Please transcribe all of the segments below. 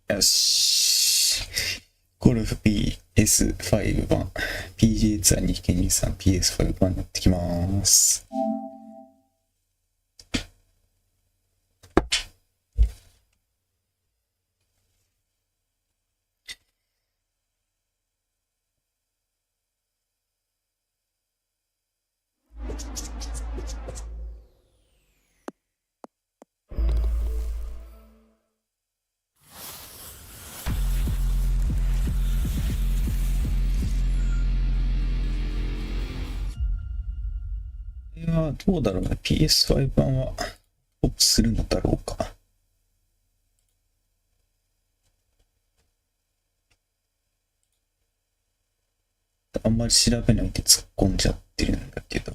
よし。ゴルフ PS5 版。PGA ツアー2引23 PS5 版になってきます。どうだろうね。PS5 版はポップするのだろうか。あんまり調べないで突っ込んじゃってるんだけど。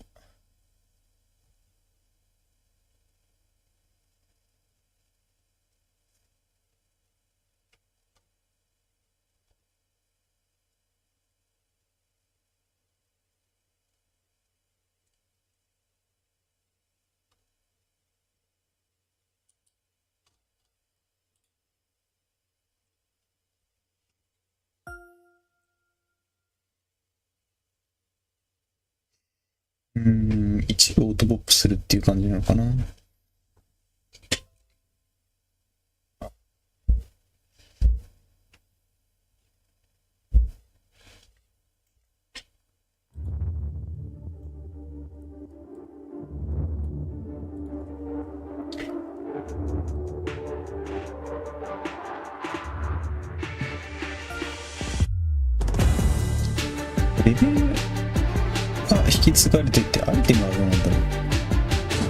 一部オートポップするっていう感じなのかな。レベルが引き継がれてってアイテムはどうなんだろう。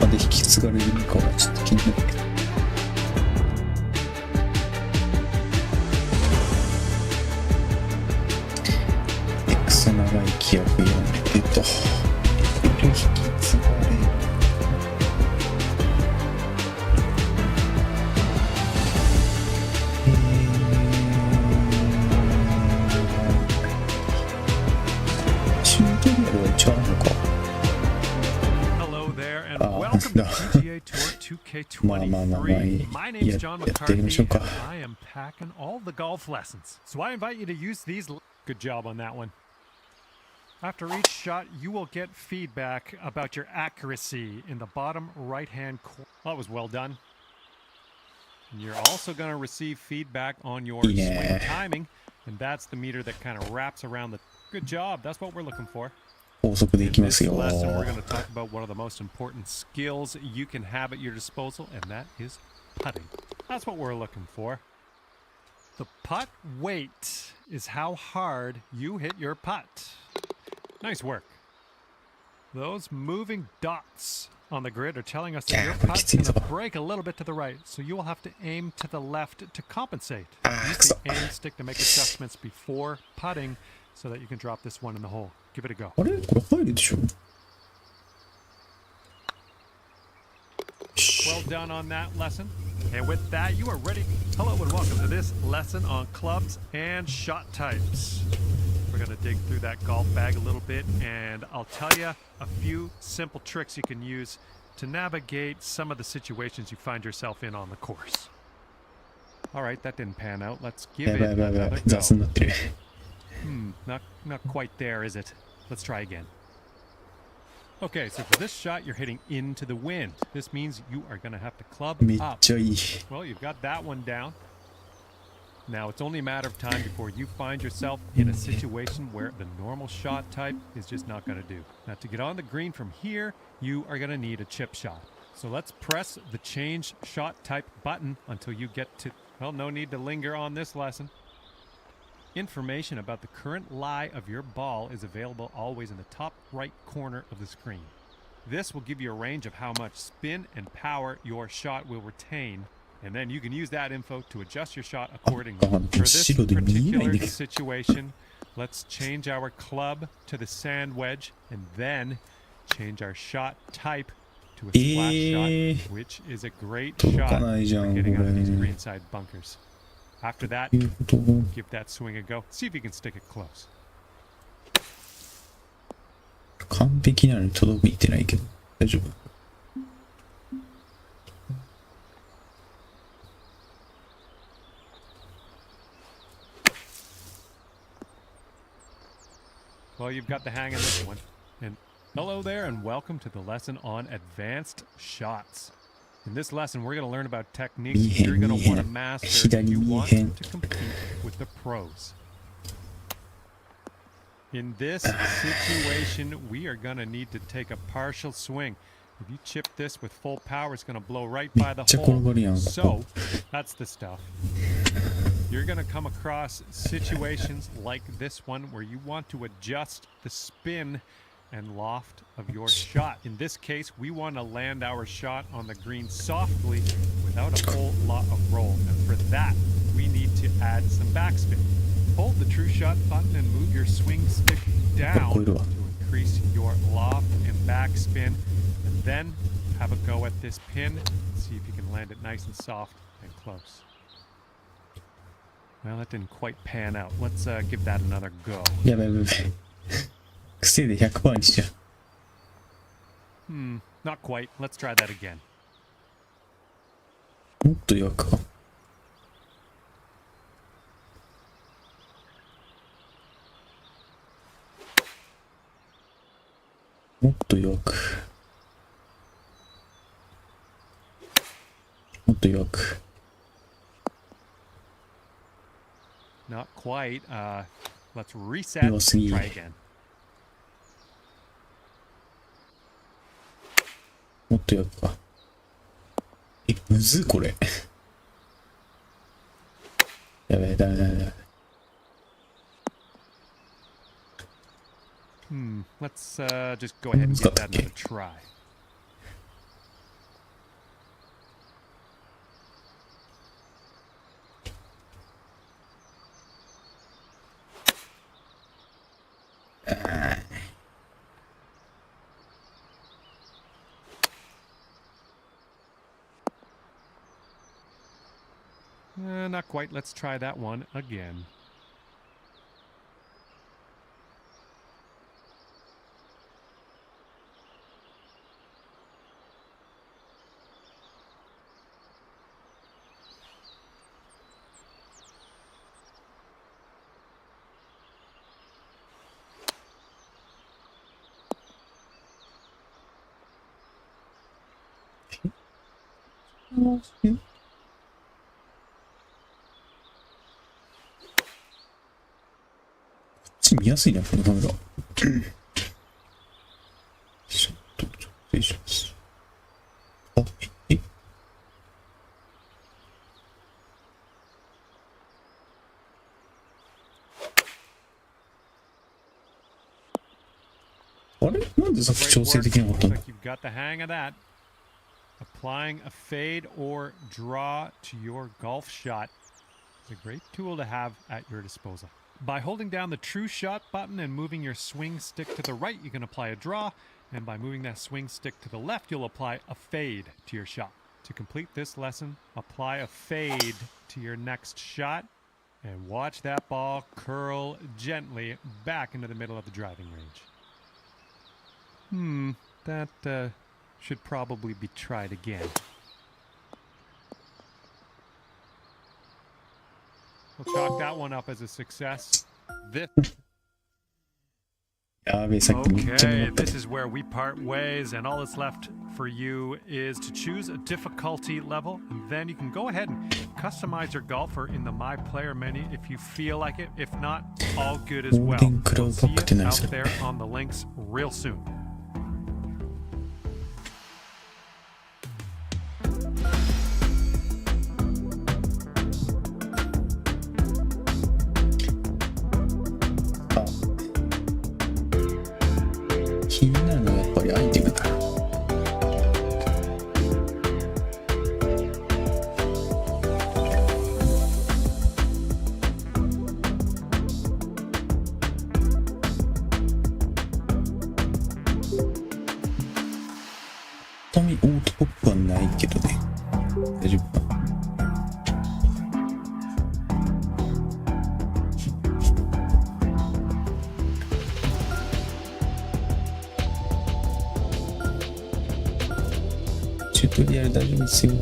まで引き継がれるのかはちょっと気になるけど。クソ長い記憶読んでレベル引き継がれる。チュートリアルは一応あるのか。まあやってみましょうか。Good job on that one. After each shot, you will get feedback about your accuracy in the bottom right-hand corner. That was well done. And you're also going to receive feedback on your swing timing, and that's the meter that kind of wraps around the... Good job. That's what we're looking for. 高速でいきますよ。 In this lesson, we're going to talk about one of the most important skills you can have at your disposal, and that is putting. That's what we're looking for. The putt weight is how hard you hit your putt. Nice work. Those moving dots on the grid are telling us that your putt's going to break a little bit to the right, so you will have to aim to the left to compensate. Use the aim stick to make adjustments before putting so that you can drop this one in the hole. Give it a go. あれこれ入るでしょ。 Well done on that lesson. And with that, you are ready. Hello and welcome to this lesson on clubs and shot types. We're going to dig through that golf bag a little bit, and I'll tell you a few simple tricks you can use to navigate some of the situations you find yourself in on the course. All right, that didn't pan out. Let's give it another go. Not quite there, is it? Let's try again. Okay, so for this shot, you're hitting into the wind. This means you are going to have to club up. Well, you've got that one down. Now, it's only a matter of time before you find yourself in a situation where the normal shot type is just not going to do. Now, to get on the green from here, you are going to need a chip shot. So let's press the change shot type button until you get to... Well, no need to linger on this lesson. Information about the current lie of your ball is available always in the top right corner of the screen. This will give you a range of how much spin and power your shot will retain, and then you can use that info to adjust your shot accordingly. For this particular situation, let's change our club to the sand wedge and then change our shot type to a splash shot, which is a great shot for getting out of these greenside bunkers. After that, give that swing a go. See if you can stick it close. 完璧なのに届いてないけど大丈夫。Well, you've got the hang of this one. And hello there, and welcome to the lesson on advanced shots. In this lesson, we're going to learn about techniques you're going to want to master if you want to compete with the pros. In this situation, we are going to need to take a partial swing. If you chip this with full power, it's going to blow right by the hole. So, that's the stuff. You're going to come across situations like this one where you want to adjust the spin and loft of your shot. In this case, we want to land our shot on the green softly without a whole lot of roll. And for that, we need to add some backspin. Hold the true shot button and move your swing stick down to increase your loft and backspin. And then have a go at this pin. See if you can land it nice and soft and close. Well, that didn't quite pan out. Let's give that another go. やばいやばいやばい。癖で 100% にしちゃう。Not quite. Let's try that again. もっと弱くか。もっと弱く。もっと弱く。Not quite. Let's reset and try again. もっと弱くか。むずっこれ。やべえ、ダメダメダメ。Let's just go ahead and give that another try. Not quite. Let's try that one again. Okay. 見やすいな、このカメラ。ちょっと調整します。あ、あれなんでさっき調整できなかったんだ You've got the hang of that. Applying a fade or draw to your golf shot is a great tool to have at your disposal. By holding down the true shot button and moving your swing stick to the right, you can apply a draw. And by moving that swing stick to the left, you'll apply a fade to your shot. To complete this lesson, apply a fade to your next shot and watch that ball curl gently back into the middle of the driving range. That should probably be tried again. We'll chalk that one up as a success. Okay, this is where we part ways, and all that's left for you is to choose a difficulty level, and then you can go ahead and customize your golfer in the My Player menu if you feel like it. If not, all good as well. We'll see you out there on the links real soon.チュートリアル大丈夫ですよ。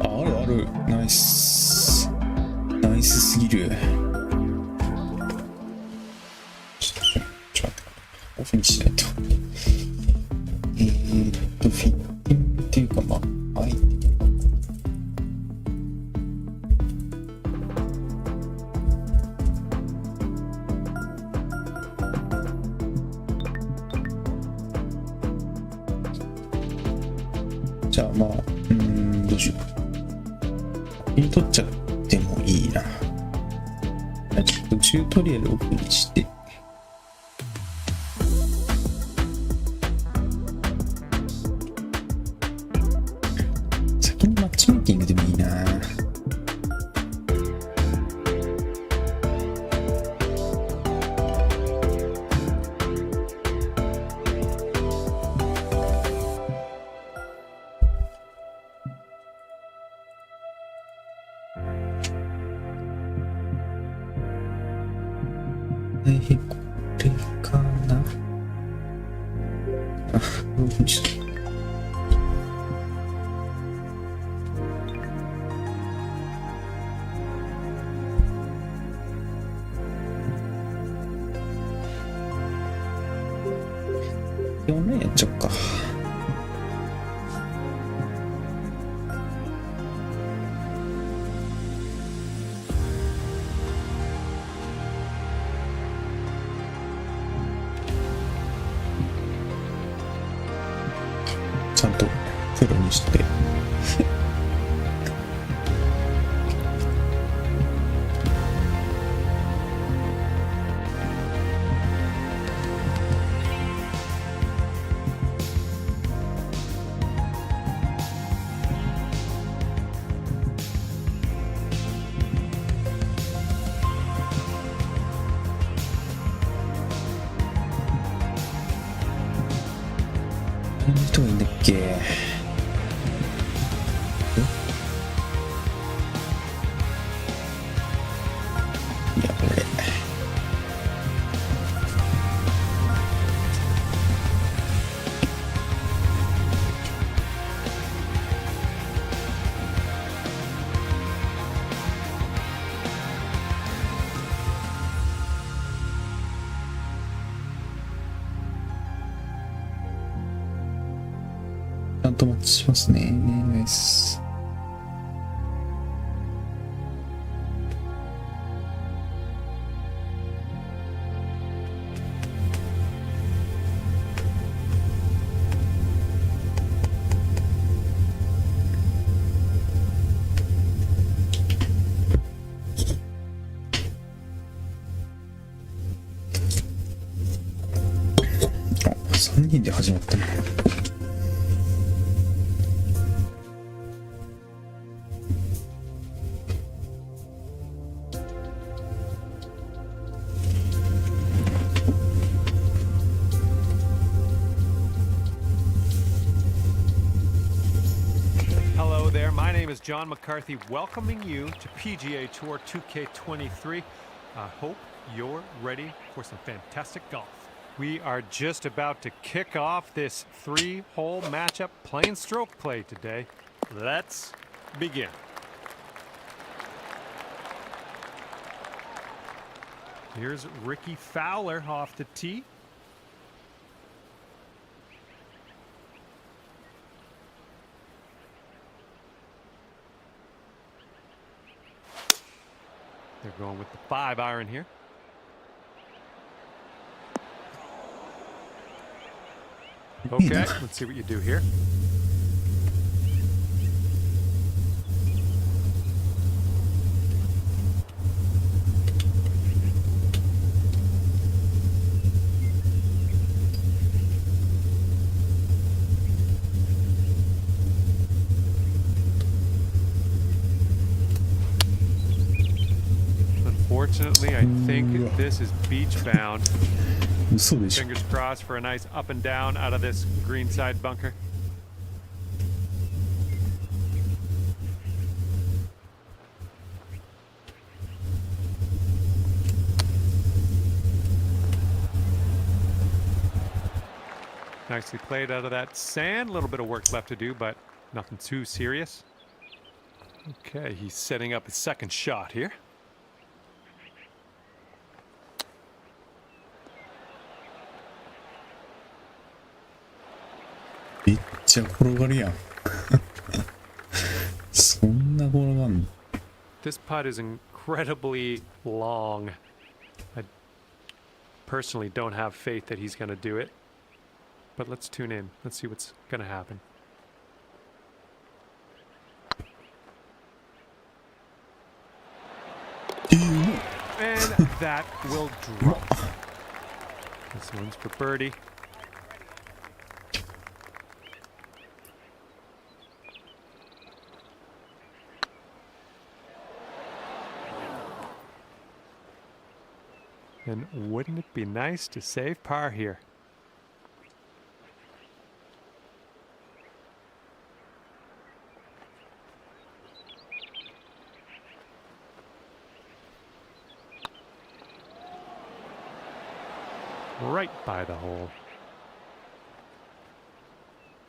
あるある。ナイス。ナイスすぎる。る。ちょっと待って、オフにしないと。フィッティングっていうか、まあ、アイテム。じゃあまあ、どうしよう。先に取っちゃってもいいな。ちょっとチュートリアルオフにして。先にマッチメイキングでもいいな。これかなあ、オフにした。4年やっちゃおうか。ちゃんとプロにして何の人がいいんだっけ。いや、これちゃんとマッチしますね。ナイス。あ、3人で始まったね。Hello there, my name is John McCarthy, welcoming you to PGA Tour 2K23. I hope you're ready for some fantastic golf. We are just about to kick off this 3-hole matchup playing stroke play today. Let's begin. Here's Ricky Fowler off the tee. They're going with the 5-iron here. Okay, let's see what you do here. Unfortunately, I think this is beach bound. 嘘でしょ。 Fingers crossed for a nice up and down out of this greenside bunker. Nicely played out of that sand. A little bit of work left to do, but nothing too serious. Okay, he's setting up his second shot here. めっちゃ転がるやん。そんな転がんの？ This putt is incredibly long. I personally don't have faith that he's going to do it. But let's tune in. Let's see what's going to happen. And that will drop. This one's for birdie. And wouldn't it be nice to save par here? Right by the hole.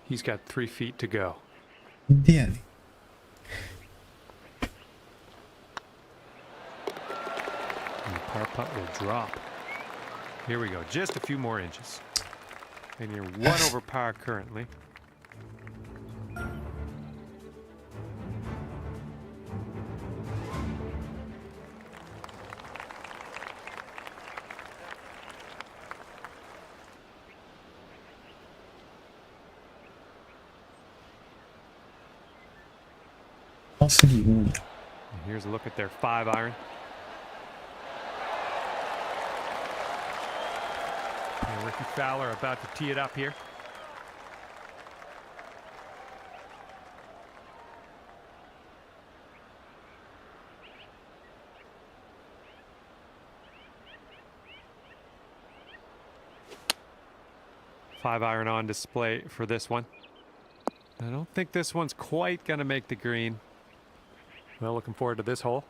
He's got 3 feet to go. でやねん。And the par putt will drop. Here we go. Just a few more inches. And you're 1 over par currently. Par3 多いな。 And here's a look at their 5 iron. And Ricky Fowler about to tee it up here. Five iron on display for this one. I don't think this one's quite gonna make the green. Well, looking forward to this hole.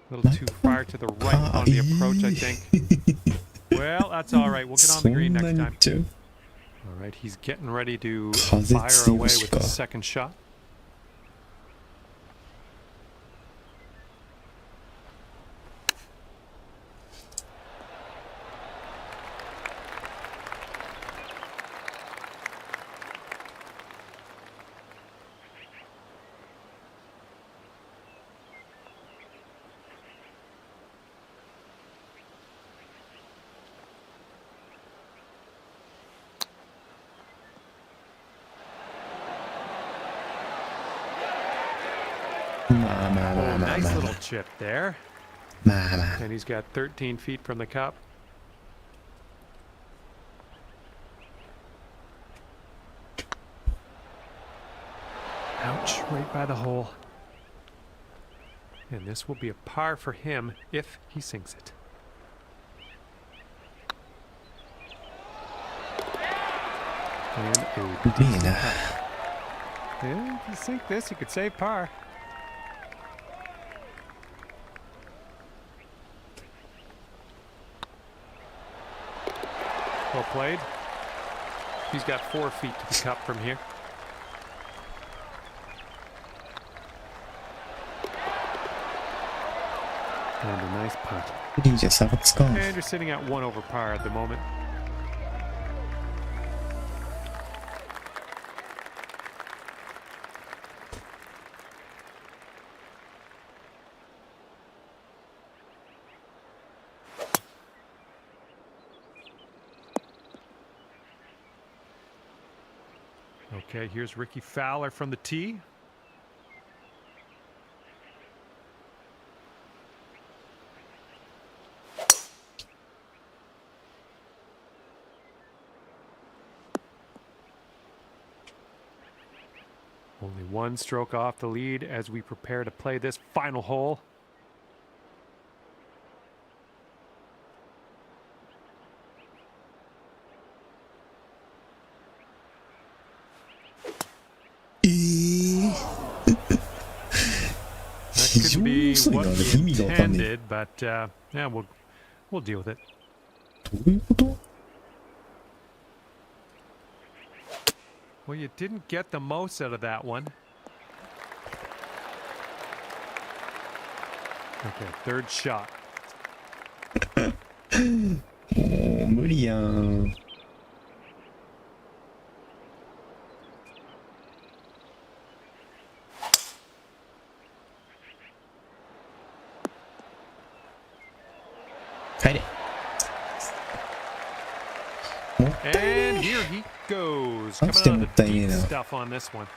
A little too far to the right on the approach, I think. Well, that's all right. We'll get on the green next time. All right, he's getting ready to fire away with the second shot. Nice little chip there. And he's got 13 feet from the cup. Ouch, right by the hole. And this will be a par for him if he sinks it. And a decent putt. Yeah, if you sink this, you could save par. Well played. He's got 4 feet to the cup from here. And a nice putt. And you're sitting at 1 over par at the moment. Okay, here's Ricky Fowler from the tee. Only 1 stroke off the lead as we prepare to play this final hole. Could be what we intended, but yeah, we'll deal with it. どういうこと？ Well, you didn't get the most out of that one. Okay, third shot. もう無理やん。入れ。もったい And ね here he goes. マ Coming ジで out も of った the いねえ deep な。 stuff on this one.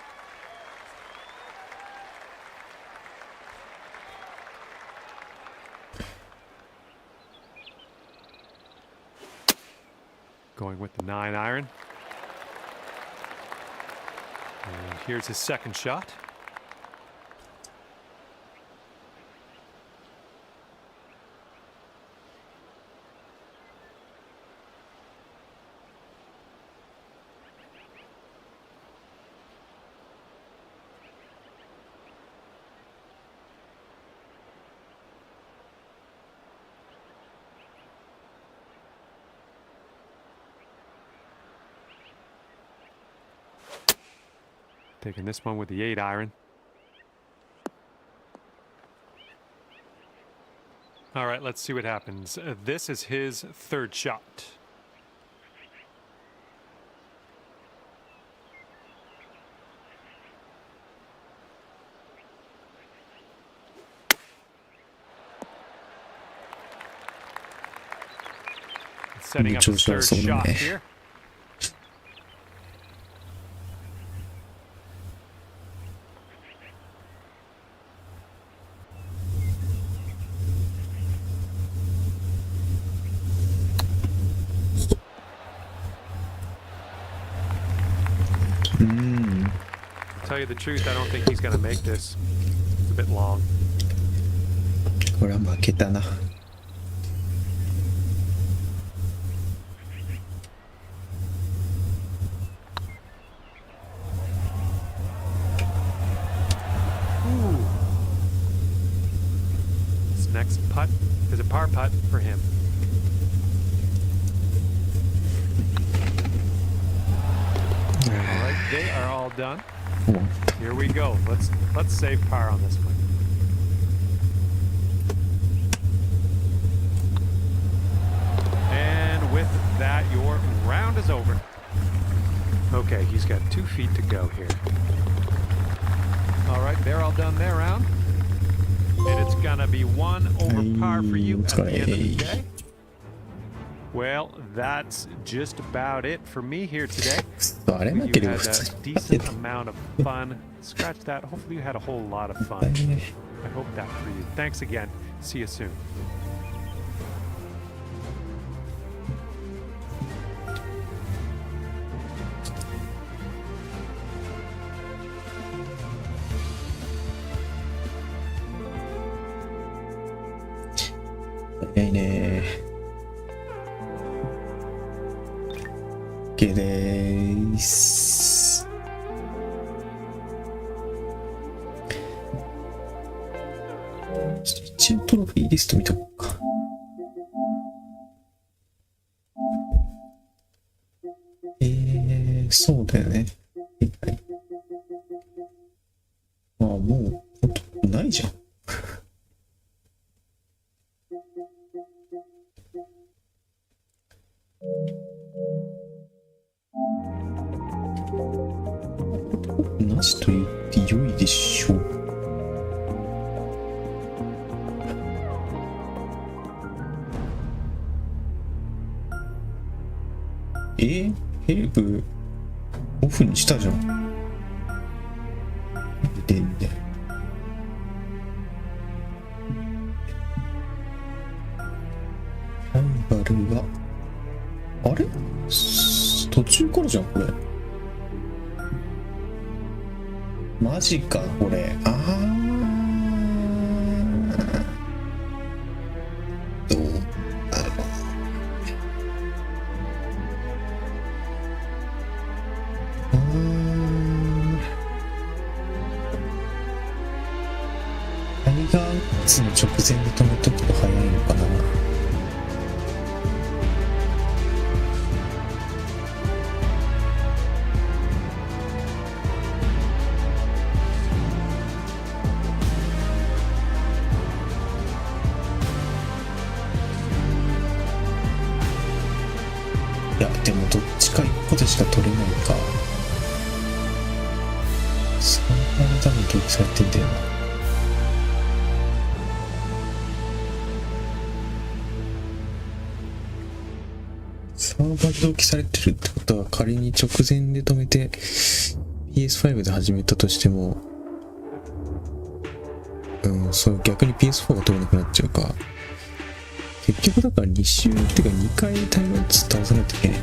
Going with the 9-iron. And here's his second shot. Taking this one with the 8-iron. All right, let's see what happens. This is his third shot. Setting up his third shot here. Tell you the truth, I don't think he's gonna make this. It's a bit long. これは負けたな。This next putt is a par putt for him. All right, they are all done. Here we go. Let's save par on this one. And with that, your round is over. Okay, he's got 2 feet to go here. All right, they're all done their round. And it's gonna be 1 over par for you at the end of the day. Well, that's just about it for me here today. You had a decent amount of fun. Scratch that. Hopefully you had a whole lot of fun. I hope that for you. Thanks again. See you soon. OK です。一応トロフィーリスト見とこうか。そうだよね。はい。あ、もうほとんどないじゃん。なしと言って良いでしょう。ヘルプオフにしたじゃん。でね。ライバルがあれ？途中からじゃんこれ。マジかこれ。どうだろう。タイガー・ウッズの直前で止めとくと早いのかな。でもどっちか一個でしか取れないか。サーバーで多分同期されてんだよな。サーバーで同期されてるってことは、仮に直前で止めて PS5 で始めたとしても、そう逆に PS4 が取れなくなっちゃうか。結局だから2周っていうか2回タイムアウト倒さないといけない。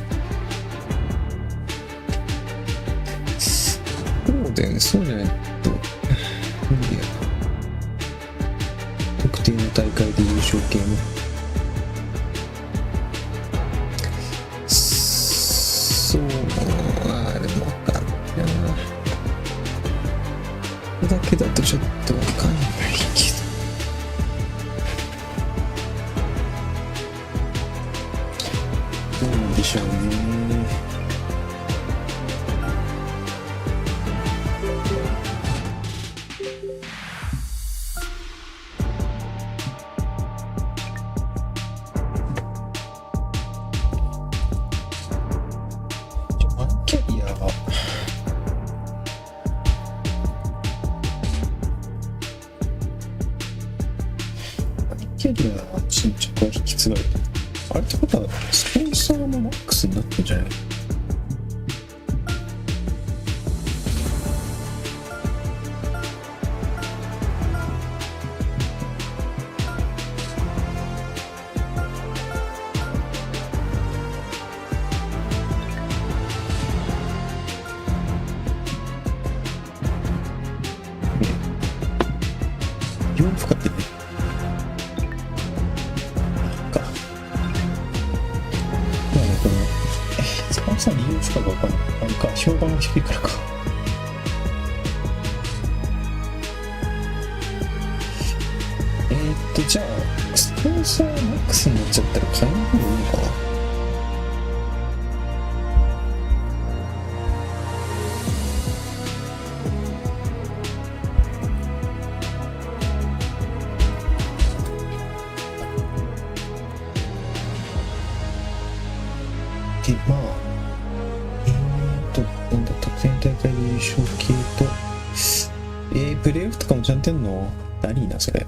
そうだよね、そうじゃないと無理やな。特定の大会で優勝系もそうでもわかんないな。これだけだとちょっとわかんないけど、どうなんでしょうね。ワンキャリアはキャリアは進捗は引き継がれてる。あれってことはスポンサーもマックスになってんじゃないの？4負荷ってね。か。まあね、この、スポンサー利用負荷がわかんない。あれか、評判が低いからか。じゃあ、スポンサーマックスになっちゃったら買えない方がいいのかな？で、まあ、なんだ、特選大会優勝系と、プレイオフとかもちゃんとやんの？だりーな、それ。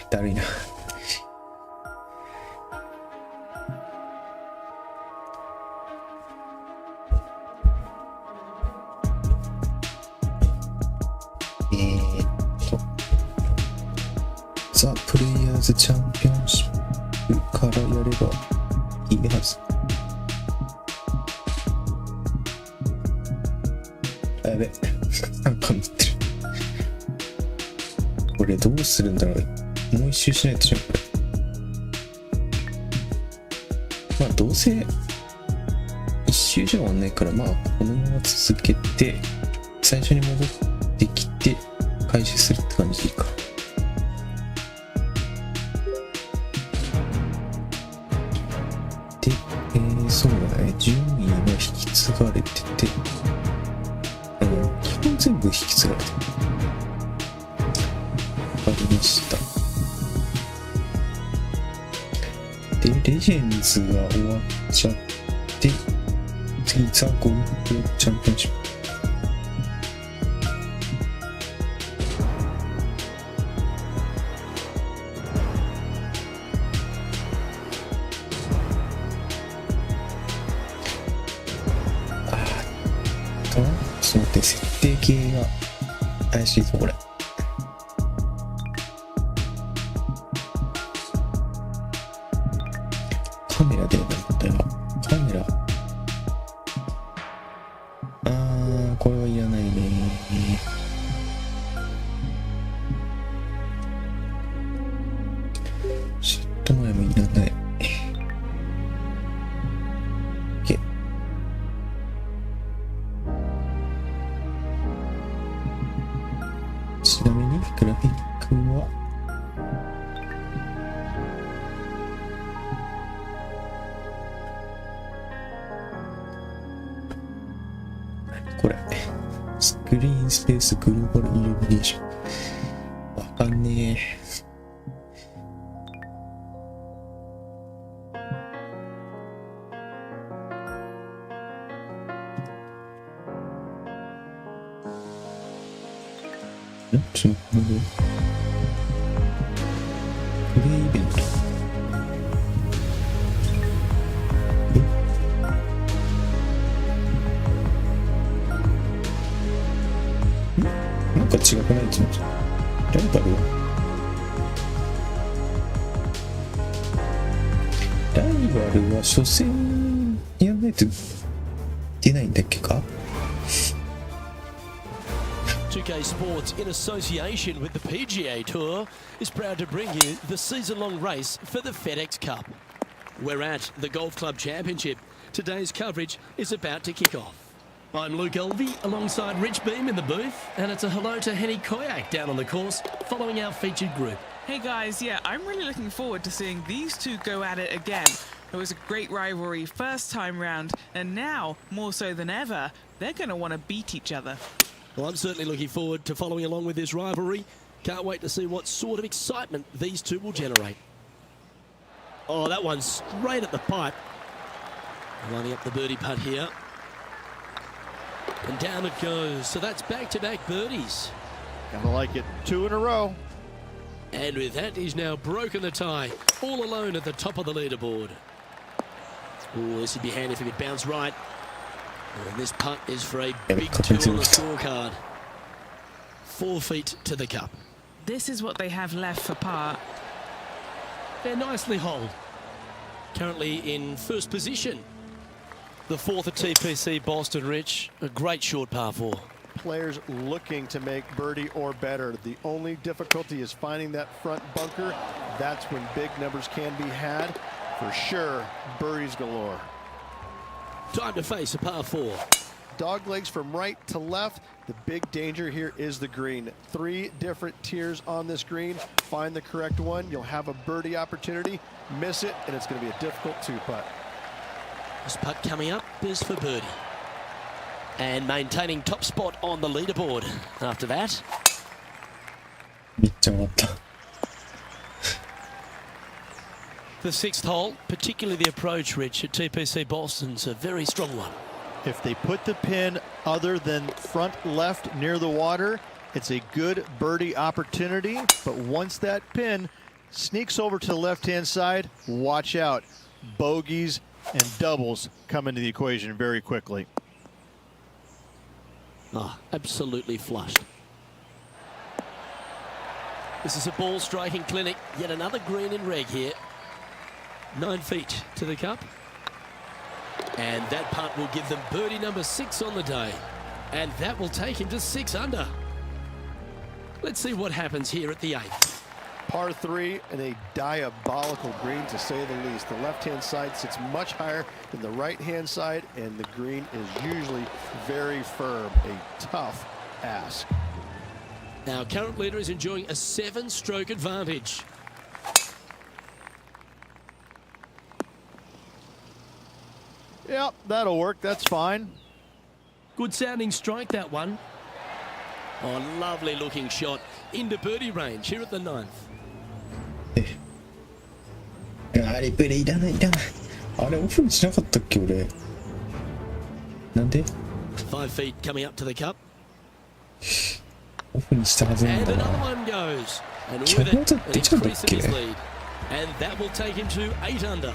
だるいな。ザ・プレイヤーズチャンピオンシップからやればいいはず。あ、やべ。なんか乗ってる。これどうするんだろう。もう一周しないとじゃん、これ。まあ、どうせ一周じゃ終わんないから、まあ、このまま続けて、最初に戻ってきて、開始するって感じでいいか。で、そうだね。順位は引き継がれてて、基本全部引き継がれてる。わかりました。で、レジェンズが終わっちゃって、次、ザ・ゴルフチャンピオンシップ。ちょっと待って、設定系が怪しいぞ、これ。カメラで問題は。カメラ。これはいらないね。シット前もいらない。OK。ちなみにグラフィックはこれスクリーンスペースグローバルイルミネーション。わかんねえ。ちょっと待って。プレイイベント。なんか違くない？いつもライバルは初戦やんないと出ないんだっけか。 2K Sports, in association with the PGA Tour, is proud to bring you the season-long race for the FedEx Cup. We're at the Golf Club Championship. Today's coverage is about to kick off. I'm Luke Elvey alongside Rich Beam in the booth, and it's a hello to Henny Koyak down on the course following our featured group. Hey guys, yeah, I'm really looking forward to seeing these two go at it again. It was a great rivalry first time round, and now, more so than ever, they're going to want to beat each other. Well, I'm certainly looking forward to following along with this rivalry. Can't wait to see what sort of excitement these two will generate. Oh, that one's straight at the pipe. Lining up the birdie putt here. And down it goes. So that's back-to-back birdies. Gotta like it. 2 in a row. And with that, he's now broken the tie. All alone at the top of the leaderboard. Oh, this would be handy if he could bounce right. And this putt is for a big 2 on the scorecard. 4 feet to the cup. This is what they have left for par. They're nicely holed. Currently in first position. The 4th at TPC Boston, Rich. A great short par 4. Players looking to make birdie or better. The only difficulty is finding that front bunker. That's when big numbers can be had. For sure, birdies galore. Time to face a par 4. Dog legs from right to left. The big danger here is the green. 3 different tiers on this green. Find the correct one. You'll have a birdie opportunity. Miss it, and it's going to be a difficult 2-putt. This putt coming up is for birdie. And maintaining top spot on the leaderboard. After that, めっちゃ回った。 the 6th hole, particularly the approach, Rich, at TPC Boston's a very strong one. If they put the pin other than front left near the water, it's a good birdie opportunity. But once that pin sneaks over to the left-hand side, watch out. Bogeys and doubles come into the equation very quickly. Ah, absolutely flushed. This is a ball striking clinic. Yet another green in reg here. 9 feet to the cup. And that putt will give them birdie number 6 on the day. And that will take him to 6 under. Let's see what happens here at the 8th. Par 3 and a diabolical green, to say the least. The left-hand side sits much higher than the right-hand side, and the green is usually very firm. A tough ask. Our current leader is enjoying a 7-stroke advantage. Yep, that'll work. That's fine. Good sounding strike, that one. Oh, lovely looking shot into birdie range here at the 9th. あれプレイいらないいらない。あれオフにしなかったっけ俺。なんで？ 5 feet coming up to the cup. オフにしたはずなん And だ another な。 one goes. And with キャ it, ノーザっ an ていつなんだっ increase in け？ his lead. And that will take him to 8 under.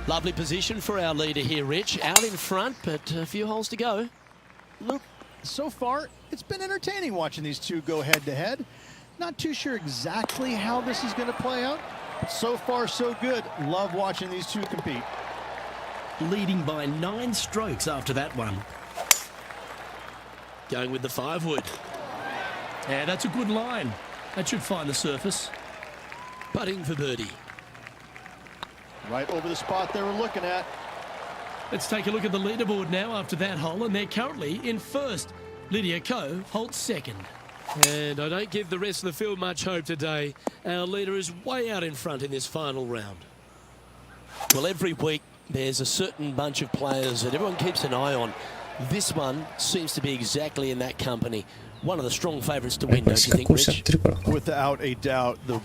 Lovely position for our leader here, Rich. Out in front, but a few holes to go. Luke, so far, it's been entertaining watching these two go head-to-head. Not too sure exactly how this is going to play out, but so far, so good. Love watching these two compete. Leading by 9 strokes after that one. Going with the 5-wood. And that's a good line. That should find the surface. Putting for birdie. Right over the spot they were looking at. Let's take a look at the leaderboard now after that hole, and they're currently in first. Lydia Ko holds second. And I don't give the rest of the field much hope today. Our leader is way out in front in this final round. Well, every week there's a certain bunch of players that everyone keeps an eye on. This one seems to be exactly in that company. One of the strong favourites to やっ win, ぱり don't 資 you 格 think, をしちゃっ Rich? てるからか。 Without a doubt, the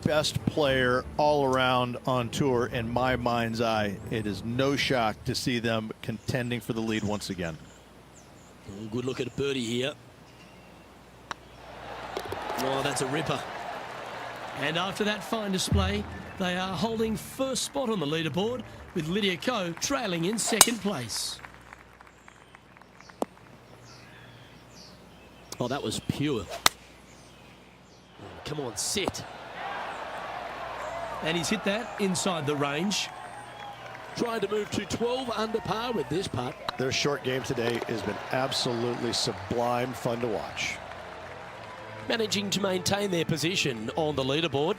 best player all around on tour in my mind's eye. It is no shock to see them contending for the lead once again. Good look at a birdie here. Oh, that's a ripper. And after that fine display, they are holding first spot on the leaderboard, with Lydia Ko trailing in second place. Oh, that was pure. Come on, sit. And he's hit that inside the range. Trying to move to 12 under par with this putt. Their short game today has been absolutely sublime fun to watch. Managing to maintain their position on the leaderboard.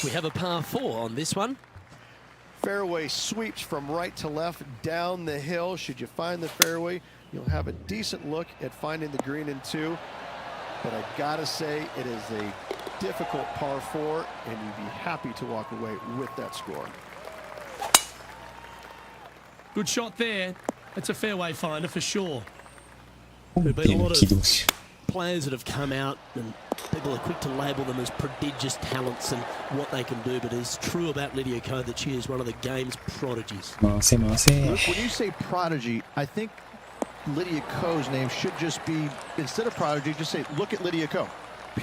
We have a par 4 on this one. Fairway sweeps from right to left down the hill. Should you find the fairway, you'll have a decent look at finding the green in 2. But I gotta say, it is a difficult par 4, and you'd be happy to walk away with that score. Good shot there. That's a fairway finder for sure. 本 There've been a 編 lot 起 of 動し players that have come out, and people are quick to label them as prodigious talents and what they can do, but it's true about Lydia Ko that she is one of the game's prodigies. 回せ回せ Luke, when you say prodigy, I think Lydia Ko's name should just be, instead of prodigy, just say, look at Lydia Ko.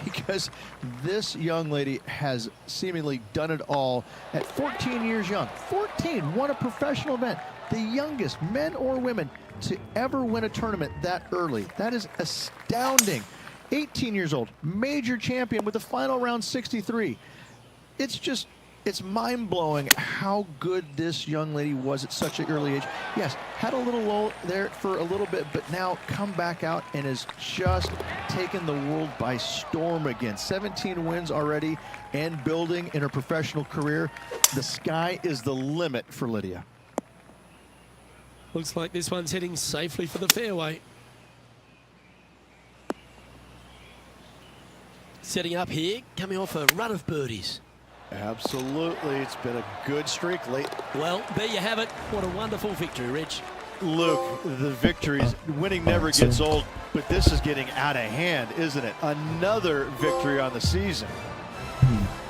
Because this young lady has seemingly done it all at 14 years young. 14, won a professional event. The youngest men or women to ever win a tournament that early. That is astounding. 18 years old, major champion with the final round 63. It's mind-blowing how good this young lady was at such an early age. Yes, had a little lull there for a little bit, but now come back out and has just taken the world by storm again. 17 wins already and building in her professional career. The sky is the limit for Lydia. Looks like this one's heading safely for the fairway. Setting up here, coming off a run of birdies. Absolutely, it's been a good streak late. Well, there you have it. What a wonderful victory, Rich. Luke, the victories, winning never gets old, but this is getting out of hand, isn't it? Another victory on the season.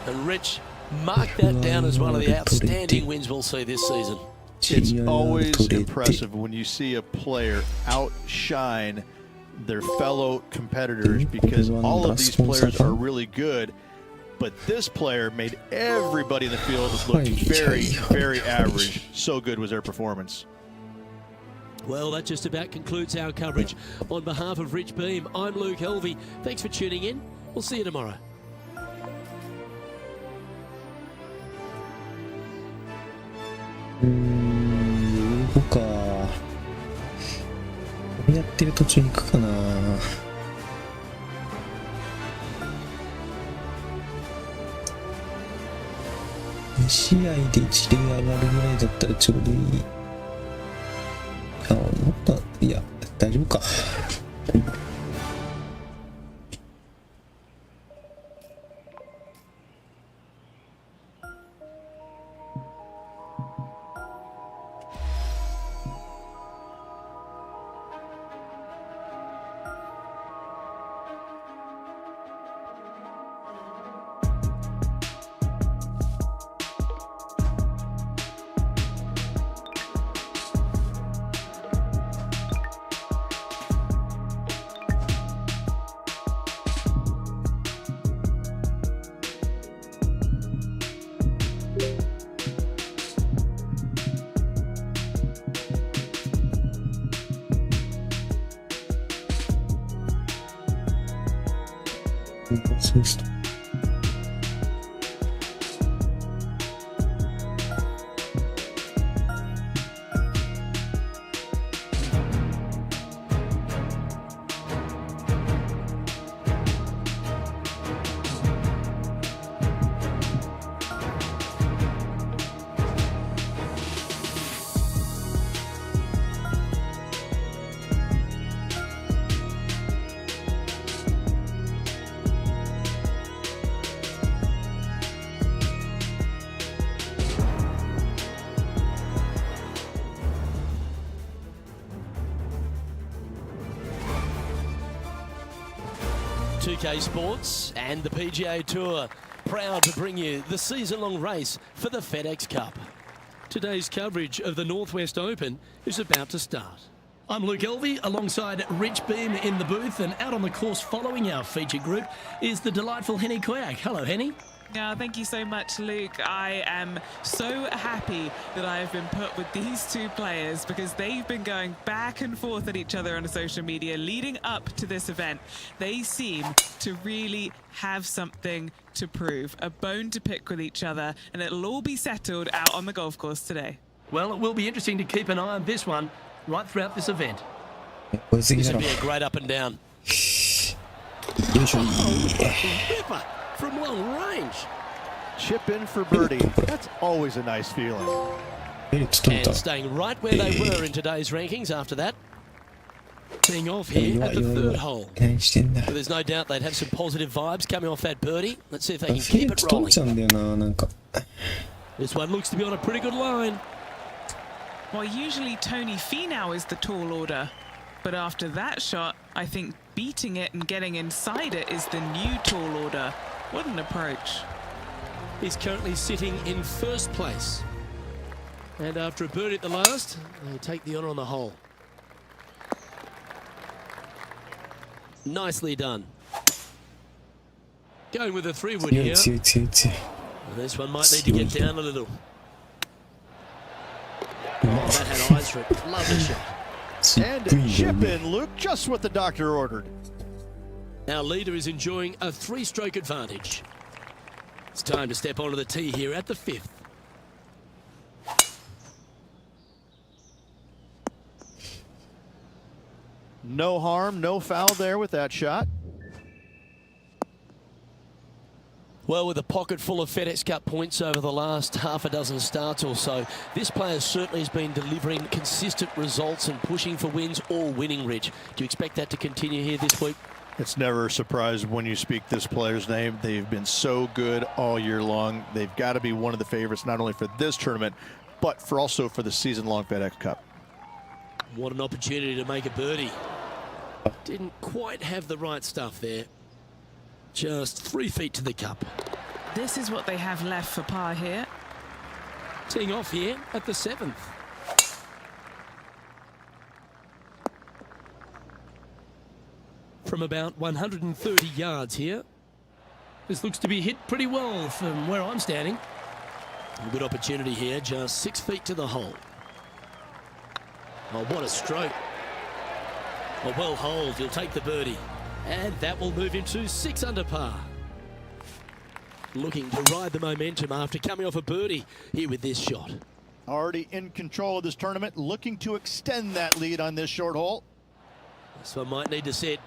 And Rich, mark that down as one of the outstanding wins we'll see this season. It's always impressive when you see a player outshine their fellow competitors, because all of these players are really good, but this player made everybody in the field look very, very average. So good was their performance. Well, that just about concludes our coverage. On behalf of Rich Beam, I'm Luke Helvey. Thanks for tuning in. We'll see you tomorrow. 動くか。これやってる途中に行くかな。2試合で1例上がるぐらいだったらちょうどいい。もっと、いや、大丈夫か。そうした。2K Sports and the PGA Tour, proud to bring you the season-long race for the FedEx Cup. Today's coverage of the Northwest Open is about to start. I'm Luke Elvey alongside Rich Beam in the booth, and out on the course following our feature group is the delightful Henny Koyak. Hello, Henny. Thank you so much, Luke. I am so happy that I have been put with these two players because they've been going back and forth at each other on social media leading up to this event. They seem to really have something to prove, a bone to pick with each other, and it'll all be settled out on the golf course today. Well, it will be interesting to keep an eye on this one right throughout this event. 追いすぎ This だ would ろ be a great up and down. よいしょ Ripper from long range. Chip in for birdie. That's always a nice feeling. ベリッツ取れた And staying right where they were in today's rankings after that. Teeing off here at the third hole. 何してんだ But there's no doubt they'd have some positive vibes coming off that birdie. Let's see if they フ can ェリ keep ッ it ツ取っ rolling. ちゃうんだよななんか This one looks to be on a pretty good line. Well, usually Tony Finau is the tall order, but after that shot, I think beating it and getting inside it is the new tall order. What an approach. He's currently sitting in first place. And after a birdie at the last, they take the honour on the hole. Nicely done. Going with a 3-wood 強い here. 強い強い強い This one might need to get down a little. Oh, that had eyes for it. Lovely shot. すっ And ごいんだよ chip ね in, Luke, just what the doctor ordered. Our leader is enjoying a 3-stroke advantage. It's time to step onto the tee here at the 5th. No harm, no foul there with that shot. Well, with a pocket full of FedEx Cup points over the last half a dozen starts or so, this player certainly has been delivering consistent results and pushing for wins or winning, Rich. Do you expect that to continue here this week? It's never a surprise when you speak this player's name. They've been so good all year long. They've got to be one of the favorites, not only for this tournament, but for also for the season-long FedEx Cup. What an opportunity to make a birdie. Didn't quite have the right stuff there. Just 3 feet to the cup. This is what they have left for par here. Teeing off here at the 7th. From about 130 yards here. This looks to be hit pretty well from where I'm standing. A good opportunity here, just 6 feet to the hole. Oh, what a stroke. A well holed, he'll take the birdie. And that will move him to 6 under par. Looking to ride the momentum after coming off a birdie here with this shot. Already in control of this tournament, looking to extend that lead on this short hole. This one might need to set.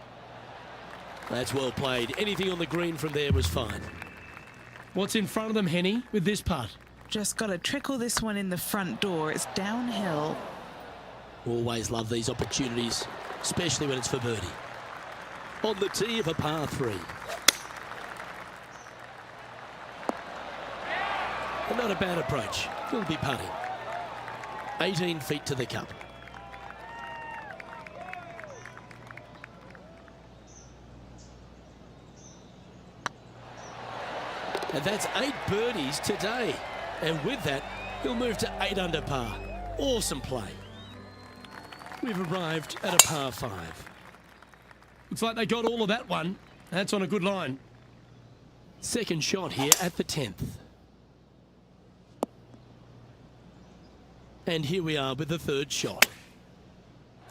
That's well played. Anything on the green from there was fine. What's in front of them, Henny, with this putt? Just got to trickle this one in the front door. It's downhill. Always love these opportunities, especially when it's for birdie. On the tee of a par 3. And not a bad approach. He'll be putting. 18 feet to the cup. And that's 8 birdies today. And with that, he'll move to 8 under par. Awesome play. We've arrived at a par 5. Looks like they got all of that one. That's on a good line. Second shot here at the 10th. And here we are with the third shot.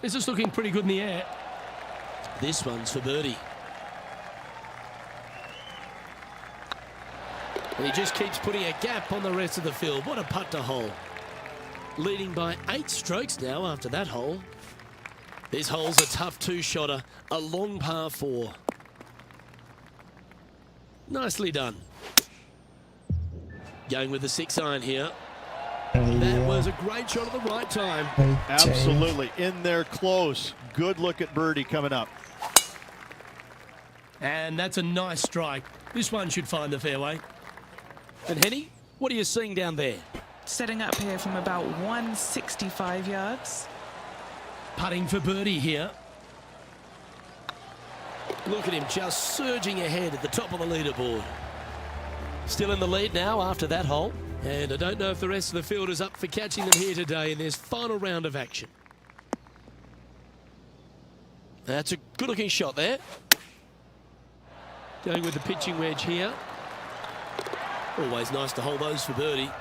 This is looking pretty good in the air. This one's for birdie. And he just keeps putting a gap on the rest of the field. What a putt to hole. Leading by 8 strokes now after that hole. This hole's a tough 2-shotter, a long par 4. Nicely done. Going with the 6-iron here. That was a great shot at the right time. Absolutely. In there close. Good look at birdie coming up. And that's a nice strike. This one should find the fairway. And Henny, what are you seeing down there? Setting up here from about 165 yards. Putting for birdie here. Look at him just surging ahead at the top of the leaderboard. Still in the lead now after that hole. And I don't know if the rest of the field is up for catching them here today in this final round of action. That's a good-looking shot there. Going with the pitching wedge here. Always nice to hold those for birdie.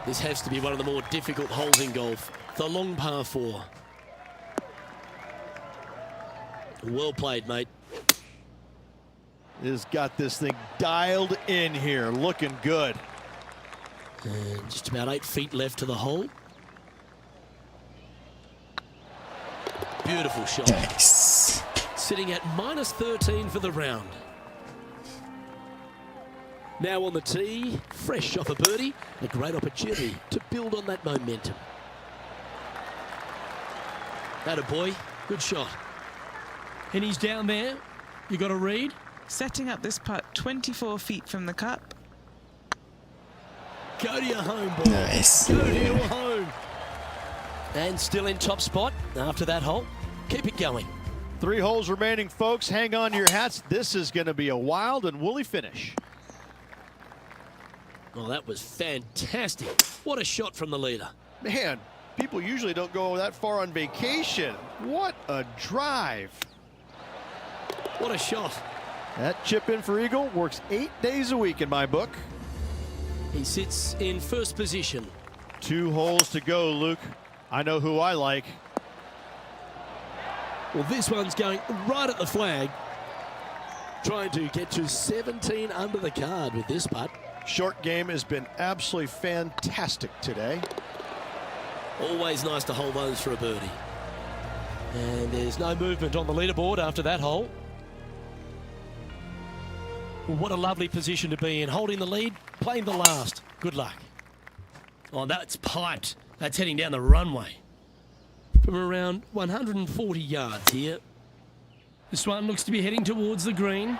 This has to be one of the more difficult holes in golf. The long par 4. Well played, mate. Has got this thing dialed in here, looking good. And just about 8 feet left to the hole. Beautiful shot. Nice. Sitting at minus 13 for the round. Now on the tee, fresh off a birdie, a great opportunity to build on that momentum. Atta boy, good shot. And he's down there. You got a read? Setting up this putt 24 feet from the cup. Go to your home, boy. Nice. Go to your home. And still in top spot after that hole. Keep it going. 3 holes remaining, folks. Hang on to your hats. This is going to be a wild and woolly finish. Oh, that was fantastic. What a shot from the leader. Man, people usually don't go that far on vacation. What a drive. What a shot. That chip in for Eagle works 8 days a week in my book. He sits in first position. 2 holes to go, Luke. I know who I like. Well, this one's going right at the flag. Trying to get to 17 under the card with this putt. Short game has been absolutely fantastic today. Always nice to hold those for a birdie. And there's no movement on the leaderboard after that hole. Well, what a lovely position to be in. Holding the lead, playing the last. Good luck. Oh, that's piped. That's heading down the runway. From around 140 yards here. This one looks to be heading towards the green.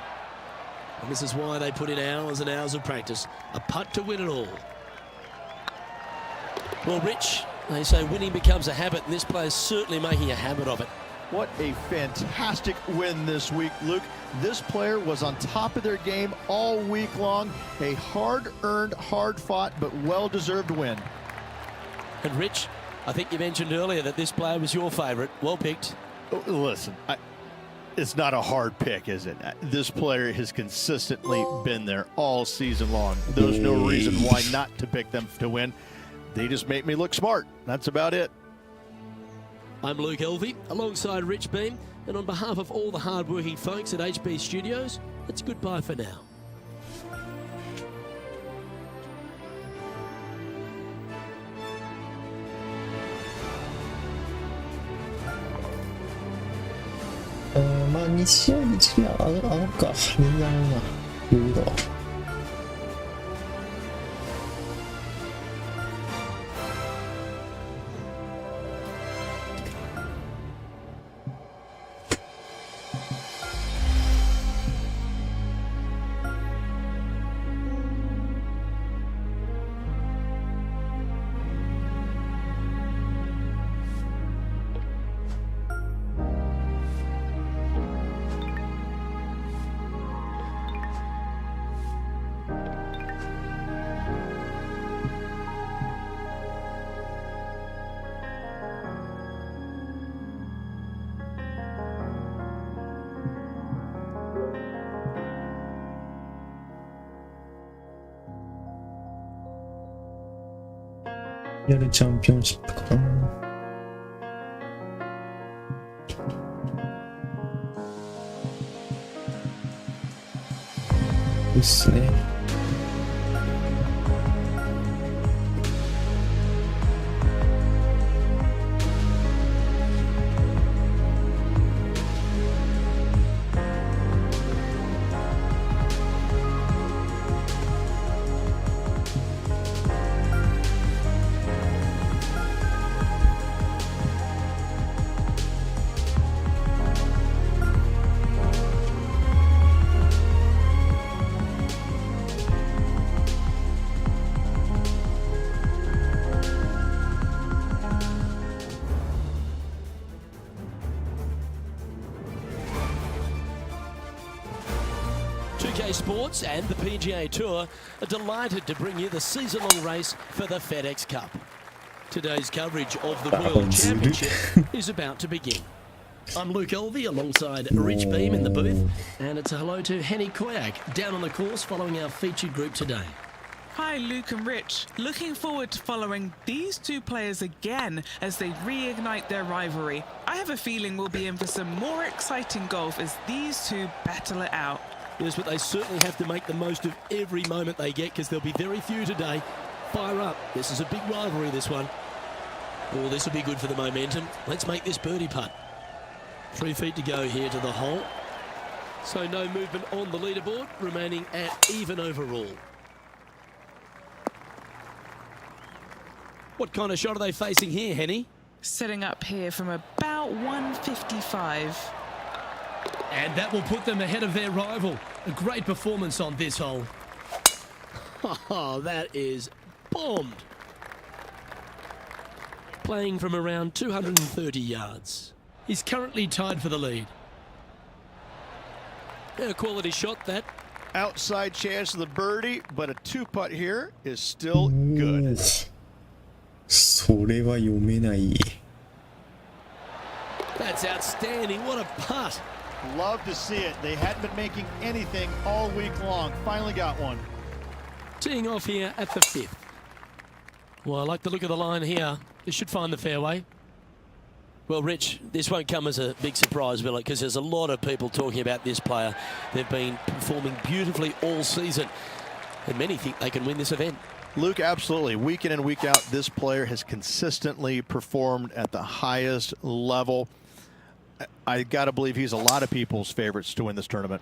And this is why they put in hours and hours of practice. A putt to win it all. Well, Rich, they say winning becomes a habit, and this player's certainly making a habit of it. What a fantastic win this week, Luke. This player was on top of their game all week long. A hard-earned, hard-fought, but well-deserved win. And Rich, I think you mentioned earlier that this player was your favourite. Well picked. Oh, listen, it's not a hard pick, is it? This player has consistently been there all season long. There's no reason why not to pick them to win. They just make me look smart. That's about it. I'm Luke Elvey, alongside Rich Beam, and on behalf of all the hard-working folks at HB Studios, it's goodbye for now.まあ2試合に1試合上がるか。全然上がるな。余裕だわ。やるチャンピオンシップかな。ですね。Sports and the PGA Tour are delighted to bring you the season-long race for the FedEx Cup. Today's coverage of the World Championship is about to begin. I'm Luke Elvey alongside Rich Beam in the booth, and it's a hello to Henny Koyak down on the course following our featured group today. Hi, Luke and Rich. Looking forward to following these two players again as they reignite their rivalry. I have a feeling we'll be in for some more exciting golf as these two battle it out. Yes, but they certainly have to make the most of every moment they get because there'll be very few today. Fire up. This is a big rivalry, this one. Oh, this will be good for the momentum. Let's make this birdie putt. 3 feet to go here to the hole. So no movement on the leaderboard, remaining at even overall. What kind of shot are they facing here, Henny? Setting up here from about 155. And that will put them ahead of their rival. A great performance on this hole. Oh, that is bombed. Playing from around 230 yards. He's currently tied for the lead. A quality shot, that. Outside chance of the birdie, but a 2-putt here is still good. それは読めない。 That's outstanding. What a putt. Love to see it. They hadn't been making anything all week long. Finally got one. Teeing off here at the 5th. Well, I like the look of the line here. This should find the fairway. Well, Rich, this won't come as a big surprise, will it? Because there's a lot of people talking about this player. They've been performing beautifully all season, and many think they can win this event. Luke, absolutely. Week in and week out, this player has consistently performed at the highest level. I got to believe he's a lot of people's favorites to win this tournament.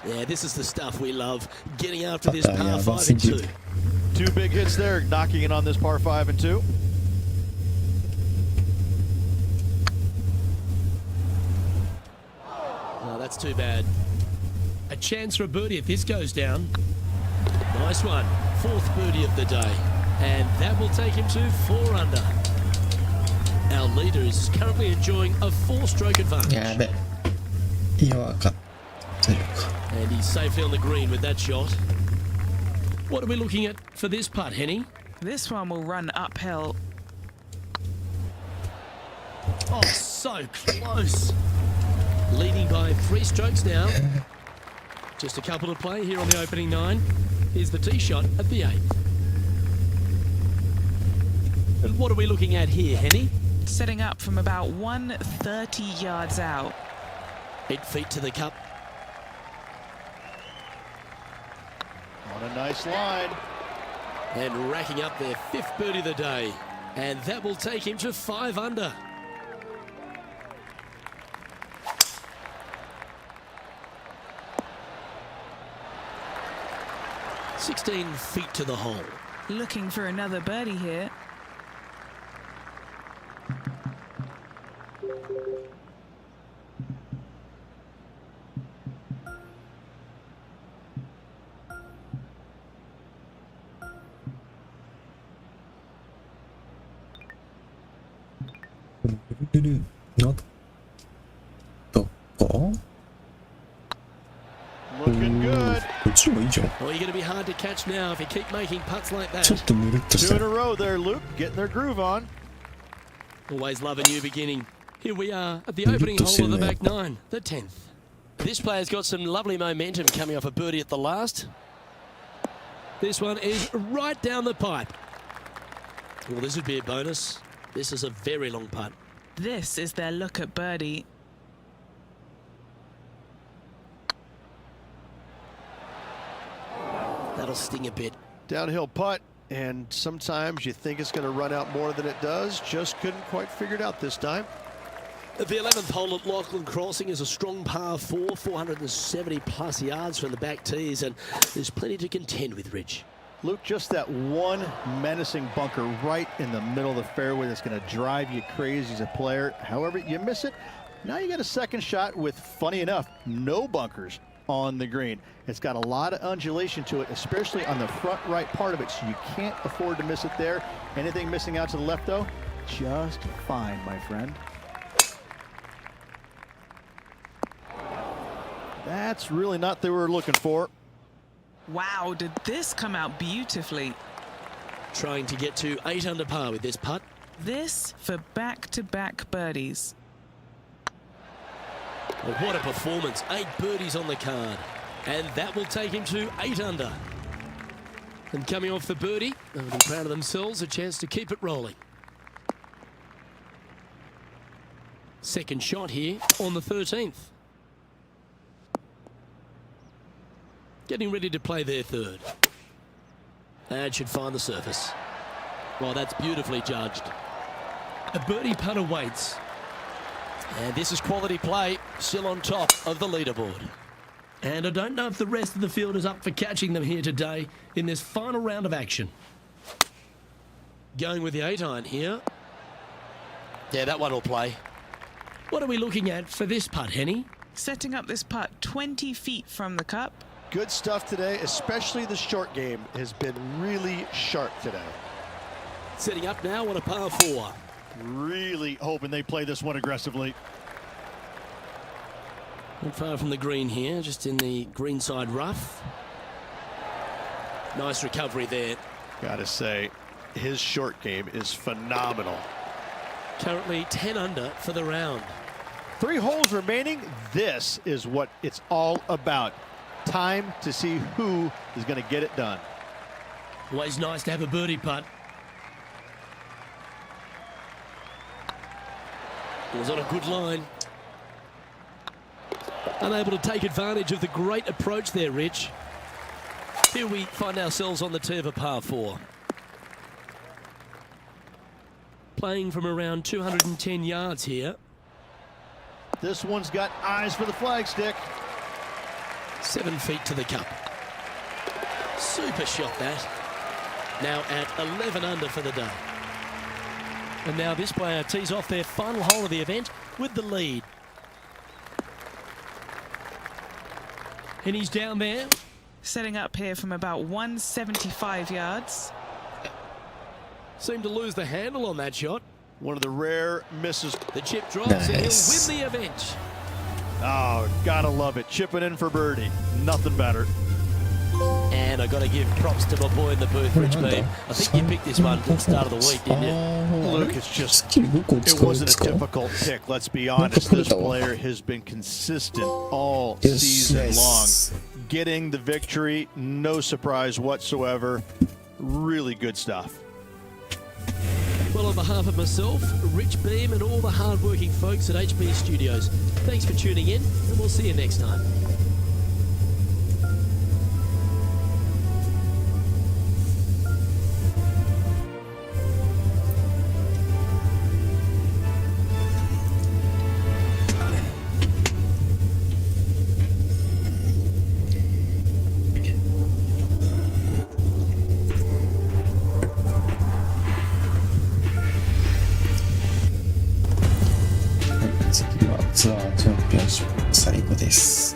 Yeah, this is the stuff we love. Getting after this par 5 and 2. 2 big hits there, knocking it on this par 5 and 2. Oh, that's too bad. A chance for a birdie if this goes down. Nice one. 4th birdie of the day. And that will take him to 4 under. Our leader is currently enjoying a 4-stroke advantage. やべ。弱かったのか。 And he's safely on the green with that shot. What are we looking at for this putt, Henny? This one will run uphill. Oh, so close. Leading by 3 strokes now. Just a couple to play here on the opening 9. Here's the tee shot at the 8th. And what are we looking at here, Henny? Setting up from about 130 yards out. 8 feet to the cup. On a nice line. And racking up their 5th birdie of the day. And that will take him to 5 under. "16 feet to the hole." Looking for another birdie here. Not Looking good. こっちもいいじゃん。 Well, you're going to be hard to catch now if you keep making putts like ちょ that. っとぬるっとし 2 in た。 a row there, Luke. Getting their groove on. Always love a new beginning. Here we are at the opening hole of the back 9, the 10th. This player's got some lovely momentum coming off a birdie at the last. This one is right down the pipe. Well, this would be a bonus. This is a very long putt. This is their look at birdie. That'll sting a bit. Downhill putt, and sometimes you think it's going to run out more than it does. Just couldn't quite figure it out this time. The 11th hole at Lachlan Crossing is a strong par 4, 470 plus yards from the back tees, and there's plenty to contend with, Rich. Luke, just that one menacing bunker right in the middle of the fairway that's going to drive you crazy as a player. However, you miss it. Now you got a second shot with, funny enough, no bunkers on the green. It's got a lot of undulation to it, especially on the front right part of it, so you can't afford to miss it there. Anything missing out to the left, though, just fine, my friend. That's really not what they were looking for. Wow, did this come out beautifully? Trying to get to 8 under par with this putt. This for back-to-back birdies. Well, what a performance. 8 birdies on the card. And that will take him to 8 under. And coming off the birdie, they'll be proud of themselves, a chance to keep it rolling. Second shot here on the 13th. Getting ready to play their third. That should find the surface. Well, that's beautifully judged. A birdie putt awaits. And this is quality play, still on top of the leaderboard. And I don't know if the rest of the field is up for catching them here today in this final round of action. Going with the 8-iron here. Yeah, that one will play. What are we looking at for this putt, Henny? Setting up this putt 20 feet from the cup. Good stuff today, especially the short game has been really sharp today. Setting up now on a par 4. Really hoping they play this one aggressively. Not far from the green here, just in the greenside rough. Nice recovery there. Gotta say, his short game is phenomenal. Currently 10 under for the round. 3 holes remaining. This is what it's all about. Time to see who is going to get it done. Always nice to have a birdie putt. It was on a good line. Unable to take advantage of the great approach there, Rich. Here we find ourselves on the tee of a par 4. Playing from around 210 yards here. This one's got eyes for the flagstick. 7 feet to the cup. Super shot that. Now at 11 under for the day. And now this player tees off their final hole of the event with the lead. And he's down there. Setting up here from about 175 yards. Seemed to lose the handle on that shot. One of the rare misses. The chip drops and Nice. he'll win the event. Oh, gotta love it. Chipping in for birdie. Nothing better. And I got to give props to my boy in the booth, Rich Beam. I think you picked this one at the start of the week, didn't you? Luke, it's just, スキル5個 it 使うんで wasn't す a か difficult pick. Let's be honest. This player has been consistent all Yes, season yes. long. Getting the victory, no surprise whatsoever. Really good stuff. Well, on behalf of myself, Rich Beam, and all the hard-working folks at HB Studios, thanks for tuning in, and we'll see you next time. .次はツアーチャンピオンシップ最後です。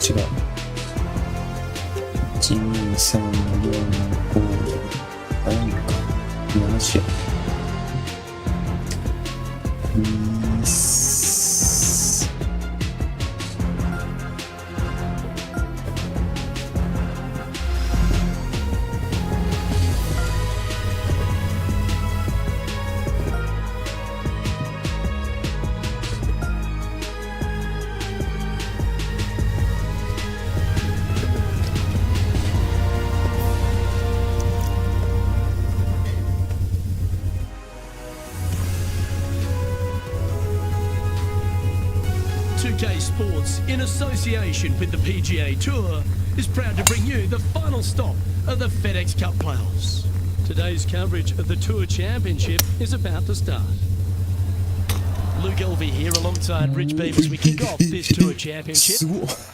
違う。1、2、3、4、5、なんか、7試合。2K Sports, in association with the PGA Tour, is proud to bring you the final stop of the FedEx Cup playoffs. Today's coverage of the Tour Championship is about to start. Luke Elvey here alongside Rich Beam as we kick off this Tour Championship.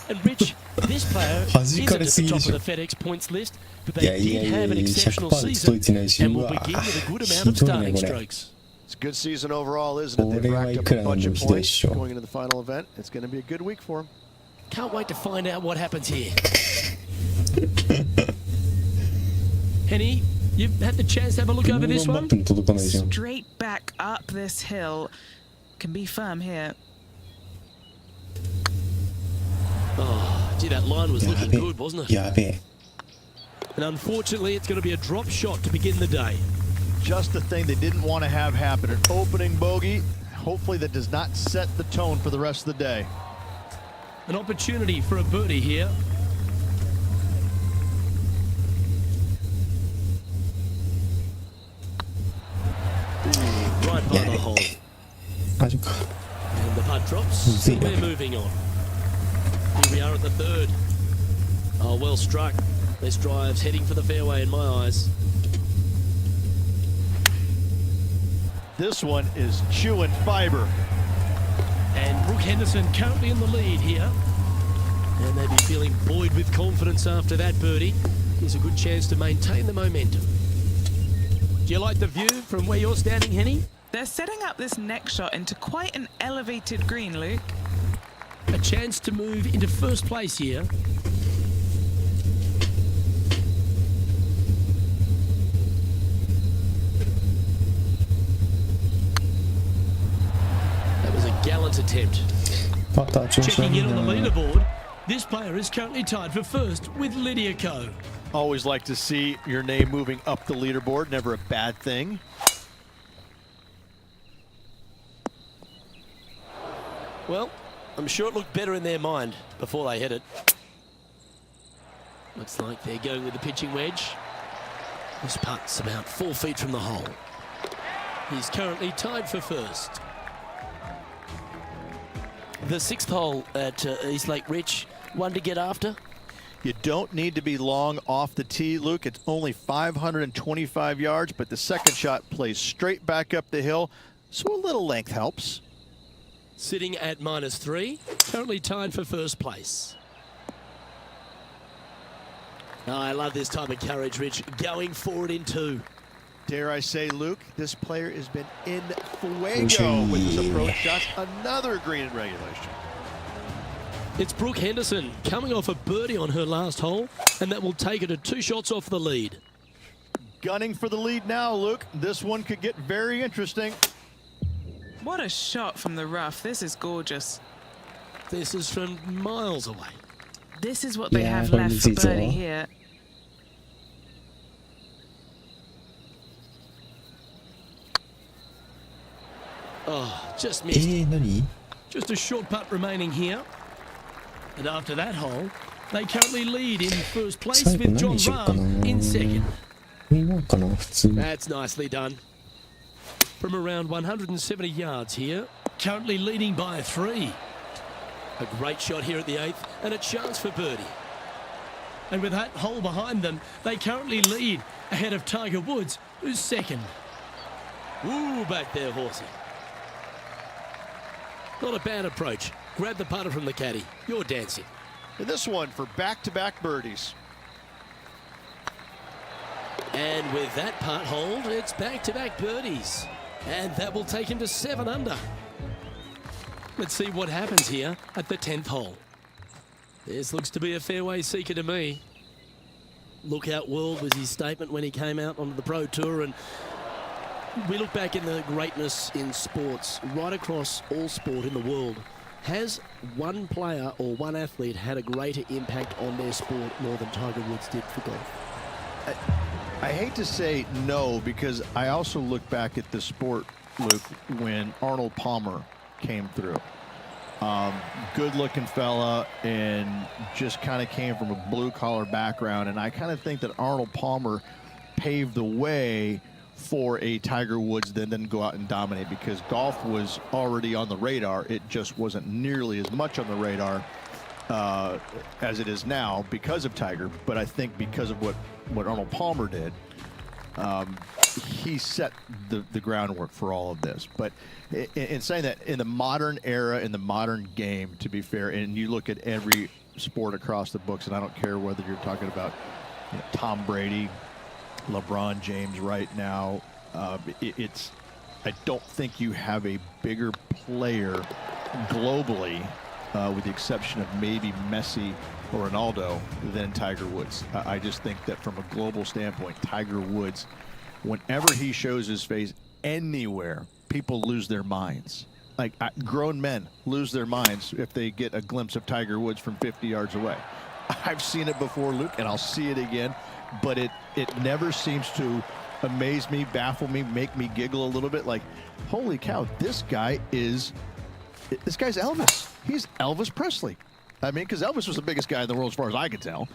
And Rich, this player isn't at the top of the FedEx points list, but they did have an exceptional season and will begin with a good amount of starting strokes. It's a good season overall, isn't it? They've racked up a bunch of points going into the final event. It's going to be a good week for them. Can't wait to find out what happens here. Henny, you've had the chance to have a look over this one? Straight back up this hill. Can be firm here. Oh, gee, that line was looking good, wasn't it? やべえ。 And unfortunately, it's going to be a drop shot to begin the day. Just the thing they didn't want to have happen. An opening bogey. Hopefully that does not set the tone for the rest of the day. An opportunity for a birdie here. Right by the hole. 大丈夫か。 And the putt drops. So we're moving on. Here we are at the third. Oh, well struck. This drive's heading for the fairway in my eyes. This one is chewing fiber. And Brooke Henderson currently in the lead here. And they'd be feeling buoyed with confidence after that birdie. Here's a good chance to maintain the momentum. Do you like the view from where you're standing, Henny? They're setting up this next shot into quite an elevated green, Luke. A chance to move into first place here. That was a gallant attempt. パター調子悪 Checking い in on the な。 leaderboard, this player is currently tied for first with Lydia Ko. Always like to see your name moving up the leaderboard. Never a bad thing. Well, I'm sure it looked better in their mind before they hit it. Looks like they're going with the pitching wedge. This putt's about 4 feet from the hole. He's currently tied for first. The sixth hole at East Lake Rich, one to get after. You don't need to be long off the tee, Luke. It's only 525 yards, but the second shot plays straight back up the hill, so a little length helps. Sitting at -3, currently tied for first place. Oh, I love this type of courage, Rich. Going forward in 2. Dare I say, Luke, this player has been in fuego with his approach shots. Another green in regulation. It's Brooke Henderson coming off a birdie on her last hole, and that will take her to 2 shots off the lead. Gunning for the lead now, Luke. This one could get very interesting. What a shot from the rough. This is gorgeous. This is from miles away. This is what they Yeah, have from left the for seats, birdie huh? here. Oh, just え missed. ー、何 Just a short putt remaining here. And after that hole, they currently lead in first place 最後 with 何 John にしようかな。 Rahm in second. 見ようかな、普通。 That's nicely done. From around 170 yards here, currently leading by 3. A great shot here at the 8th and a chance for birdie. And with that hole behind them, they currently lead ahead of Tiger Woods, who's second. Ooh, back there, horsey. Not a bad approach. Grab the putter from the caddy. You're dancing. And this one for back-to-back birdies. And with that putt hold, it's back-to-back birdies. And that will take him to 7 under. Let's see what happens here at the 10th hole. This looks to be a fairway seeker to me. Lookout world was his statement when he came out onto the Pro Tour, and we look back in the greatness in sports, right across all sport in the world. Has one player or one athlete had a greater impact on their sport more than Tiger Woods did for golf? I hate to say no, because I also look back at the sport, Luke, when Arnold Palmer came through. Good-looking fella, and just kind of came from a blue-collar background, and I kind of think that Arnold Palmer paved the way for a Tiger Woods then didn't go out and dominate, because golf was already on the radar. It just wasn't nearly as much on the radar as it is now because of Tiger. But I think because of what Arnold Palmer did, he set the groundwork for all of this. But in saying that, in the modern era, in the modern game, to be fair, and you look at every sport across the books, and I don't care whether you're talking about Tom Brady, LeBron James right now, I don't think you have a bigger player globally, with the exception of maybe Messi or Ronaldo, than Tiger Woods. I just think that from a global standpoint, Tiger Woods, whenever he shows his face anywhere, people lose their minds. Like, grown men lose their minds if they get a glimpse of Tiger Woods from 50 yards away. I've seen it before, Luke, and I'll see it again, but it never seems to amaze me, baffle me, make me giggle a little bit. Like, holy cow, this guy's Elvis. He's Elvis Presley. I mean, because Elvis was the biggest guy in the world as far as I could tell.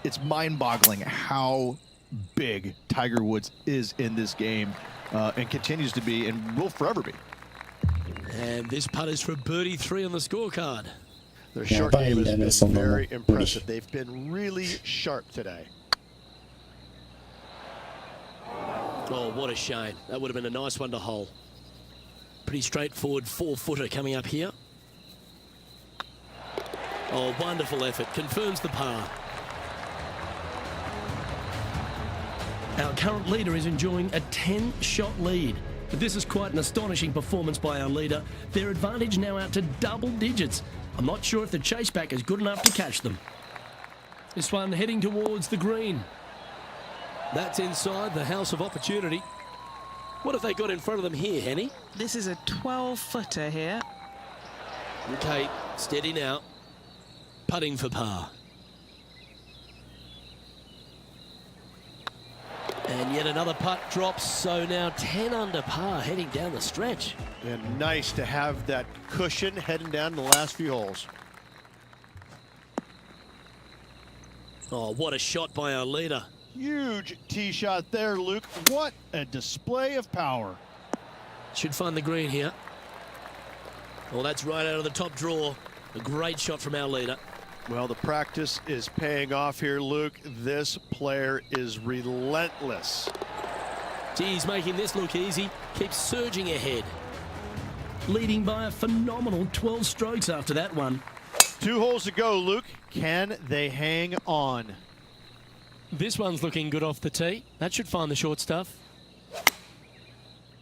It's mind-boggling how big Tiger Woods is in this game, and continues to be, and will forever be. And this putt is for birdie 3 on the scorecard. Their short game has been very impressive. They've been really sharp today. Oh, what a shame. That would have been a nice one to hole. Pretty straightforward 4-footer coming up here. Oh, wonderful effort. Confirms the par. Our current leader is enjoying a 10-shot lead. But this is quite an astonishing performance by our leader. Their advantage now out to double digits. I'm not sure if the chase back is good enough to catch them. This one heading towards the green. That's inside the house of opportunity. What have they got in front of them here, Henny? This is a 12-footer here. Okay, steady now. Putting for par. And yet another putt drops, so now 10 under par heading down the stretch. And nice to have that cushion heading down the last few holes. Oh, what a shot by our leader. Huge tee shot there, Luke. What a display of power. Should find the green here. Well, that's right out of the top draw. A great shot from our leader. Well, the practice is paying off here, Luke. This player is relentless. Gee, he's making this look easy. Keeps surging ahead. Leading by a phenomenal 12 strokes after that one. 2 holes to go, Luke. Can they hang on? This one's looking good off the tee. That should find the short stuff.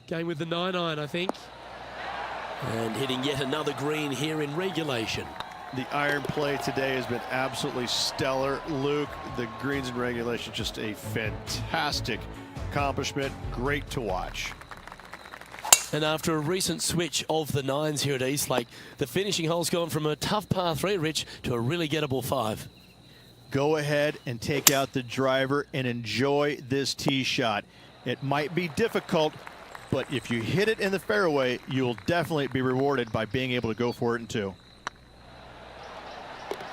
Going with the 9-iron, I think. And hitting yet another green here in regulation. The iron play today has been absolutely stellar, Luke. The greens in regulation, just a fantastic accomplishment. Great to watch. And after a recent switch of the 9s here at Eastlake, the finishing hole's gone from a tough par 3, Rich, to a really gettable 5. Go ahead and take out the driver and enjoy this tee shot. It might be difficult, but if you hit it in the fairway, you'll definitely be rewarded by being able to go for it in 2.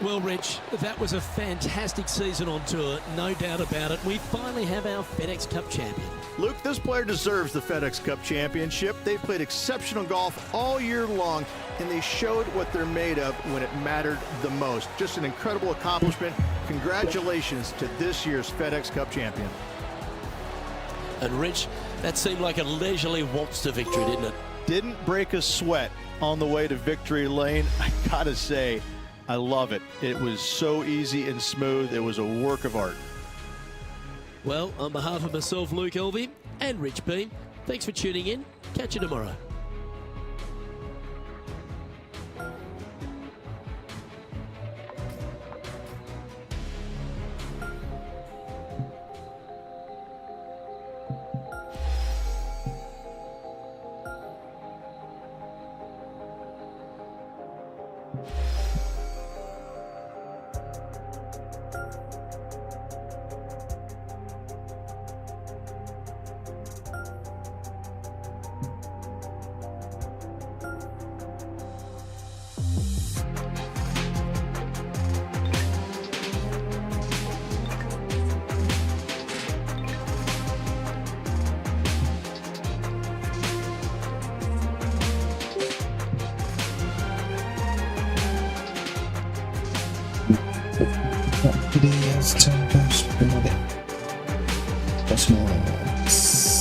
Well, Rich, that was a fantastic season on tour, no doubt about it. We finally have our FedEx Cup champion. Luke, this player deserves the FedEx Cup championship. They played exceptional golf all year long, and they showed what they're made of when it mattered the most. Just an incredible accomplishment. Congratulations to this year's FedEx Cup champion. And Rich, that seemed like a leisurely waltz to victory, didn't it? Didn't break a sweat on the way to victory lane. I gotta say, I love it. It was so easy and smooth. It was a work of art. Well, on behalf of myself, Luke Elvey, and Rich Beam, thanks for tuning in. Catch you tomorrow. じゃあ今週まで出します。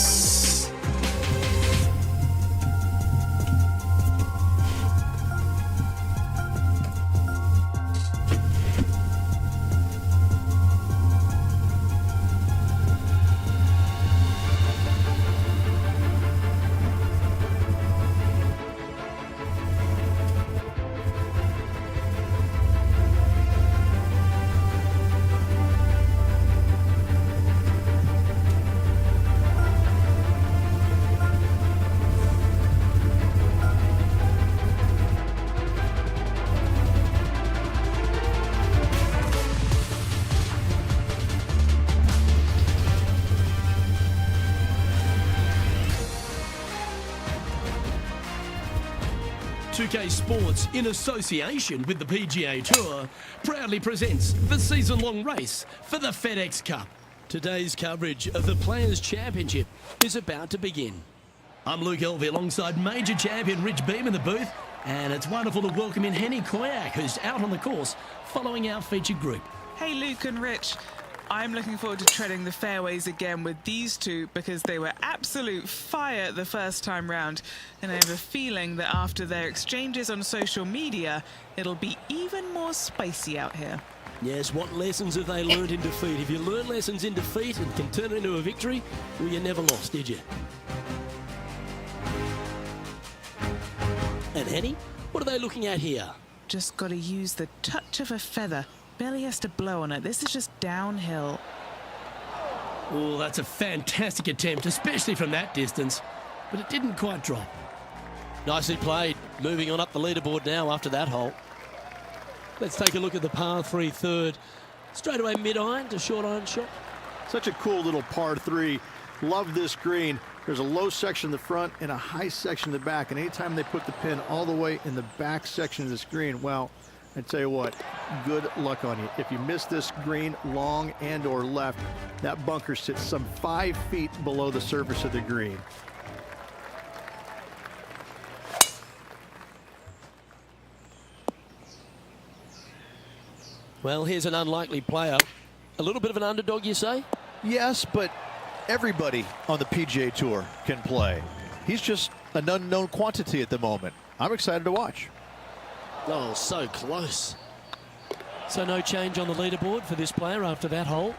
2K Sports, in association with the PGA Tour, proudly presents the season-long race for the FedEx Cup. Today's coverage of the Players' Championship is about to begin. I'm Luke Elvey alongside Major Champion Rich Beam in the booth, and it's wonderful to welcome in Henny Koyak, who's out on the course following our featured group. Hey, Luke and Rich. I'm looking forward to treading the fairways again with these two because they were absolute fire the first time round. And I have a feeling that after their exchanges on social media, it'll be even more spicy out here. Yes, what lessons have they learned in defeat? If you learn lessons in defeat and can turn it into a victory, well, you never lost, did you? And Henny, what are they looking at here? Just got to use the touch of a feather. Barely has to blow on it. This is just downhill. Oh, that's a fantastic attempt, especially from that distance. But it didn't quite drop. Nicely played. Moving on up the leaderboard now after that hole. Let's take a look at the par 3 third. Straight away mid-iron to short iron shot. Such a cool little par 3. Love this green. There's a low section in the front and a high section in the back. And anytime they put the pin all the way in the back section of this green, well, I tell you what, good luck on you. If you miss this green long and or left, that bunker sits some 5 feet below the surface of the green. Well, here's an unlikely player. A little bit of an underdog, you say? Yes, but everybody on the PGA Tour can play. He's just an unknown quantity at the moment. I'm excited to watch. Oh, so close. So no change on the leaderboard for this player after that hole.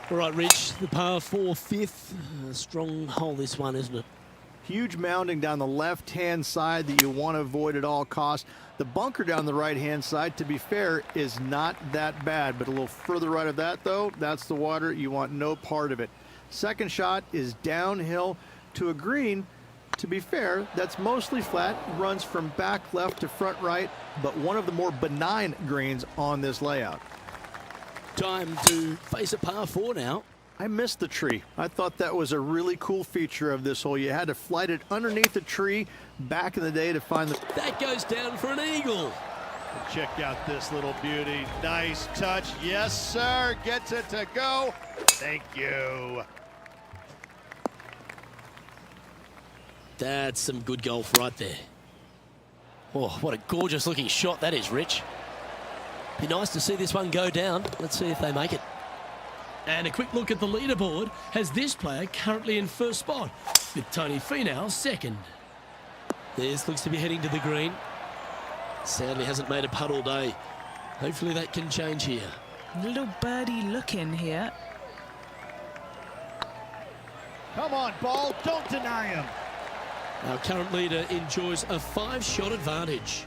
All right, Rich, the par 4 fifth. A strong hole this one, isn't it? Huge mounding down the left-hand side that you want to avoid at all costs. The bunker down the right-hand side, to be fair, is not that bad. But a little further right of that, though, that's the water. You want no part of it. Second shot is downhill to a green. To be fair, that's mostly flat, runs from back left to front right, but one of the more benign greens on this layout. Time to face a par 4 now. I missed the tree. I thought that was a really cool feature of this hole. You had to flight it underneath the tree back in the day to find the... That goes down for an eagle. Check out this little beauty. Nice touch. Yes, sir. Gets it to go. Thank you. That's some good golf right there. Oh, what a gorgeous looking shot that is, Rich. Be nice to see this one go down. Let's see if they make it. And a quick look at the leaderboard has this player currently in first spot, with Tony Finau second. This looks to be heading to the green. Sadly hasn't made a putt all day. Hopefully that can change here. Little birdie look in here. Come on, ball. Don't deny him. Our current leader enjoys a 5-shot advantage.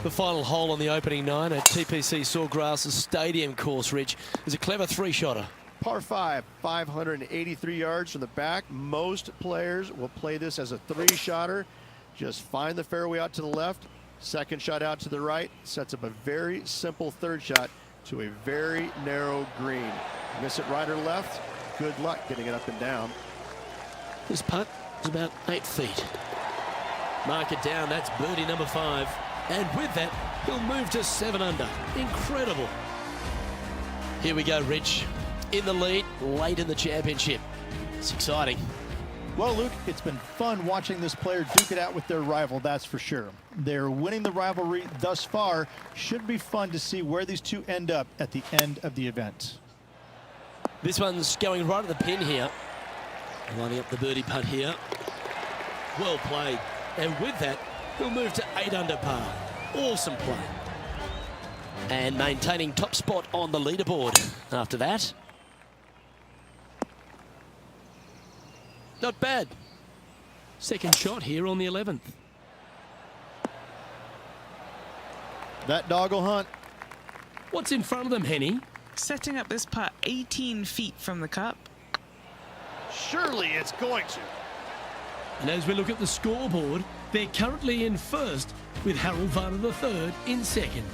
The final hole on the opening 9 at TPC Sawgrass Stadium course, Rich, is a clever 3-shotter. Par 5, 583 yards from the back. Most players will play this as a 3-shotter. Just find the fairway out to the left, second shot out to the right, sets up a very simple third shot to a very narrow green. Miss it right or left, good luck getting it up and down. This putt is about 8 feet. Mark it down, that's birdie number 5. And with that, he'll move to 7 under. Incredible. Here we go, Rich. In the lead, late in the championship. It's exciting. Well, Luke, it's been fun watching this player duke it out with their rival, that's for sure. They're winning the rivalry thus far. Should be fun to see where these two end up at the end of the event. This one's going right at the pin here. Lining up the birdie putt here. Well played. And with that, he'll move to 8 under par. Awesome play. And maintaining top spot on the leaderboard after that. Not bad. Second shot here on the 11th. That dog will hunt. What's in front of them, Henny? Setting up this putt 18 feet from the cup. Surely it's going to. And as we look at the scoreboard, they're currently in first with Harold Varner III in second.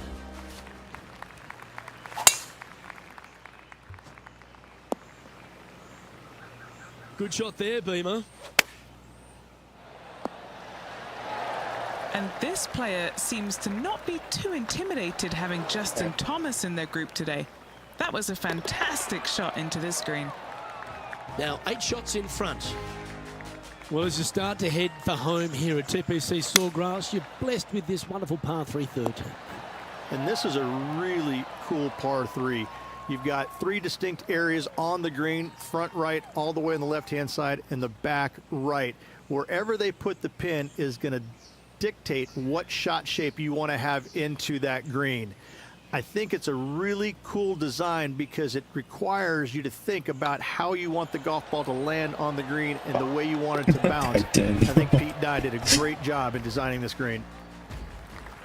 Good shot there, Beamer. And this player seems to not be too intimidated having Justin Thomas in their group today. That was a fantastic shot into this green. Now 8 shots in front. Well, as you start to head for home here at TPC Sawgrass, you're blessed with this wonderful par 3 third. And this is a really cool par 3. You've got 3 distinct areas on the green, front right, all the way on the left-hand side, and the back right. Wherever they put the pin is going to dictate what shot shape you want to have into that green. I think it's a really cool design because it requires you to think about how you want the golf ball to land on the green and the way you want it to bounce. I think Pete Dye did a great job in designing this green.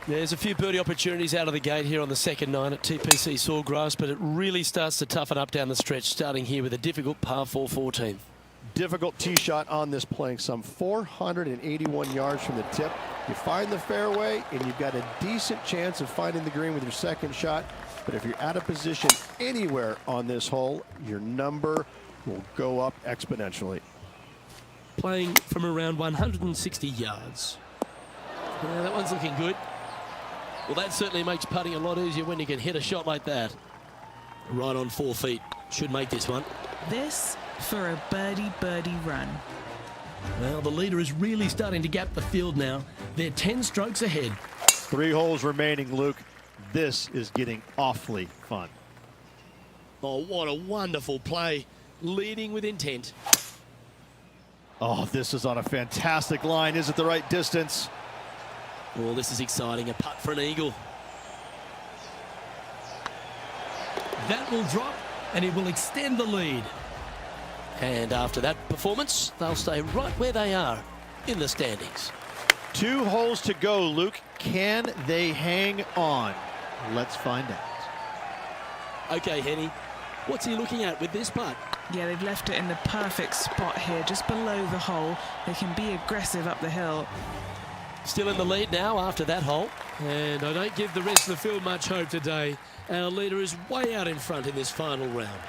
There's a few birdie opportunities out of the gate here on the second 9 at TPC Sawgrass, but it really starts to toughen up down the stretch, starting here with a difficult par 4 14th. Difficult tee shot on this, playing some 481 yards from the tip. You find the fairway, and you've got a decent chance of finding the green with your second shot. But if you're out of position anywhere on this hole, your number will go up exponentially. Playing from around 160 yards. Yeah, that one's looking good. Well, that certainly makes putting a lot easier when you can hit a shot like that. Right on 4 feet. Should make this one. This for a birdie run. Well, the leader is really starting to gap the field now. They're 10 strokes ahead. 3 holes remaining, Luke. This is getting awfully fun. Oh, what a wonderful play. Leading with intent. Oh, this is on a fantastic line. Is it the right distance? Oh, this is exciting. A putt for an eagle. That will drop, and it will extend the lead. And after that performance, they'll stay right where they are in the standings. 2 holes to go, Luke. Can they hang on? Let's find out. Okay, Henny, what's he looking at with this putt? Yeah, they've left it in the perfect spot here, just below the hole. They can be aggressive up the hill. Still in the lead now after that hole. And I don't give the rest of the field much hope today. Our leader is way out in front in this final round.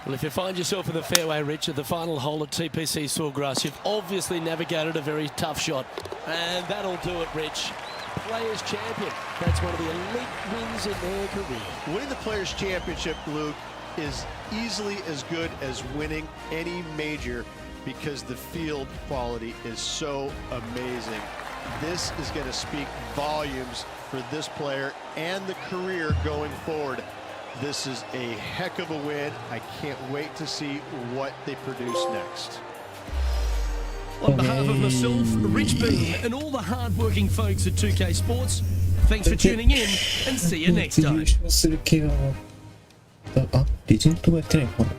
Well, if you find yourself in the fairway, Rich, at the final hole at TPC Sawgrass, you've obviously navigated a very tough shot. And that'll do it, Rich. Players' Champion. That's one of the elite wins in their career. Winning the Players' Championship, Luke, is easily as good as winning any major because the field quality is so amazing. This is going to speak volumes for this player and the career going forward. This is a heck of a win. I can't wait to see what they produce next. On behalf of myself, Rich B, and all the hard-working folks at 2K Sports, thanks for tuning in, and see you next time. 優勝する気があ、レジェンドがやってないのかな。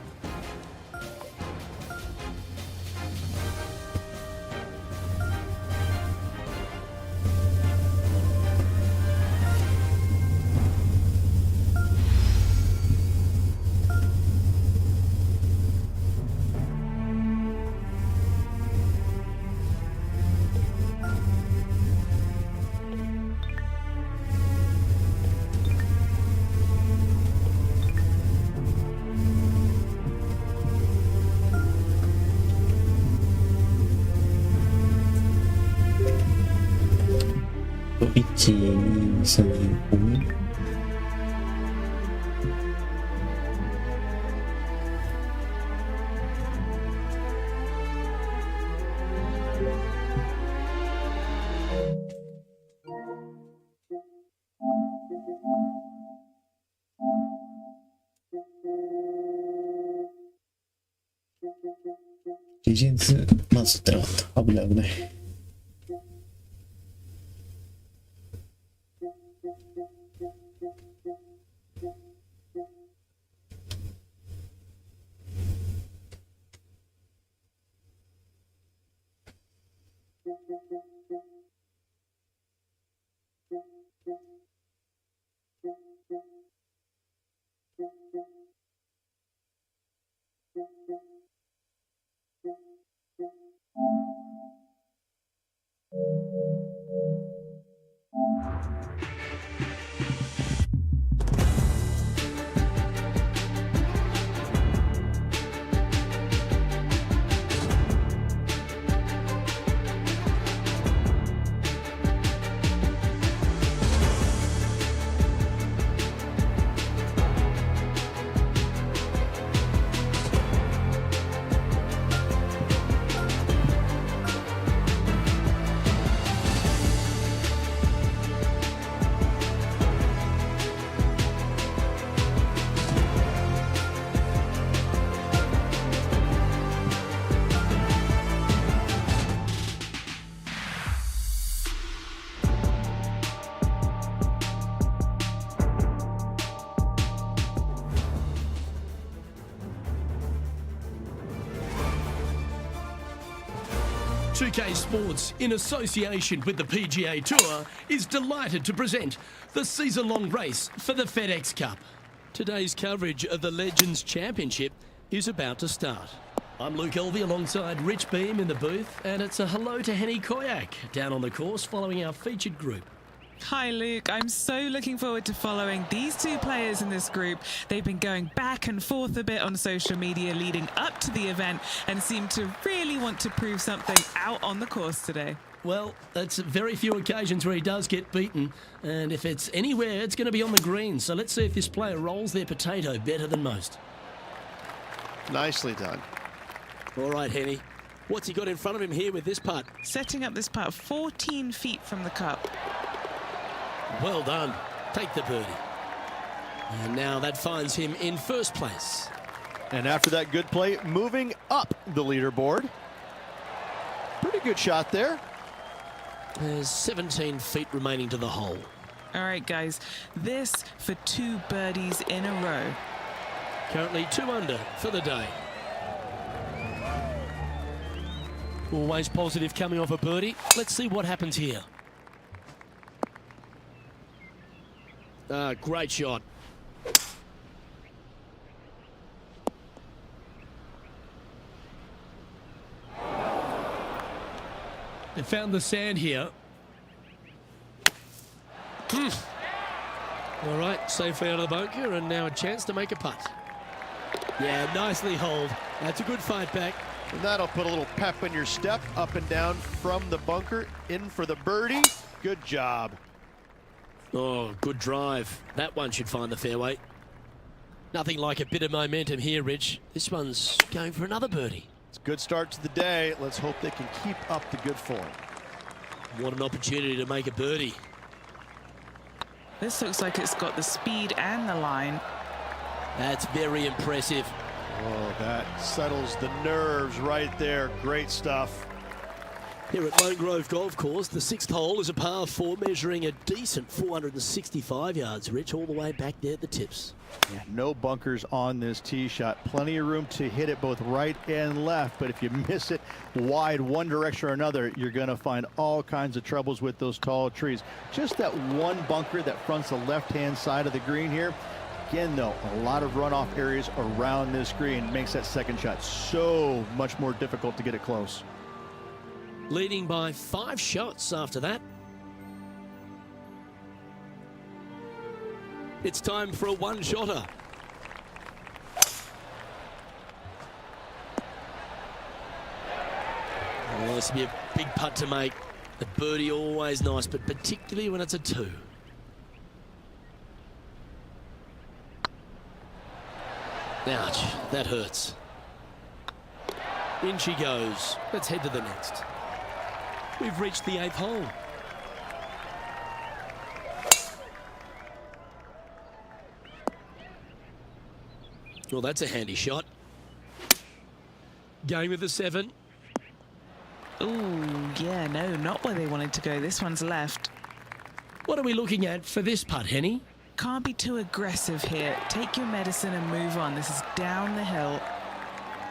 1、2、3、4。レジェンズまず取ってなかった。危ない危ない。.2K Sports, in association with the PGA Tour, is delighted to present the season-long race for the FedEx Cup. Today's coverage of the Legends Championship is about to start. I'm Luke Elvey alongside Rich Beam in the booth, and it's a hello to Henny Koyak down on the course following our featured group. Hi Luke, I'm so looking forward to following these two players in this group. They've been going back and forth a bit on social media leading up to the event and seem to really want to prove something out on the course today. Well, that's very few occasions where he does get beaten, and if it's anywhere, it's going to be on the green. So let's see if this player rolls their potato better than most. Nicely done. All right, Henny. What's he got in front of him here with this putt? Setting up this putt 14 feet from the cup. Well done. Take the birdie. And now that finds him in first place. And after that good play, moving up the leaderboard. Pretty good shot there. There's 17 feet remaining to the hole. All right, guys, this for 2 birdies in a row. Currently 2 under for the day. Always positive coming off a birdie. Let's see what happens here. Great shot. They found the sand here. All right, safely out of the bunker, and now a chance to make a putt. Yeah, nicely holed. That's a good fight back. And that'll put a little pep in your step, up and down from the bunker, in for the birdie. Good job. Oh, good drive. That one should find the fairway. Nothing like a bit of momentum here, Rich. This one's going for another birdie. It's a good start to the day. Let's hope they can keep up the good form. What an opportunity to make a birdie. This looks like it's got the speed and the line. That's very impressive. Oh, that settles the nerves right there. Great stuff. Here at Lone Grove Golf Course, the 6th hole is a par 4 measuring a decent 465 yards, Rich, all the way back there at the tips. Yeah, no bunkers on this tee shot. Plenty of room to hit it both right and left, but if you miss it wide one direction or another, you're going to find all kinds of troubles with those tall trees. Just that one bunker that fronts the left-hand side of the green here. Again, though, a lot of runoff areas around this green makes that second shot so much more difficult to get it close. Leading by 5 shots after that. It's time for a one-shotter. Oh, this will be a big putt to make. The birdie always nice, but particularly when it's a 2. Ouch, that hurts. In she goes. Let's head to the next. We've reached the 8th hole. Well, that's a handy shot. Going with the 7. Ooh, yeah, no, not where they wanted to go. This one's left. What are we looking at for this putt, Henny? Can't be too aggressive here. Take your medicine and move on. This is down the hill.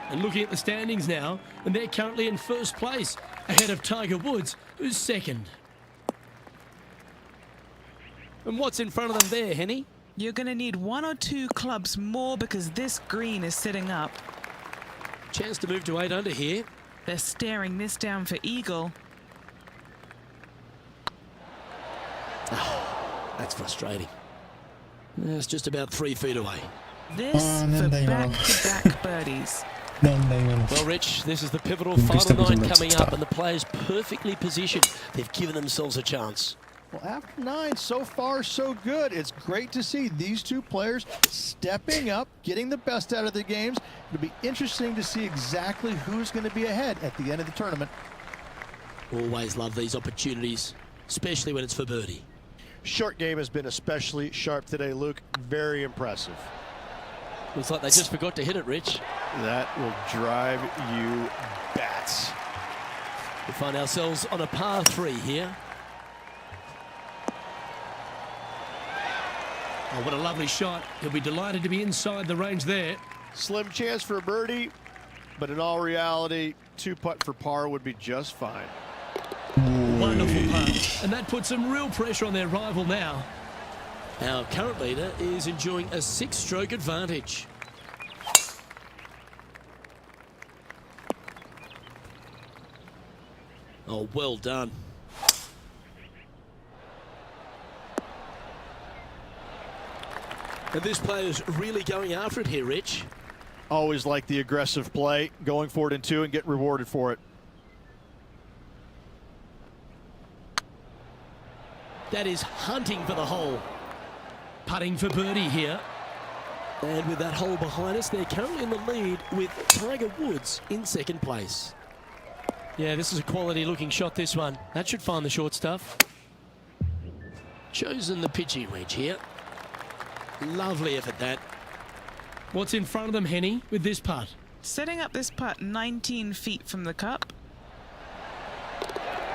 And looking at the standings now, and they're currently in first place, ahead of Tiger Woods, who's second. And what's in front of them there, Henny? You're going to need 1 or 2 clubs more because this green is sitting up. Chance to move to 8 under here. They're staring this down for eagle. That's frustrating. It's just about 3 feet away. This for back-to-back birdies. Well, Rich, this is the pivotal final 9 coming up, and the players perfectly positioned. They've given themselves a chance. Well, after 9, so far so good. It's great to see these 2 players stepping up, getting the best out of the games. It'll be interesting to see exactly who's going to be ahead at the end of the tournament. Always love these opportunities, especially when it's for birdie. Short game has been especially sharp today, Luke. Very impressive. Looks like they just forgot to hit it, Rich. That will drive you bats. We find ourselves on a par 3 here. Oh, what a lovely shot. He'll be delighted to be inside the range there. Slim chance for a birdie, but in all reality, 2 putt for par would be just fine. Wonderful putt. And that puts some real pressure on their rival now. Our current leader is enjoying a 6-stroke advantage. Oh, well done. And this player's really going after it here, Rich. Always like the aggressive play, going for it in 2 and get rewarded for it. That is hunting for the hole. Putting for birdie here. And with that hole behind us, they're currently in the lead with Tiger Woods in 2nd place. Yeah, this is a quality looking shot, this one. That should find the short stuff. Chosen the pitching wedge here. Lovely effort, that. What's in front of them, Henny, with this putt? Setting up this putt 19 feet from the cup.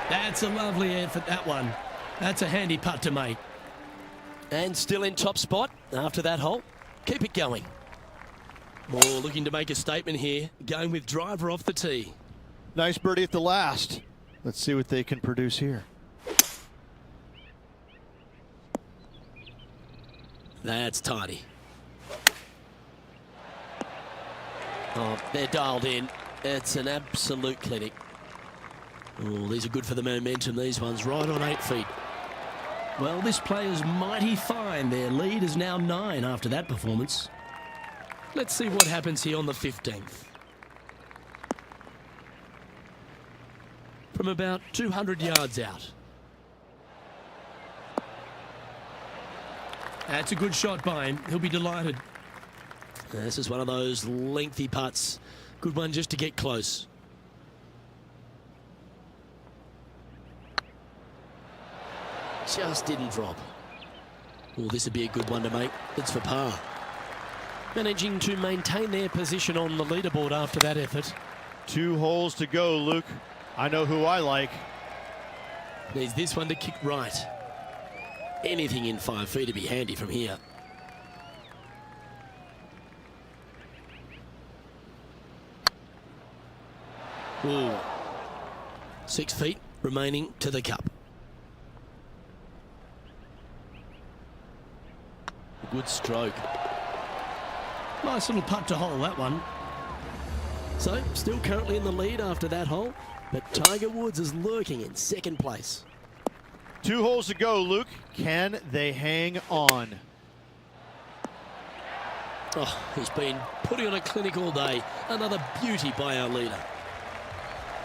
That's a lovely effort, that one. That's a handy putt to make. And still in top spot after that hole. Keep it going. Moore looking to make a statement here, going with driver off the tee. Nice birdie at the last. Let's see what they can produce here. That's tidy. Oh, they're dialed in. It's an absolute clinic. Oh, these are good for the momentum, these ones, right on 8 feet. Well, this player's mighty fine. Their lead is now 9 after that performance. Let's see what happens here on the 15th. From about 200 yards out. That's a good shot by him. He'll be delighted. This is one of those lengthy putts. Good one just to get close. Just didn't drop. Well, this would be a good one to make. It's for par. Managing to maintain their position on the leaderboard after that effort. 2 holes to go, Luke. I know who I like. Needs this one to kick right. Anything in 5 feet to be handy from here. Ooh. 6 feet remaining to the cup. Good stroke. Nice little putt to hole, that one. So, still currently in the lead after that hole, but Tiger Woods is lurking in 2nd place. 2 holes to go, Luke. Can they hang on? Oh, he's been putting on a clinic all day. Another beauty by our leader.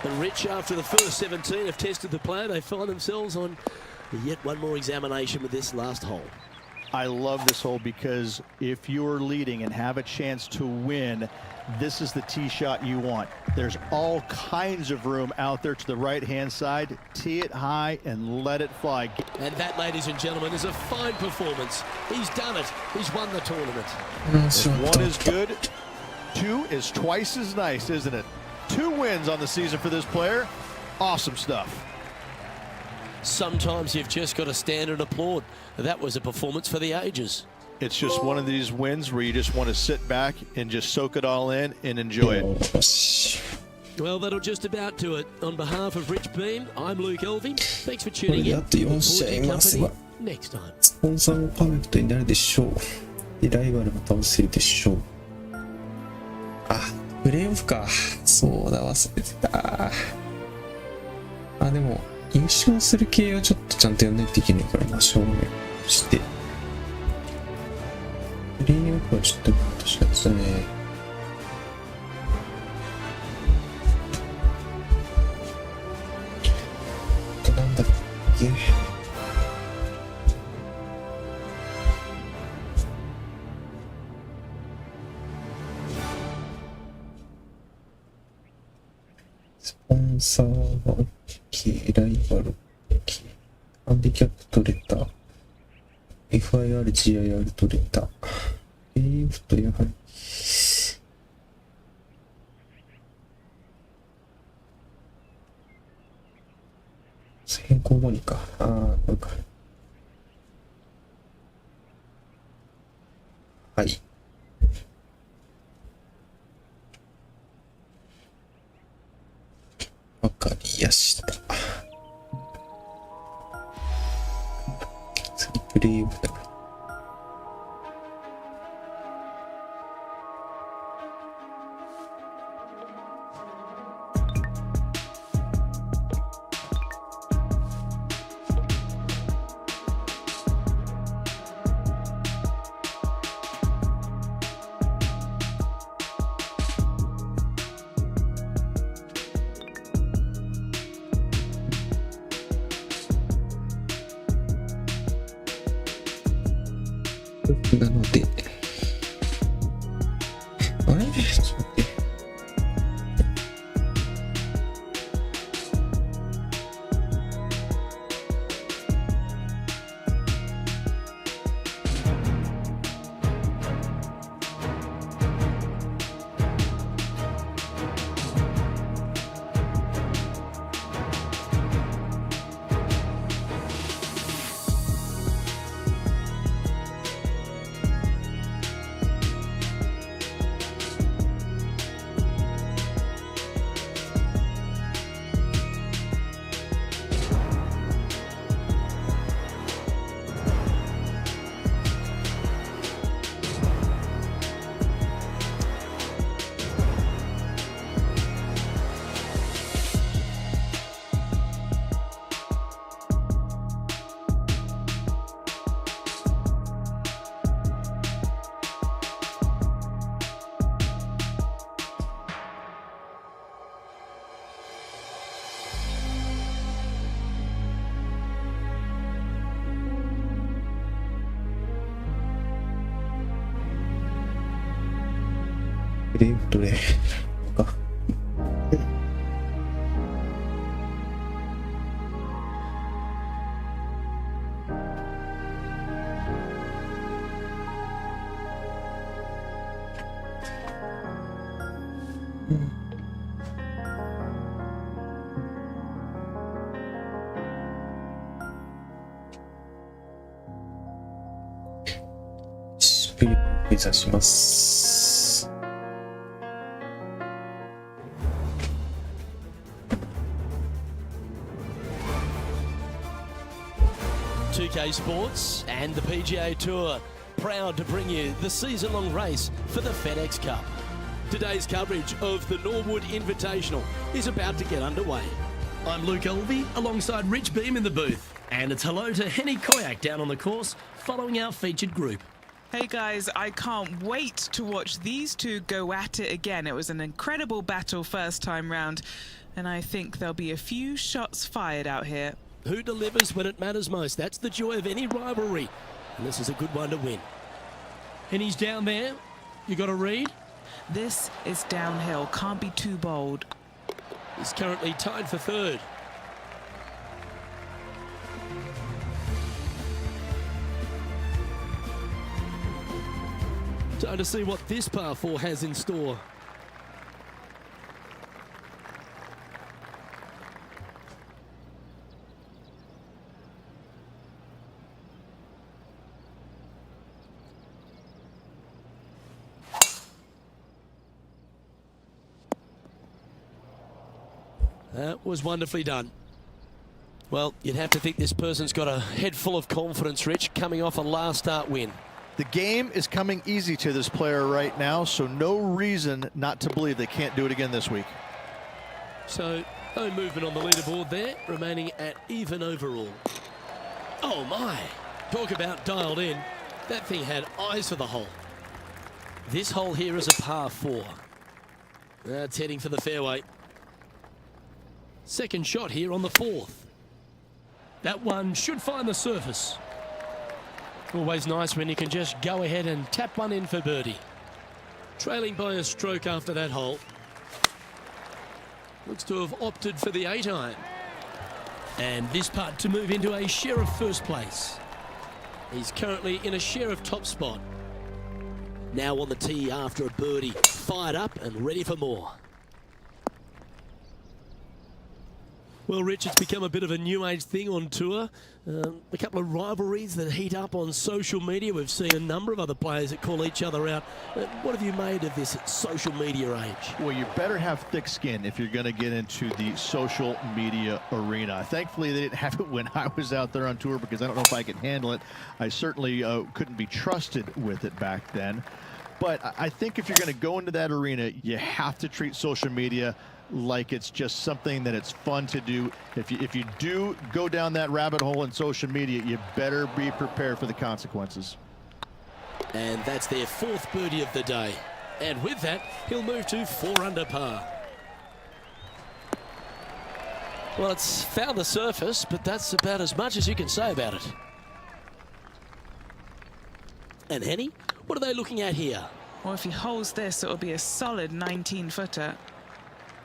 And Rich, after the first 17 have tested the player, they find themselves on yet one more examination with this last hole. I love this hole because if you're leading and have a chance to win, this is the tee shot you want. There's all kinds of room out there to the right-hand side. Tee it high and let it fly. And that, ladies and gentlemen, is a fine performance. He's done it. He's won the tournament. If 1 is good, 2 is twice as nice, isn't it? 2 wins on the season for this player. Awesome stuff. Sometimes you've just got to stand and applaud. That was a performance for the ages. It's just one of these wins where you just want to sit back and just soak it all in and enjoy it. よし。 Well, that'll just about do it. On behalf of Rich Beam, I'm Luke Elvey. Thanks for こ tuning れで in. あと4 Look 試 forward to 合 your 回せば company next time. スポンサーもパーフェクトになるでしょう。でライバルも倒せるでしょう。あ、プレイオフか。そうだ、忘れてた。あ、でも優勝する系はちょっとちゃんとやんないといけないから、まあしょうがないとして。プレイオフはちょっと私やってたね。なんだっけ。スポンサーは OK、ライバル OK、ハンディキャップ取れた、FIR、GIR 取れた、プレイオフとやはり、変更後にか。ああ、これか。はい。わかりやした。次、プレイオフだ。なので、あれちょっと待って。プレイオフどれか。プレイオフ目指します。2K Sports and the PGA Tour, proud to bring you the season-long race for the FedEx Cup. Today's coverage of the Norwood Invitational is about to get underway. I'm Luke Elvey, alongside Rich Beam in the booth. And it's hello to Henny Koyak down on the course, following our featured group. Hey guys, I can't wait to watch these two go at it again. It was an incredible battle first time round, and I think there'll be a few shots fired out here. Who delivers when it matters most? That's the joy of any rivalry. And this is a good one to win. Henny's down there. You got a read? This is downhill, can't be too bold. He's currently tied for third. Time to see what this par 4 has in store. That was wonderfully done. Well, you'd have to think this person's got a head full of confidence, Rich, coming off a last start win. The game is coming easy to this player right now, so no reason not to believe they can't do it again this week. So, no movement on the leaderboard there, remaining at even overall. Oh my! Talk about dialed in. That thing had eyes for the hole. This hole here is a par 4. That's heading for the fairway. Second shot here on the 4th. That one should find the surface. Always nice when you can just go ahead and tap one in for birdie. Trailing by a stroke after that hole. Looks to have opted for the 8-iron. And this putt to move into a share of first place. He's currently in a share of top spot. Now on the tee after a birdie. Fired up and ready for more. Well, Rich, it's become a bit of a new age thing on tour. A couple of rivalries that heat up on social media. We've seen a number of other players that call each other out. What have you made of this social media age? Well, you better have thick skin if you're going to get into the social media arena. Thankfully, they didn't have it when I was out there on tour because I don't know if I could handle it. I certainly couldn't be trusted with it back then. But I think if you're going to go into that arena, you have to treat social media like it's just something that it's fun to do. If you do go down that rabbit hole in social media, you better be prepared for the consequences. And that's their 4th birdie of the day. And with that, he'll move to 4 under par. Well, it's found the surface, but that's about as much as you can say about it. And Henny, what are they looking at here? Well, if he holds this, it'll be a solid 19-footer.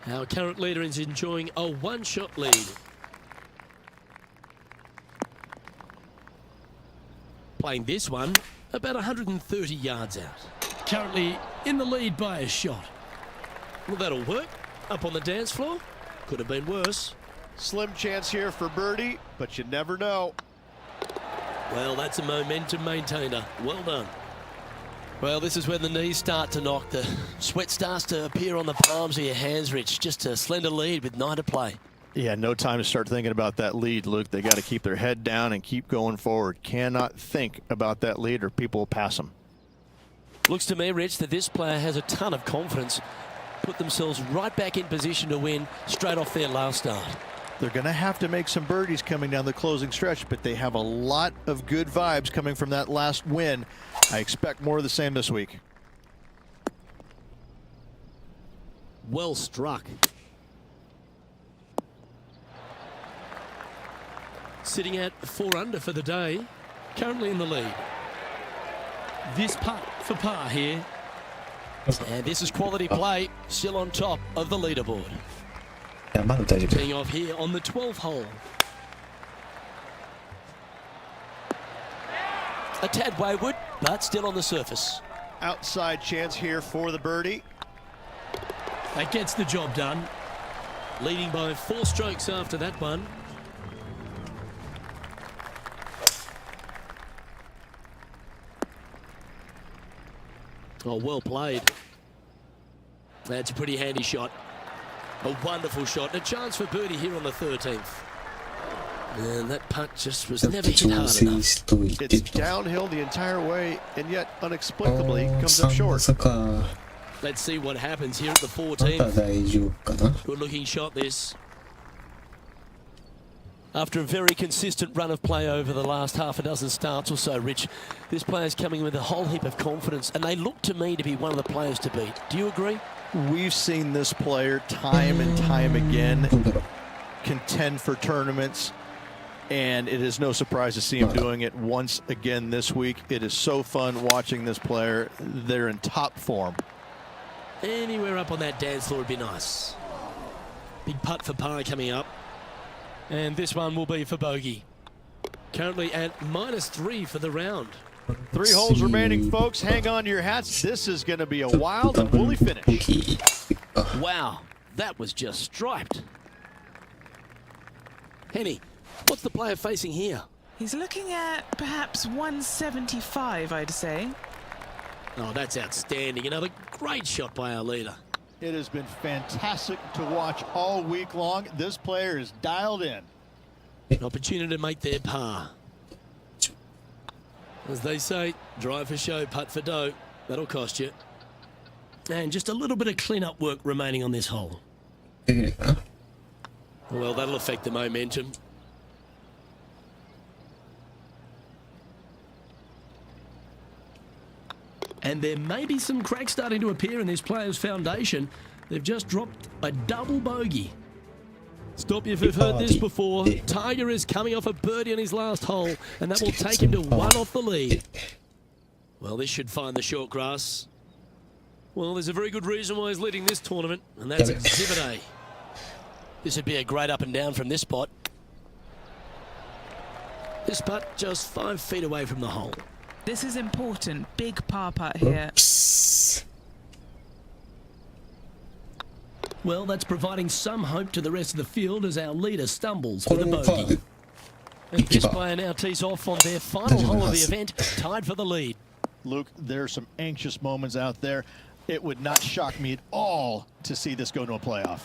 Our current leader is enjoying a 1-shot lead. Playing this one about 130 yards out. Currently in the lead by a shot. Well, that'll work. Up on the dance floor. Could have been worse. Slim chance here for birdie, but you never know. Well, that's a momentum maintainer. Well done. Well, this is when the knees start to knock. The sweat starts to appear on the palms of your hands, Rich. Just a slender lead with 9 to play. Yeah, no time to start thinking about that lead, Luke. They got to keep their head down and keep going forward. Cannot think about that lead or people will pass them. Looks to me, Rich, that this player has a ton of confidence. Put themselves right back in position to win straight off their last start. They're going to have to make some birdies coming down the closing stretch, but they have a lot of good vibes coming from that last win. I expect more of the same this week. Well struck. Sitting at 4 under for the day, currently in the lead. This putt for par here. And this is quality play, still on top of the leaderboard. いや、まだ大丈夫。 Teeing off here on the 12th hole. A tad wayward, but still on the surface. Outside chance here for the birdie. That gets the job done. Leading by 4 strokes after that one. Oh, well played. That's a pretty handy shot. A wonderful shot. A chance for birdie here on the 13th. And that putt just was never hit hard enough. It's downhill the entire way, and yet inexplicably comes up ま short. さか Let's see what happens here at the まだ 14th. 大丈夫かな。 Good looking shot this. After a very consistent run of play over the last half a dozen starts or so, Rich, this player's coming with a whole heap of confidence, and they look to me to be one of the players to beat. Do you agree? We've seen this player time and time again どうだろう。 contend for tournaments, and it is no surprise to see him doing it once again this week. It is so fun watching this player. They're in top form. Anywhere up on that dance floor would be nice. Big putt for par coming up. And this one will be for bogey. Currently at -3 for the round. 3 holes remaining, folks. Hang on to your hats. This is going to be a wild and woolly finish. Wow, that was just striped. Henny, what's the player facing here? He's looking at perhaps 175, I'd say. Oh, that's outstanding. Another great shot by our leader. It has been fantastic to watch all week long. This player is dialed in. An opportunity to make their par. As they say, drive for show, putt for dough. That'll cost you. And just a little bit of clean-up work remaining on this hole. Well, that'll affect the momentum. And there may be some cracks starting to appear in this player's foundation. They've just dropped a double bogey. Stop you if you've heard this before. Tiger is coming off a birdie on his last hole, and that will take him to one off the lead. Well, this should find the short grass. Well, there's a very good reason why he's leading this tournament, and that's Exhibit A. This would be a great up and down from this spot. This putt just 5 feet away from the hole. This is important. Big par putt here. Well, that's providing some hope to the rest of the field as our leader stumbles with a bogey. And this player now tees off on their final hole of the event, tied for the lead. Luke, there are some anxious moments out there. It would not shock me at all to see this go to a playoff.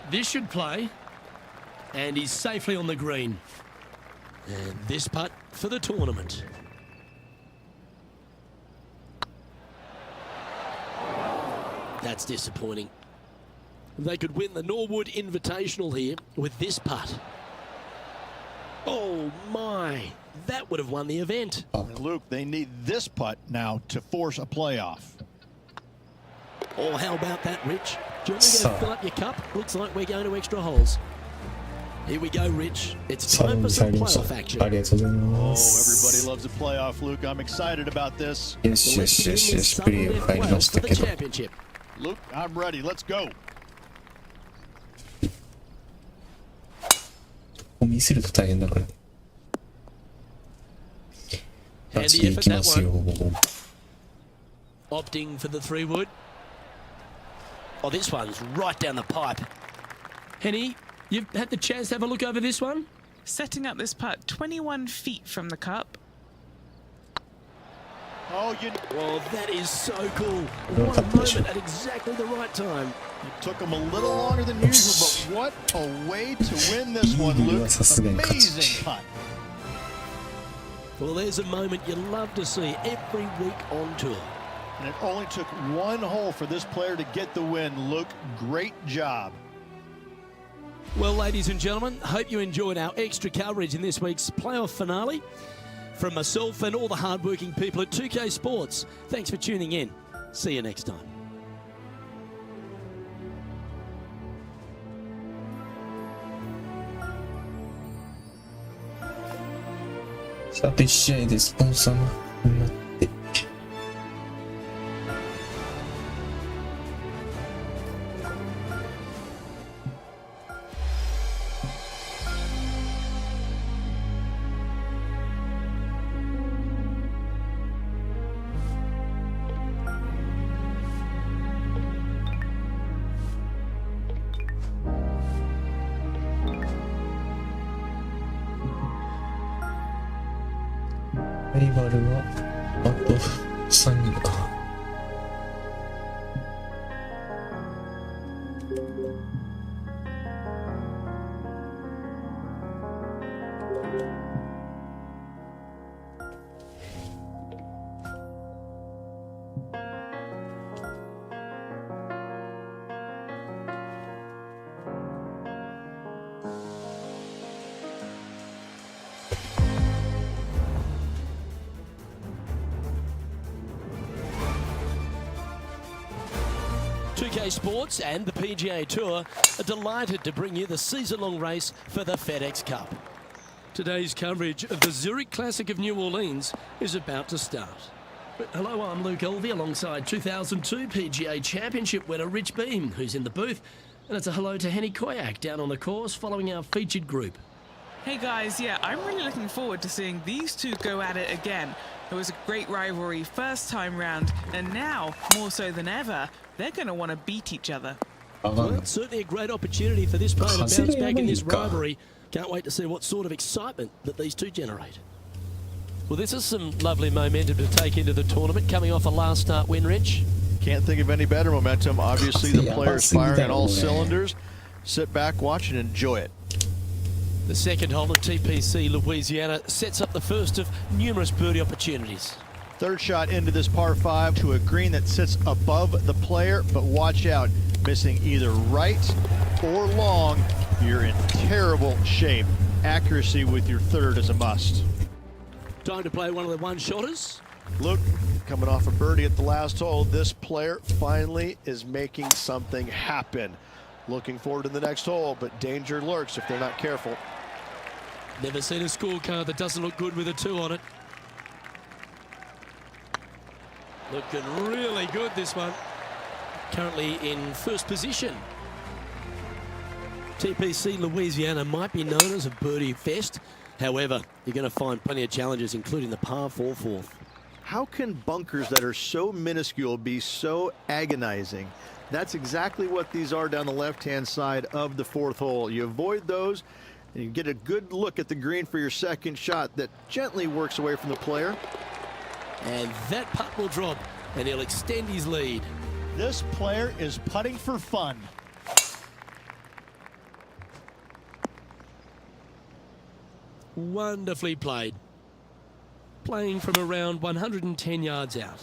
This should play. And he's safely on the green. And this putt for the tournament. That's disappointing. They could win the Norwood Invitational here with this putt. Oh my, that would have won the event. And Luke, they need this putt now to force a playoff. Oh, how about that, Rich? Do you want me to go fill up your cup? Looks like we're going to extra holes. Here we go, Rich. It's time for some playoff action. Oh, everybody loves a playoff, Luke. I'm excited about this. Yes. プレー入りましたけど。 Luke, I'm ready. Let's go. ミスると大変だからね。次行きますよ。 Opting for the 3-wood. Oh, this one's right down the pipe. Henny, you've had the chance to have a look over this one? Setting up this putt 21 feet from the cup. Oh, well, that is so cool. What a moment at exactly the right time. It took him a little longer than usual, but what a way to win this one, Luke. Amazing putt. Well, there's a moment you love to see every week on tour. And it only took one hole for this player to get the win. Luke, great job. Well, ladies and gentlemen, hope you enjoyed our extra coverage in this week's playoff finale. From myself and all the hardworking people at 2K Sports, thanks for tuning in. See you next time. さて、1試合でスポンサーになって。ライバルはあと3人か。2K Sports and the PGA Tour are delighted to bring you the season-long race for the FedEx Cup. Today's coverage of the Zurich Classic of New Orleans is about to start. Hello, I'm Luke Elvey alongside 2002 PGA Championship winner Rich Beam, who's in the booth. And it's a hello to Henny Koyak down on the course following our featured group. Hey guys, yeah, I'm really looking forward to seeing these two go at it again. It was a great rivalry first time round, and now, more so than ever, they're going to want to beat each other. Well, it's certainly a great opportunity for this player to bounce back in this rivalry. Can't wait to see what sort of excitement that these two generate. Well, this is some lovely momentum to take into the tournament, coming off a last start win, Rich. Can't think of any better momentum. Obviously, the player's firing on all cylinders. Sit back, watch, and enjoy it. The second hole at TPC Louisiana sets up the first of numerous birdie opportunities. Third shot into this par 5 to a green that sits above the player, but watch out. Missing either right or long, you're in terrible shape. Accuracy with your third is a must. Time to play one of the one-shotters. Luke, coming off a birdie at the last hole, this player finally is making something happen. Looking forward to the next hole, but danger lurks if they're not careful. Never seen a scorecard that doesn't look good with a 2 on it. Looking really good, this one. Currently in first position. TPC Louisiana might be known as a birdie fest. However, you're going to find plenty of challenges, including the par 4 fourth. How can bunkers that are so minuscule be so agonizing? That's exactly what these are down the left-hand side of the 4th hole. You avoid those, and you get a good look at the green for your second shot that gently works away from the player. And that putt will drop, and he'll extend his lead. This player is putting for fun. Wonderfully played. Playing from around 110 yards out.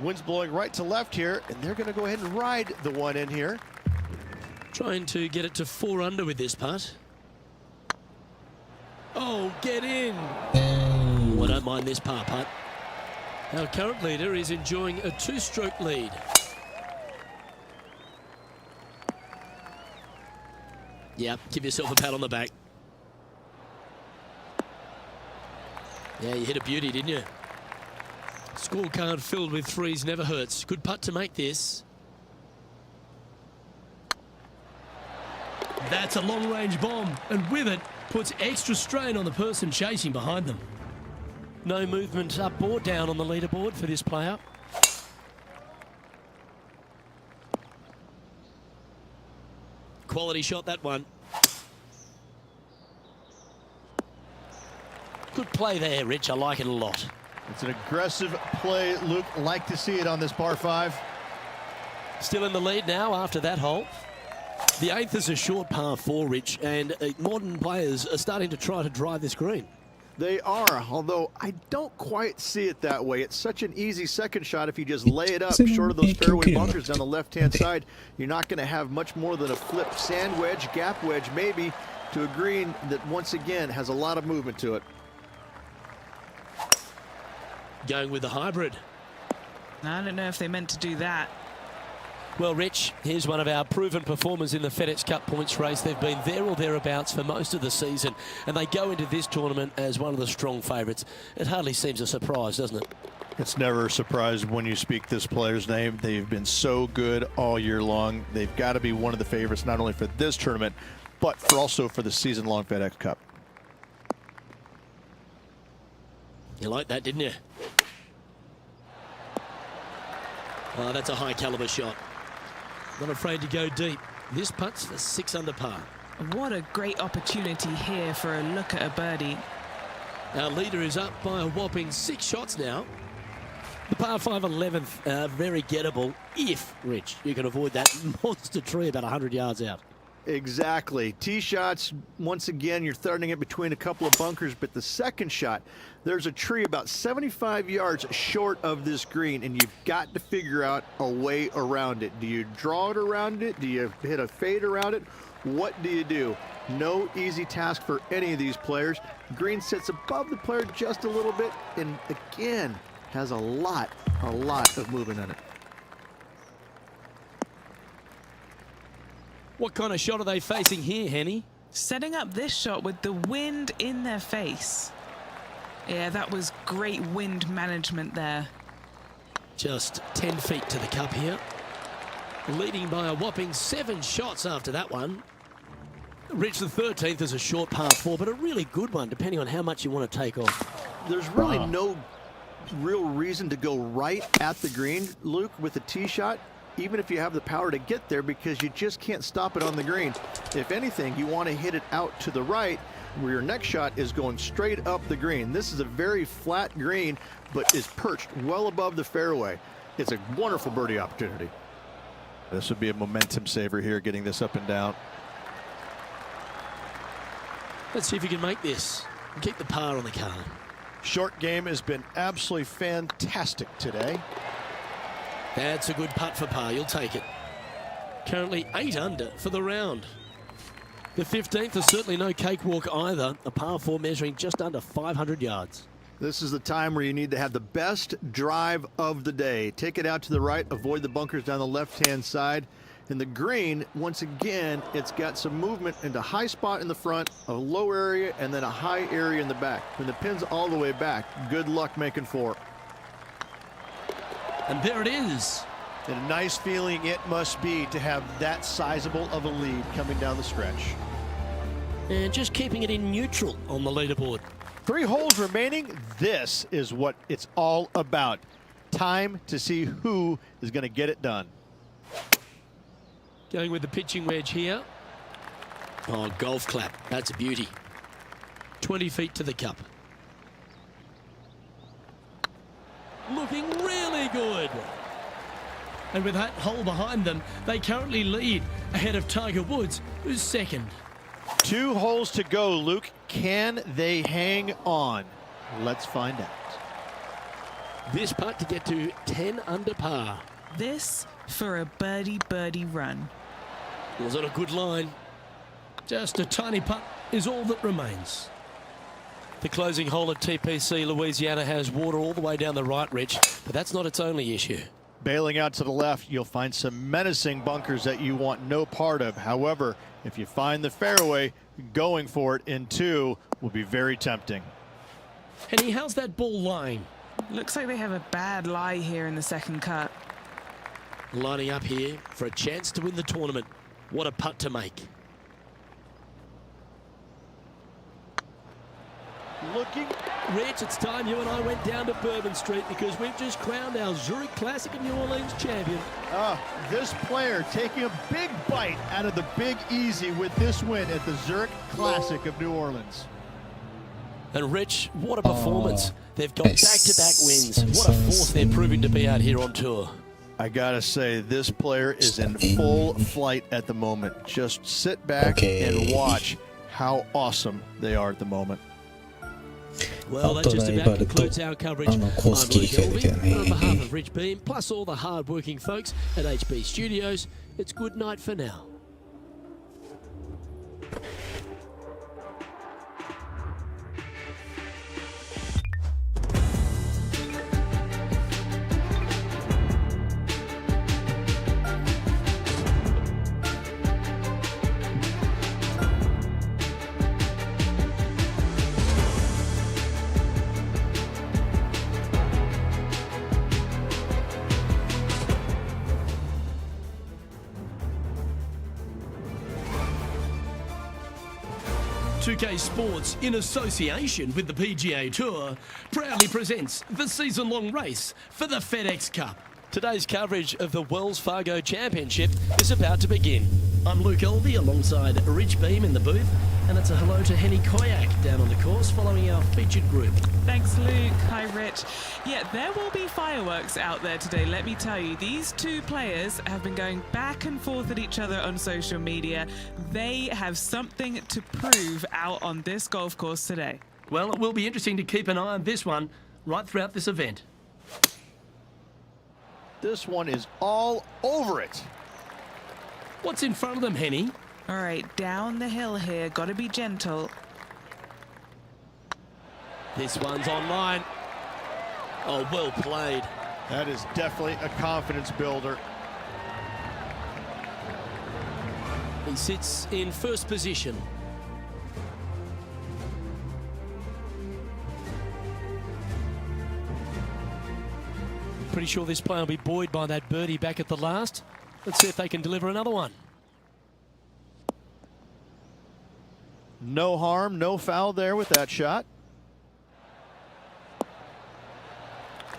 Wind's blowing right to left here, and they're going to go ahead and ride the one in here. Trying to get it to 4 under with this putt. Oh, get in. Oh, I don't mind this par putt. Our current leader is enjoying a 2-stroke lead. Yep, give yourself a pat on the back. Yeah, you hit a beauty, didn't you? Scorecard filled with 3s never hurts. Good putt to make this. That's a long-range bomb, and with it, puts extra strain on the person chasing behind them. No movement up or down on the leaderboard for this player. Quality shot, that one. Good play there, Rich. I like it a lot. It's an aggressive play, Luke. Like to see it on this par 5. Still in the lead now after that hole. The 8th is a short par 4, Rich, and modern players are starting to try to drive this green. They are, although I don't quite see it that way. It's such an easy second shot if you just lay it up short of those fairway bunkers on the left-hand side. You're not going to have much more than a flip sand wedge, gap wedge maybe, to a green that once again has a lot of movement to it. Going with the hybrid. I don't know if they meant to do that. Well, Rich, here's one of our proven performers in the FedEx Cup points race. They've been there or thereabouts for most of the season, and they go into this tournament as one of the strong favourites. It hardly seems a surprise, doesn't it? It's never a surprise when you speak this player's name. They've been so good all year long. They've got to be one of the favorites, not only for this tournament, but also for the season-long FedEx Cup. You like that, didn't you? Oh, that's a high caliber shot. Not afraid to go deep. This putt's for 6 under par. What a great opportunity here for a look at a birdie. Our leader is up by a whopping 6 shots now. The par 5 11th, very gettable if, Rich, you can avoid that monster tree about 100 yards out. Exactly. Tee shots, once again, you're throwing it between a couple of bunkers, but the second shot, there's a tree about 75 yards short of this green, and you've got to figure out a way around it. Do you draw it around it? Do you hit a fade around it? What do you do? No easy task for any of these players. Green sits above the player just a little bit, and again, has a lot of movement in it. What kind of shot are they facing here, Henny? Setting up this shot with the wind in their face. Yeah, that was great wind management there. Just 10 feet to the cup here. Leading by a whopping 7 shots after that one. Rich, the 13th is a short par 4, but a really good one, depending on how much you want to take off. There's really no real reason to go right at the green, Luke, with a tee shot, even if you have the power to get there, because you just can't stop it on the green. If anything, you want to hit it out to the right, where your next shot is going straight up the green. This is a very flat green, but is perched well above the fairway. It's a wonderful birdie opportunity. This would be a momentum saver here, getting this up and down. Let's see if you can make this and keep the par on the card. Short game has been absolutely fantastic today. That's a good putt for par. You'll take it. Currently 8 under for the round. The 15th is certainly no cakewalk either. A par 4 measuring just under 500 yards. This is the time where you need to have the best drive of the day. Take it out to the right, avoid the bunkers down the left-hand side. And the green, once again, it's got some movement into high spot in the front, a low area, and then a high area in the back. When the pin's all the way back, good luck making 4. And there it is. And a nice feeling it must be to have that sizable of a lead coming down the stretch. And just keeping it in neutral on the leaderboard. 3 holes remaining. This is what it's all about. Time to see who is going to get it done. Going with the pitching wedge here. Oh, golf clap. That's a beauty. 20 feet to the cup. Looking really good. And with that hole behind them, they currently lead ahead of Tiger Woods, who's second. 2 holes to go, Luke. Can they hang on? Let's find out. This putt to get to 10 under par. This for a birdie run. Was on a good line. Just a tiny putt is all that remains. The closing hole at TPC Louisiana has water all the way down the right, Rich, but that's not its only issue. Bailing out to the left, you'll find some menacing bunkers that you want no part of. However, if you find the fairway, going for it in 2 will be very tempting. Henny, how's that ball lying? Looks like they have a bad lie here in the second cut. Lining up here for a chance to win the tournament. What a putt to make. Looking. Rich, it's time you and I went down to Bourbon Street because we've just crowned our Zurich Classic of New Orleans champion. This player taking a big bite out of the Big Easy with this win at the Zurich Classic of New Orleans. And Rich, what a performance. They've got back-to-back wins. What a force they're proving to be out here on tour. I gotta say, this player is in full flight at the moment. Just sit back and watch how awesome they are at the moment. Well, that just about concludes our coverage. I'm Luke Elvey, on behalf of Rich Beam, plus all the hard-working folks at HB Studios. It's good night for now. .2K Sports, in association with the PGA Tour, proudly presents the season-long race for the FedEx Cup. Today's coverage of the Wells Fargo Championship is about to begin. I'm Luke Elvey alongside Rich Beam in the booth, and it's a hello to Henny Koyak down on the course following our featured group. Thanks, Luke. Hi, Rich. Yeah, there will be fireworks out there today, let me tell you. These 2 players have been going back and forth at each other on social media. They have something to prove out on this golf course today. Well, it will be interesting to keep an eye on this one right throughout this event. This one is all over it. What's in front of them, Henny? All right, down the hill here. Got to be gentle. This one's online. Oh, well played. That is definitely a confidence builder. He sits in first position. Pretty sure this player will be buoyed by that birdie back at the last. Let's see if they can deliver another one. No harm, no foul there with that shot.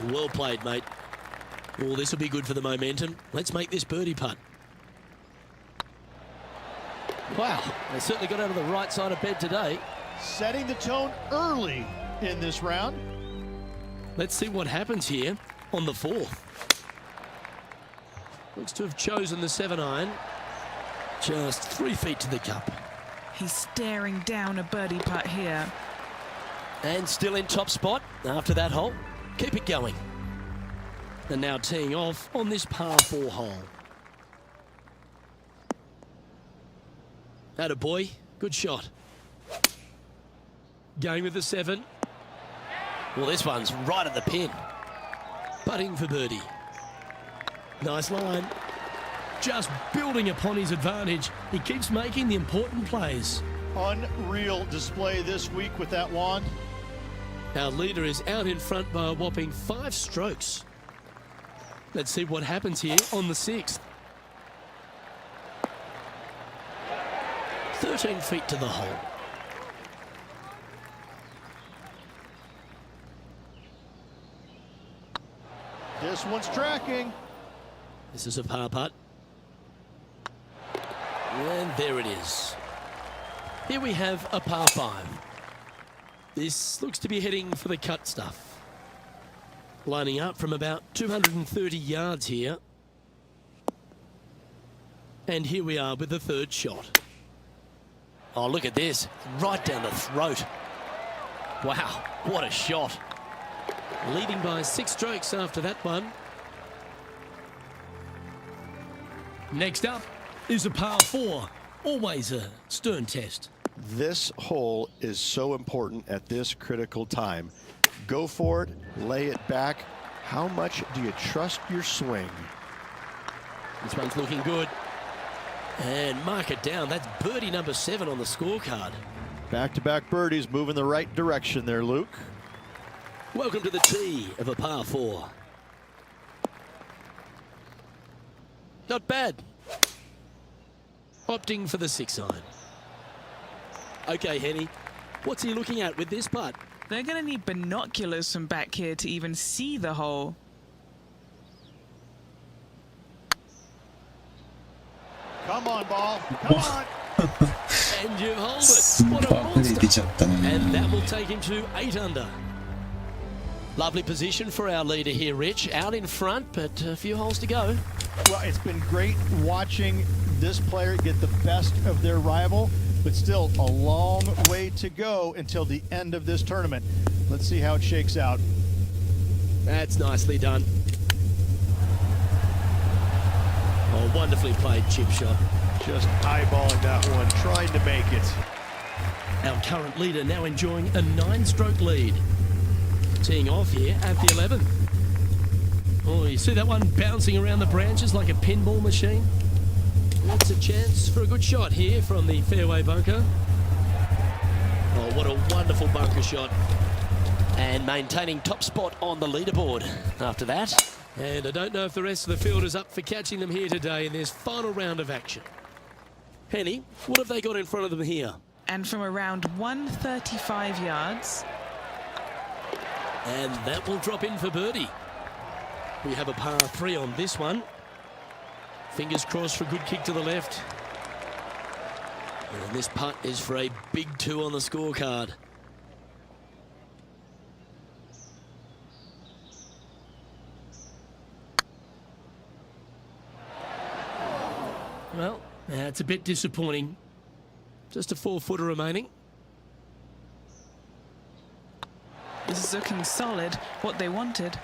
Well played, mate. Oh, this will be good for the momentum. Let's make this birdie putt. Wow, they certainly got out of the right side of bed today. Setting the tone early in this round. Let's see what happens here on the 4th. Looks to have chosen the 7-iron. Just 3 feet to the cup. He's staring down a birdie putt here. And still in top spot after that hole. Keep it going. And now teeing off on this par 4 hole. Attaboy, good shot. Going with the 7. Well, this one's right at the pin. Putting for birdie. Nice line. Just building upon his advantage. He keeps making the important plays. Unreal display this week with that wand. Our leader is out in front by a whopping 5 strokes. Let's see what happens here on the 6th. 13 feet to the hole. This one's tracking. This is a par putt. And there it is. Here we have a par 5. This looks to be heading for the cut stuff. Lining up from about 230 yards here. And here we are with the 3rd shot. Oh, look at this. Right down the throat. Wow, what a shot. Leading by 6 strokes after that one. Next up is a par 4. Always a stern test. This hole is so important at this critical time. Go for it, lay it back. How much do you trust your swing? This one's looking good. And mark it down. That's birdie number 7 on the scorecard. Back-to-back birdies moving the right direction there, Luke. Welcome to the tee of a par 4. Not bad. Opting for the 6-iron. Okay, Henny, what's he looking at with this putt? They're going to need binoculars from back here to even see the hole. Come on, ball. Come on. And you hold it. What a monster. And that will take him to 8 under. Lovely position for our leader here, Rich. Out in front, but a few holes to go. Well, it's been great watching this player get the best of their rival, but still a long way to go until the end of this tournament. Let's see how it shakes out. That's nicely done. Oh, wonderfully played chip shot. Just eyeballing that one, trying to make it. Our current leader now enjoying a 9-stroke lead. Teeing off here at the 11th. Oh, you see that one bouncing around the branches like a pinball machine? It's a chance for a good shot here from the fairway bunker. Oh, what a wonderful bunker shot. And maintaining top spot on the leaderboard after that. And I don't know if the rest of the field is up for catching them here today in this final round of action. Henny, what have they got in front of them here? And from around 135 yards. And that will drop in for birdie. We have a par 3 on this one. Fingers crossed for a good kick to the left. And this putt is for a big 2 on the scorecard. Well, that's a bit disappointing. Just a 4-footer remaining. This is looking solid, what they wanted.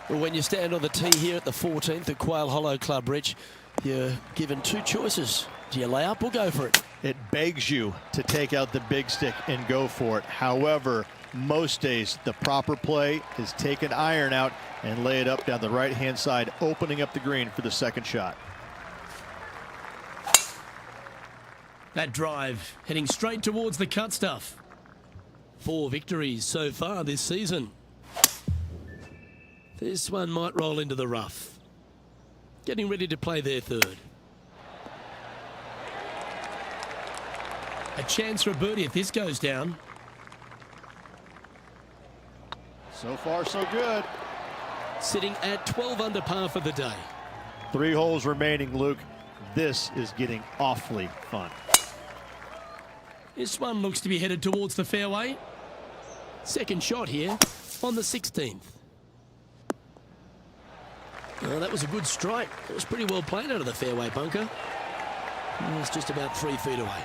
Well, when you stand on the tee here at the 14th at Quail Hollow Club, Rich, you're given 2 choices. Do you lay up or go for it? It begs you to take out the big stick and go for it. However, most days the proper play is take an iron out and lay it up down the right-hand side, opening up the green for the 2nd shot. That drive heading straight towards the cut stuff. 4 victories so far this season. This one might roll into the rough. Getting ready to play their 3rd. A chance for a birdie if this goes down. So far, so good. Sitting at 12 under par for the day. 3 holes remaining, Luke. This is getting awfully fun. This one looks to be headed towards the fairway. 2nd shot here on the 16th. Oh, that was a good strike. It was pretty well played out of the fairway bunker. It's just about 3 feet away.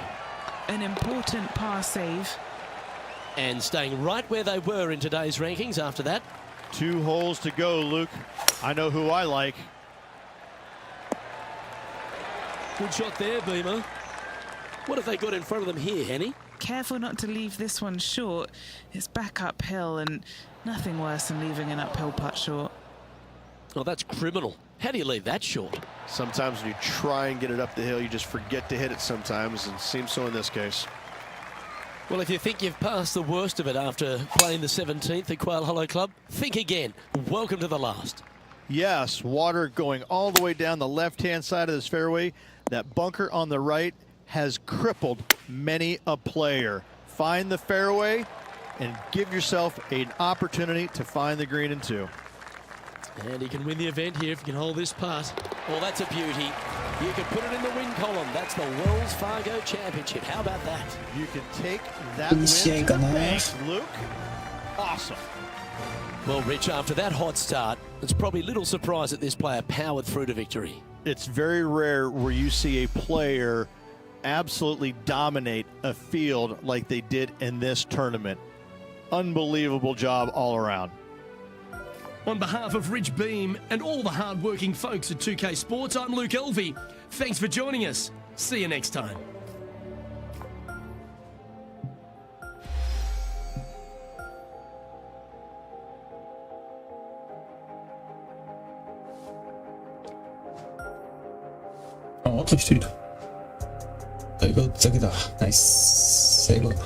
An important par save. And staying right where they were in today's rankings after that. 2 holes to go, Luke. I know who I like. Good shot there, Beamer. What have they got in front of them here, Henny? Careful not to leave this one short. It's back uphill, and nothing worse than leaving an uphill putt short. Oh, that's criminal. How do you leave that short? Sometimes when you try and get it up the hill, you just forget to hit it sometimes, and it seems so in this case. Well, if you think you've passed the worst of it after playing the 17th at Quail Hollow Club, think again. Welcome to the last. Yes, water going all the way down the left-hand side of this fairway. That bunker on the right has crippled many a player. Find the fairway and give yourself an opportunity to find the green in 2. And he can win the event here if he can hold this putt. Well, that's a beauty. You can put it in the win column. That's the Wells Fargo Championship. How about that? You can take that win to the bank, Luke. Awesome. Well, Rich, after that hot start, it's probably little surprise that this player powered through to victory. It's very rare where you see a player absolutely dominate a field like they did in this tournament. Unbelievable job all around. On behalf of Rich Beam and all the hard-working folks at 2K Sports, I'm Luke Elvey. Thanks for joining us. See you next time.あと1人だ。だいぶだけだ。ナイス。最後だ。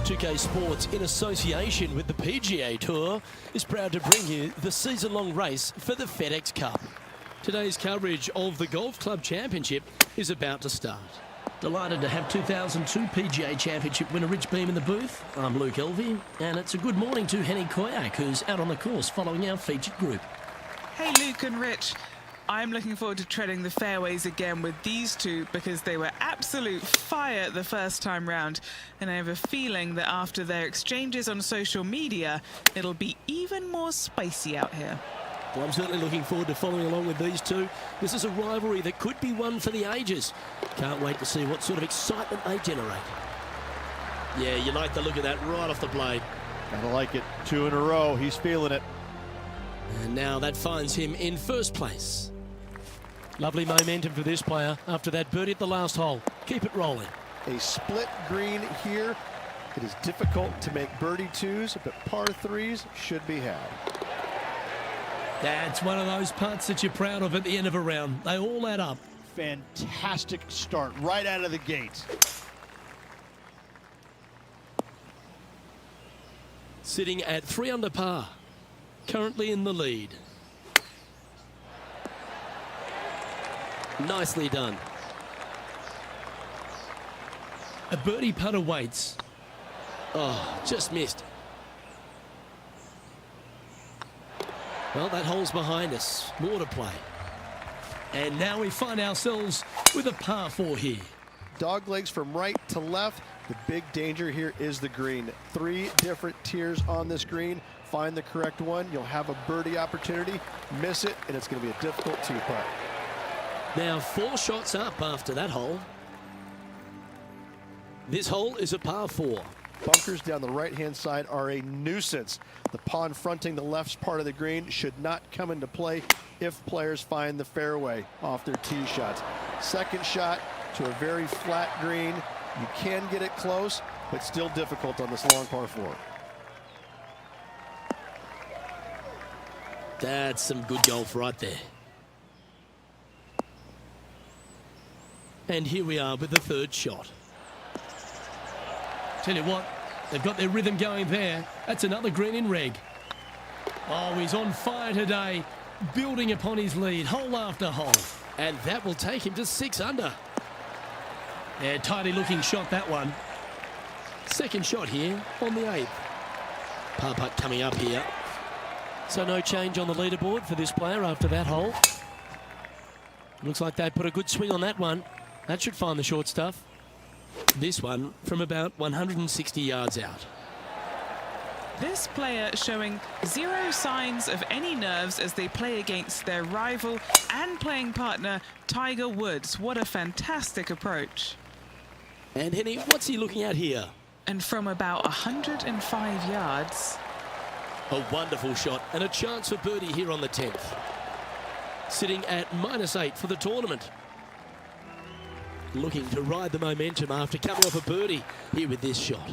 2K Sports, in association with the PGA Tour, is proud to bring you the season-long race for the FedEx Cup. Today's coverage of the Golf Club Championship is about to start. Delighted to have 2002 PGA Championship winner Rich Beam in the booth. I'm Luke Elvey, and it's a good morning to Henny Koyak, who's out on the course following our featured group. Hey, Luke and Rich. I'm looking forward to treading the fairways again with these two because they were absolute fire the first time round. And I have a feeling that after their exchanges on social media, it'll be even more spicy out here. Well, I'm certainly looking forward to following along with these two. This is a rivalry that could be one for the ages. Can't wait to see what sort of excitement they generate. Yeah, you like the look of that right off the blade. Gotta like it. 2 in a row. He's feeling it. And now that finds him in first place. Lovely momentum for this player after that birdie at the last hole. Keep it rolling. A split green here. It is difficult to make birdie 2s, but par 3s should be had. That's one of those putts that you're proud of at the end of a round. They all add up. Fantastic start right out of the gate. Sitting at 3 under par. Currently in the lead. Nicely done. A birdie putt awaits. Oh, just missed. Well, that hole's behind us. More to play. And now we find ourselves with a par 4 here. Dog legs from right to left. The big danger here is the green. 3 different tiers on this green. Find the correct one. You'll have a birdie opportunity. Miss it, and it's going to be a difficult 2-putt. Now 4 shots up after that hole. This hole is a par 4. Bunkers down the right-hand side are a nuisance. The pond fronting the left part of the green should not come into play if players find the fairway off their tee shots. Second shot to a very flat green. You can get it close, but still difficult on this long par 4. That's some good golf right there. And here we are with the 3rd shot. Tell you what, They've got their rhythm going there. That's another green in reg. Oh, he's on fire today, building upon his lead, hole after hole. And that will take him to 6 under. Yeah, tidy looking shot, that one. Second shot here on the 8th. Par putt coming up here. So no change on the leaderboard for this player after that hole. Looks like they put a good swing on that one. That should find the short stuff. This one from about 160 yards out. This player showing zero signs of any nerves as they play against their rival and playing partner, Tiger Woods. What a fantastic approach. And Henny, what's he looking at here? And from about 105 yards. A wonderful shot and a chance for birdie here on the 10th. Sitting at -8 for the tournament. Looking to ride the momentum after coming off a birdie here with this shot.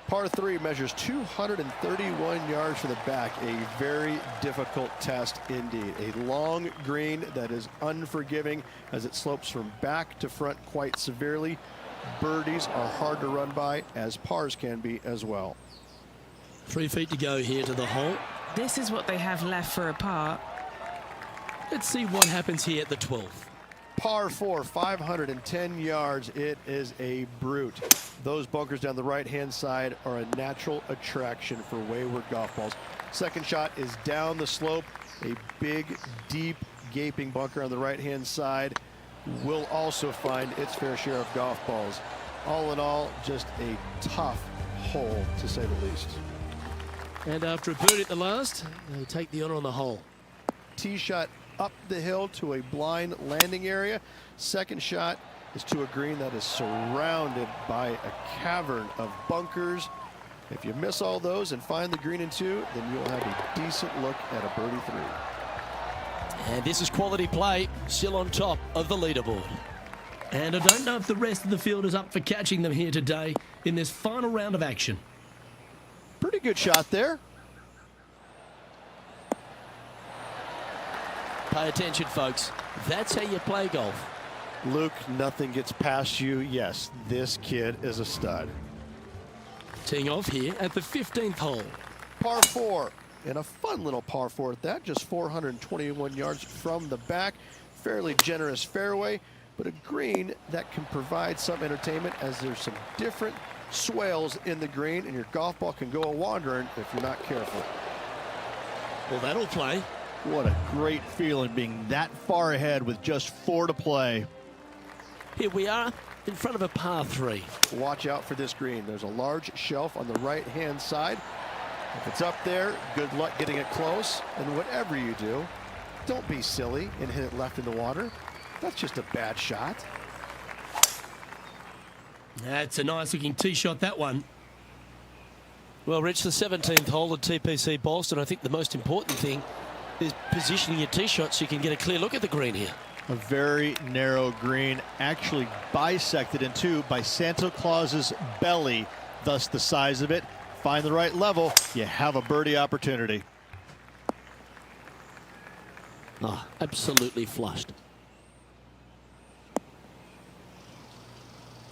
Par 3 measures 231 yards from the back. A very difficult test indeed. A long green that is unforgiving as it slopes from back to front quite severely. Birdies are hard to run by, as pars can be as well. 3 feet to go here to the hole. This is what they have left for a par. Let's see what happens here at the 12th. Par 4, 510 yards. It is a brute. Those bunkers down the right-hand side are a natural attraction for wayward golf balls. Second shot is down the slope. A big, deep, gaping bunker on the right-hand side will also find its fair share of golf balls. All in all, just a tough hole, to say the least. And after a birdie at the last, they take the honor on the hole. Tee shot up the hill to a blind landing area. Second shot is to a green that is surrounded by a cavern of bunkers. If you miss all those and find the green in 2, then you'll have a decent look at a birdie 3. And this is quality play, still on top of the leaderboard. And I don't know if the rest of the field is up for catching them here today in this final round of action. Pretty good shot there. Pay attention, folks. That's how you play golf. Luke, nothing gets past you. Yes, this kid is a stud. Teeing off here at the 15th hole. Par 4, and a fun little par 4 at that, just 421 yards from the back. Fairly generous fairway, but a green that can provide some entertainment as there's some different swales in the green, and your golf ball can go a-wandering if you're not careful. Well, that'll play. What a great feeling being that far ahead with just 4 to play. Here we are in front of a par 3. Watch out for this green. There's a large shelf on the right-hand side. If it's up there, good luck getting it close. And whatever you do, don't be silly and hit it left in the water. That's just a bad shot. That's a nice looking tee shot, that one. Well, Rich, the 17th hole at TPC Boston. I think the most important thing is positioning your tee shot so you can get a clear look at the green here. A very narrow green, actually bisected in 2 by Santa Claus's belly, thus the size of it. Find the right level, you have a birdie opportunity. Ah, absolutely flushed.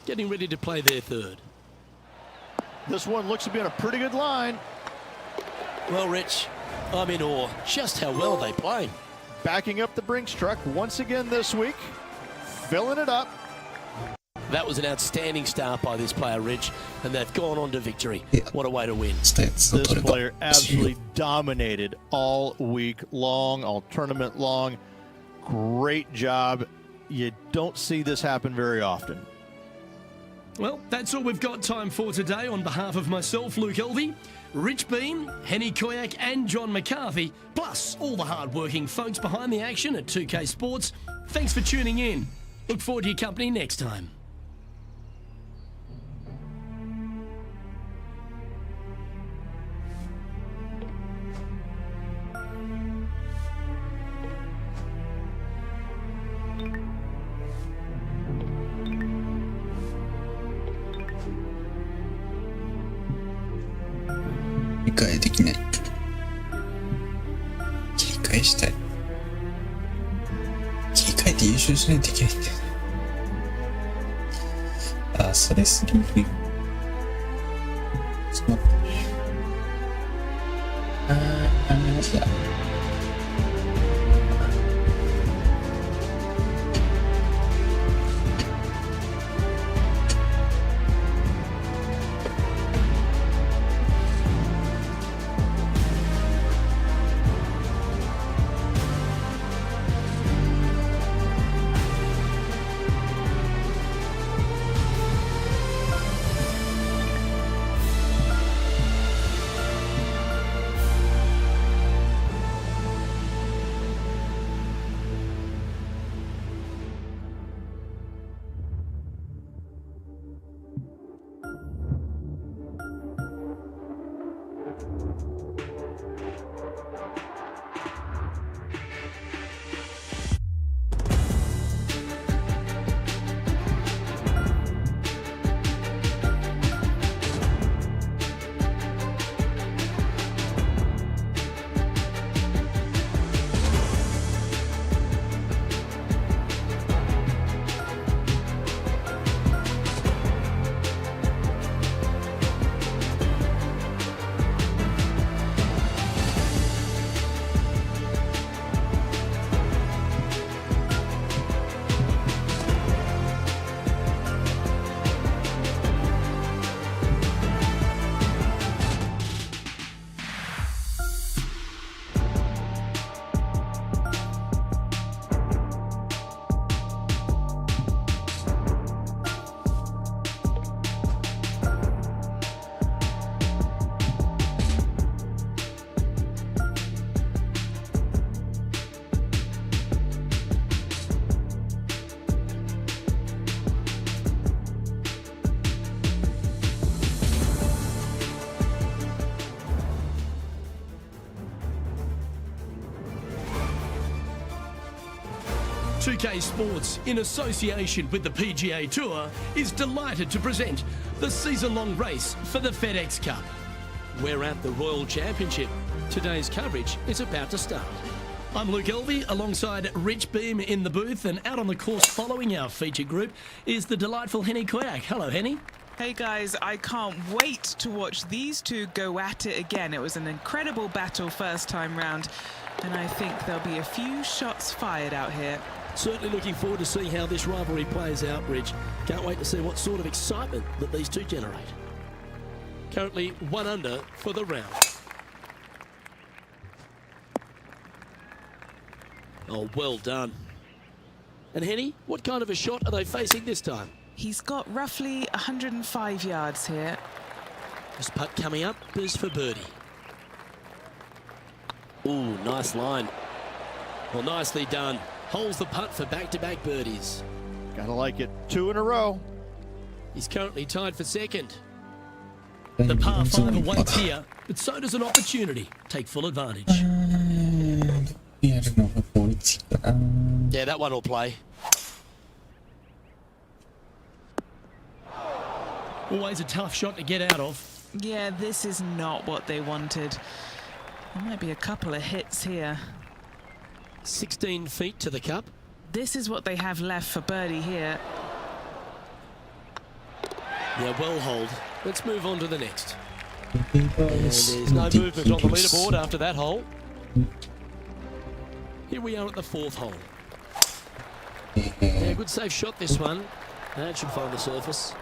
Getting ready to play their 3rd. This one looks to be on a pretty good line. Well, Rich, I'm in awe just how well they play. Backing up the Brinks truck once again this week, filling it up. That was an outstanding start by this player, Rich, and they've gone on to victory. Yeah. What a way to win. This player absolutely dominated all week long, all tournament long. Great job. You don't see this happen very often. Well, that's all we've got time for today. On behalf of myself, Luke Elvey, Rich Beam, Henny Koyak and John McCarthy, plus all the hard-working folks behind the action at 2K Sports, thanks for tuning in. Look forward to your company next time.理解できない。切り替えしたい。切り替えて優勝しないといけないんだよな。あ、それすぎるよ。ちょっと待って。Ya. .2K Sports, in association with the PGA Tour, is delighted to present the season-long race for the FedEx Cup. We're at the Royal Championship. Today's coverage is about to start. I'm Luke Elvey, alongside Rich Beam in the booth, and out on the course following our feature group is the delightful Henny Koyak. Hello, Henny. Hey guys, I can't wait to watch these two go at it again. It was an incredible battle first time round, and I think there'll be a few shots fired out here. Certainly looking forward to seeing how this rivalry plays out, Rich. Can't wait to see what sort of excitement that these two generate. Currently 1 under for the round. Oh, well done. And Henny, what kind of a shot are they facing this time? He's got roughly 105 yards here. This putt coming up is for birdie. Ooh, nice line. Well, nicely done. Holds the putt for back-to-back birdies. Gotta like it. 2 in a row. He's currently tied for second. The par 5 awaits here, but so does an opportunity. Take full advantage. Yeah, Yeah, that one will play. Always a tough shot to get out of. Yeah, this is not what they wanted. There might be a couple of hits here. 16 feet to the cup. This is what they have left for birdie here. Yeah, well hold. Let's move on to the next. And there's no movement on the leaderboard after that hole. Here we are at the 4th hole. Yeah, good safe shot this one. That should find the surface.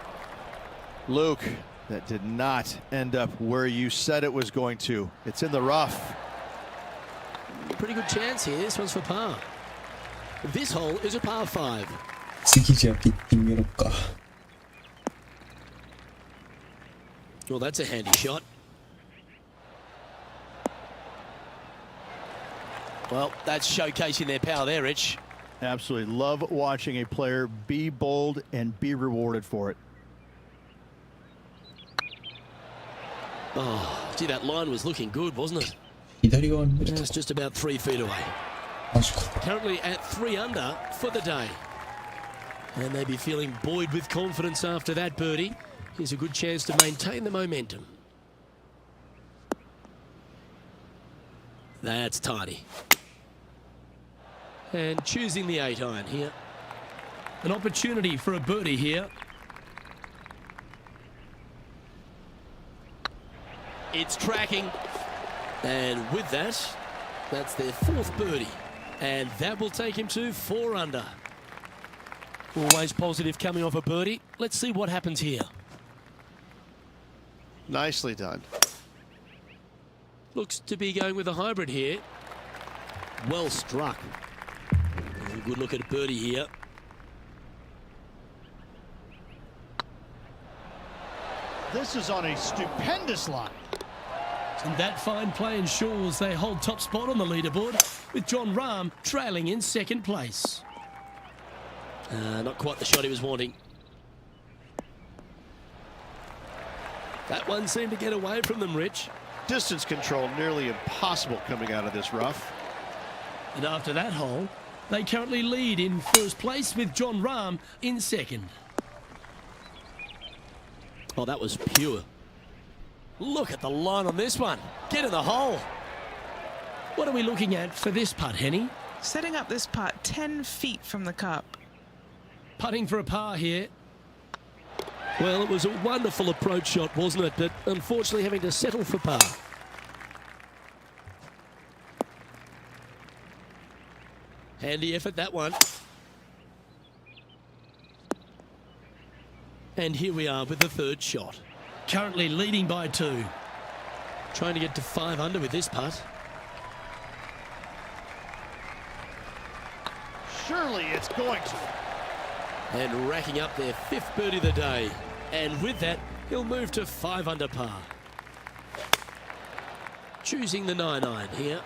Luke, that did not end up where you said it was going to. It's in the rough. Pretty good chance here. This one's for par. This hole is a par 5. 次じゃあピッティングやろっか。 Well, that's a handy shot. Well, that's showcasing their power there, Rich. Absolutely love watching a player be bold and be rewarded for it. Oh, gee, that line was looking good, wasn't it? 左側に出ると。 It's just about 3 feet away. マジか。 Currently at 3 under for the day. And they'd be feeling buoyed with confidence after that birdie. Here's a good chance to maintain the momentum. That's tidy. And choosing the 8-iron here. An opportunity for a birdie here. It's tracking. And with that, that's their 4th birdie. And that will take him to 4 under. Always positive coming off a birdie. Let's see what happens here. Nicely done. Looks to be going with a hybrid here. Well struck. A good look at a birdie here. This is on a stupendous line. And that fine play ensures they hold top spot on the leaderboard, with John Rahm trailing in 2nd place. Not quite the shot he was wanting. That one seemed to get away from them, Rich. Distance control nearly impossible coming out of this rough. And after that hole, they currently lead in 1st place with John Rahm in 2nd. Oh, that was pure. Look at the line on this one. Get in the hole. What are we looking at for this putt, Henny? Setting up this putt 10 feet from the cup. Putting for a par here. Well, it was a wonderful approach shot, wasn't it? But unfortunately having to settle for par. Handy effort, that one. And here we are with the 3rd shot. Currently leading by 2. Trying to get to 5 under with this putt. Surely it's going to. And racking up their 5th birdie of the day. And with that, he'll move to 5 under par. Choosing the 9-iron here.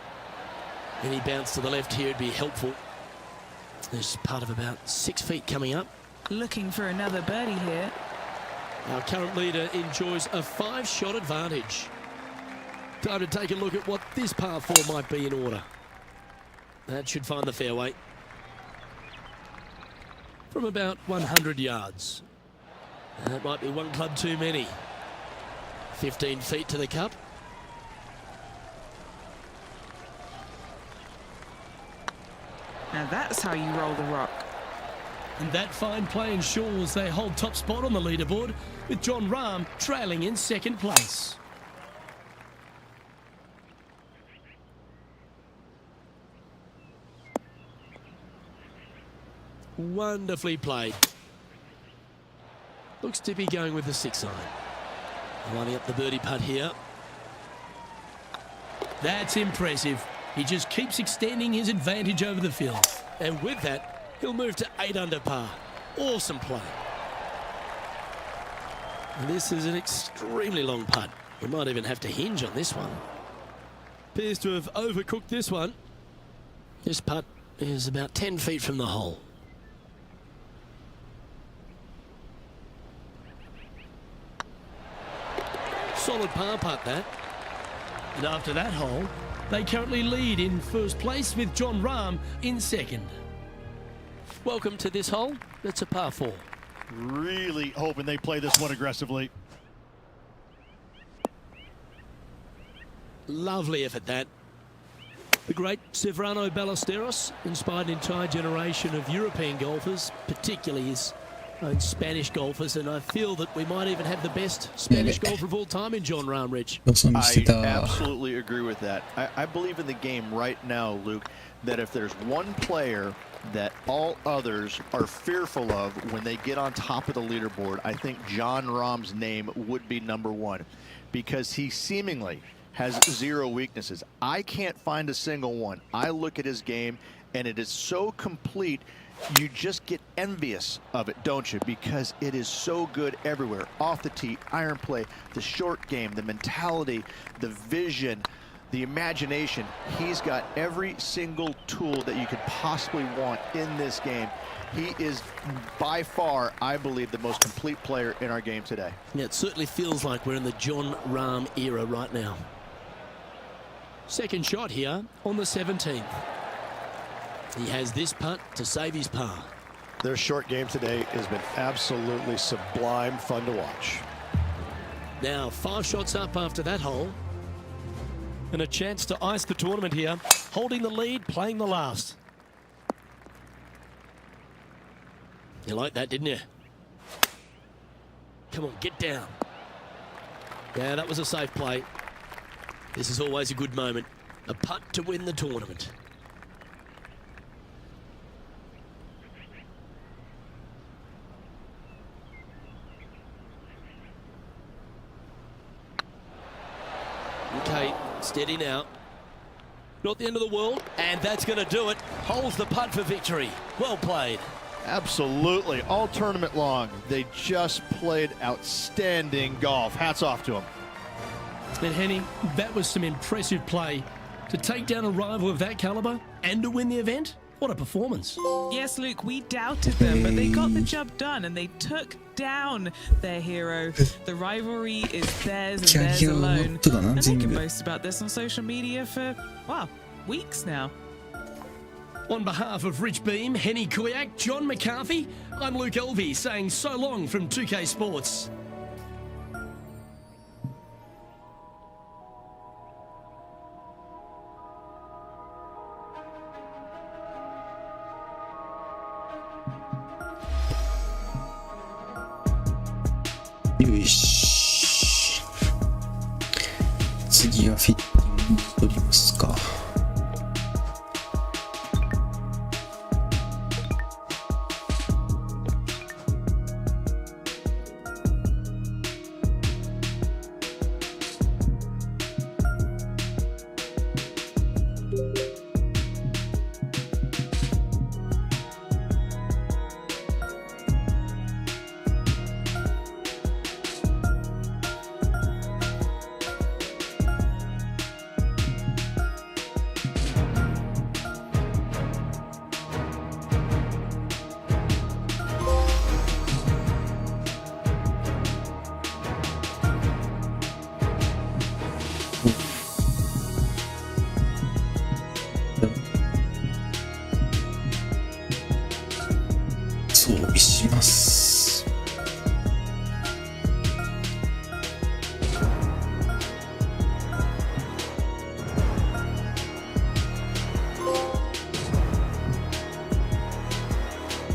Any bounce to the left here would be helpful. There's part of about 6 feet coming up. Looking for another birdie here. Our current leader enjoys a 5-shot advantage. Time to take a look at what this par 4 might be in order. That should find the fairway. From about 100 yards. That might be one club too many. 15 feet to the cup. Now that's how you roll the rock. And that fine play ensures they hold top spot on the leaderboard, with John Rahm trailing in 2nd place. Wonderfully played. Looks to be going with the 6-iron. Lining up the birdie putt here. That's impressive. He just keeps extending his advantage over the field. And with that, he'll move to 8 under par. Awesome play. And this is an extremely long putt. We might even have to hinge on this one. Appears to have overcooked this one. This putt is about 10 feet from the hole. Solid par putt, that. And after that hole, they currently lead in 1st place with John Rahm in 2nd. Welcome to this hole. It's a par 4. Really hoping they play this one aggressively. Lovely effort, that. The great Severano Ballesteros inspired an entire generation of European golfers, particularly his own Spanish golfers, and I feel that we might even have the best Spanish golfer of all time in John Rahm, Rich. I absolutely agree with that. I believe in the game right now, Luke, that if there's one player that all others are fearful of when they get on top of the leaderboard, I think John Rahm's name would be #1, because he seemingly has 0 weaknesses. I can't find a single one. I look at his game and it is so complete, you just get envious of it, don't you? Because it is so good everywhere. Off the tee, iron play, the short game, the mentality, the vision, the imagination. He's got every single tool that you could possibly want in this game. He is by far, I believe, the most complete player in our game today. Yeah, it certainly feels like we're in the John Rahm era right now. 2nd shot here on the 17th. He has this putt to save his par. Their short game today has been absolutely sublime fun to watch. Now 5 shots up after that hole. And a chance to ice the tournament here. Holding the lead, playing the last. You liked that, didn't you? Come on, get down. Yeah, that was a safe play. This is always a good moment. A putt to win the tournament. Okay, steady now. Not the end of the world, and that's going to do it. Holds the putt for victory. Well played. Absolutely. All tournament long, they just played outstanding golf. Hats off to them. And Henny, that was some impressive play. To take down a rival of that caliber and to win the event, what a performance. Yes, Luke, we doubted them, but they got the job done and they took down their hero. The rivalry is theirs and theirs alone. And they can boast about this on social media for, well, weeks now. On behalf of Rich Beam, Henny Koyak, John McCarthy, I'm Luke Elvey saying so long from 2K Sports.よし。次はフィッティング取りますか。装備します。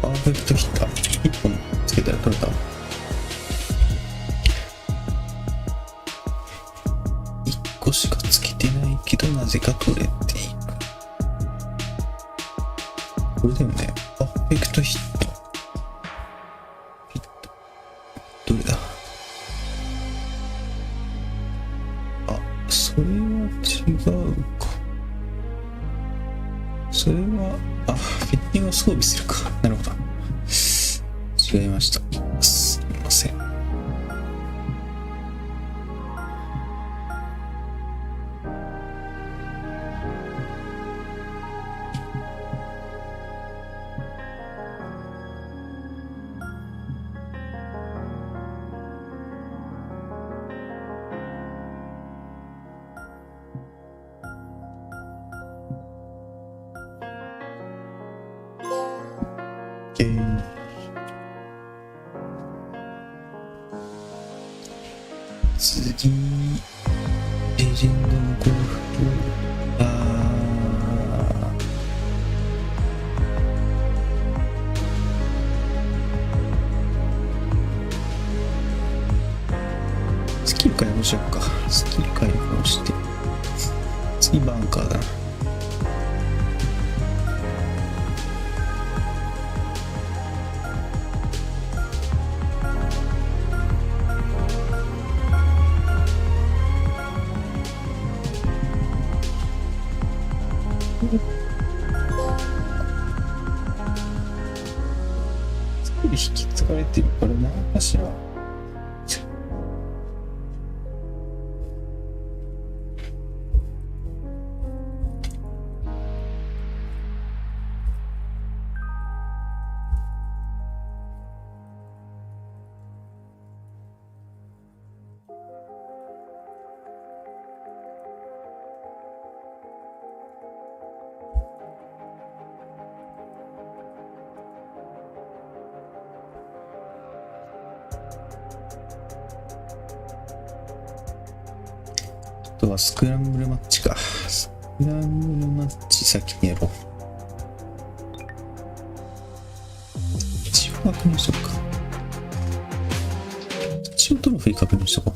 パーフェクトヒッター1本つけたら取れた。1個しかつけてないけどなぜか取れていく。これだよね。パーフェクトヒッター。どれだ。あ、それは違うか。それは、あ、フィッティングを装備するか。なるほど。違いました。すみません。次、レジェンドのゴルフと、スキル解放しようか。スキル解放して、次バンカーだな。スキル引き継がれてるから何かしら。あとはスクランブルマッチか。スクランブルマッチ先にやろう。一応確認しとくか。一応トロフィー確認しとこう。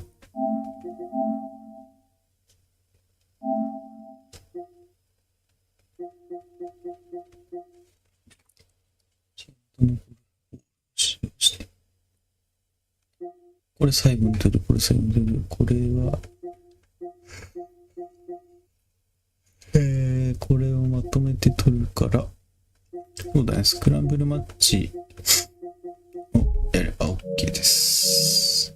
これ最後に取る、これ最後に取る。これは、これをまとめて取るから、そうだね、スクランブルマッチをやれば OK です。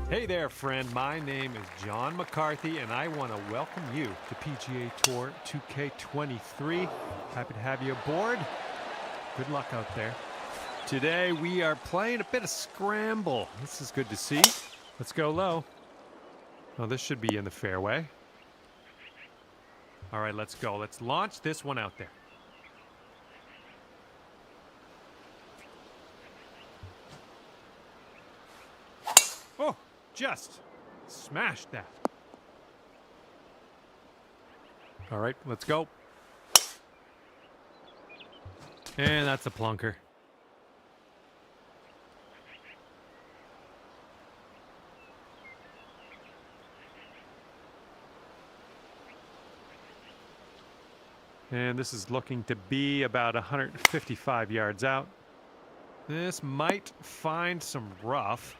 Hey there, friend. My name is John McCarthy, and I want to welcome you to PGA Tour 2K23. Happy to have you aboard. Good luck out there. Today, we are playing a bit of scramble. This is good to see. Let's go low. Oh, this should be in the fairway. All right, let's go. Let's launch this one out there. Oh! Just smashed that. All right, let's go. And that's a plunker. And this is looking to be about 155 yards out. This might find some rough.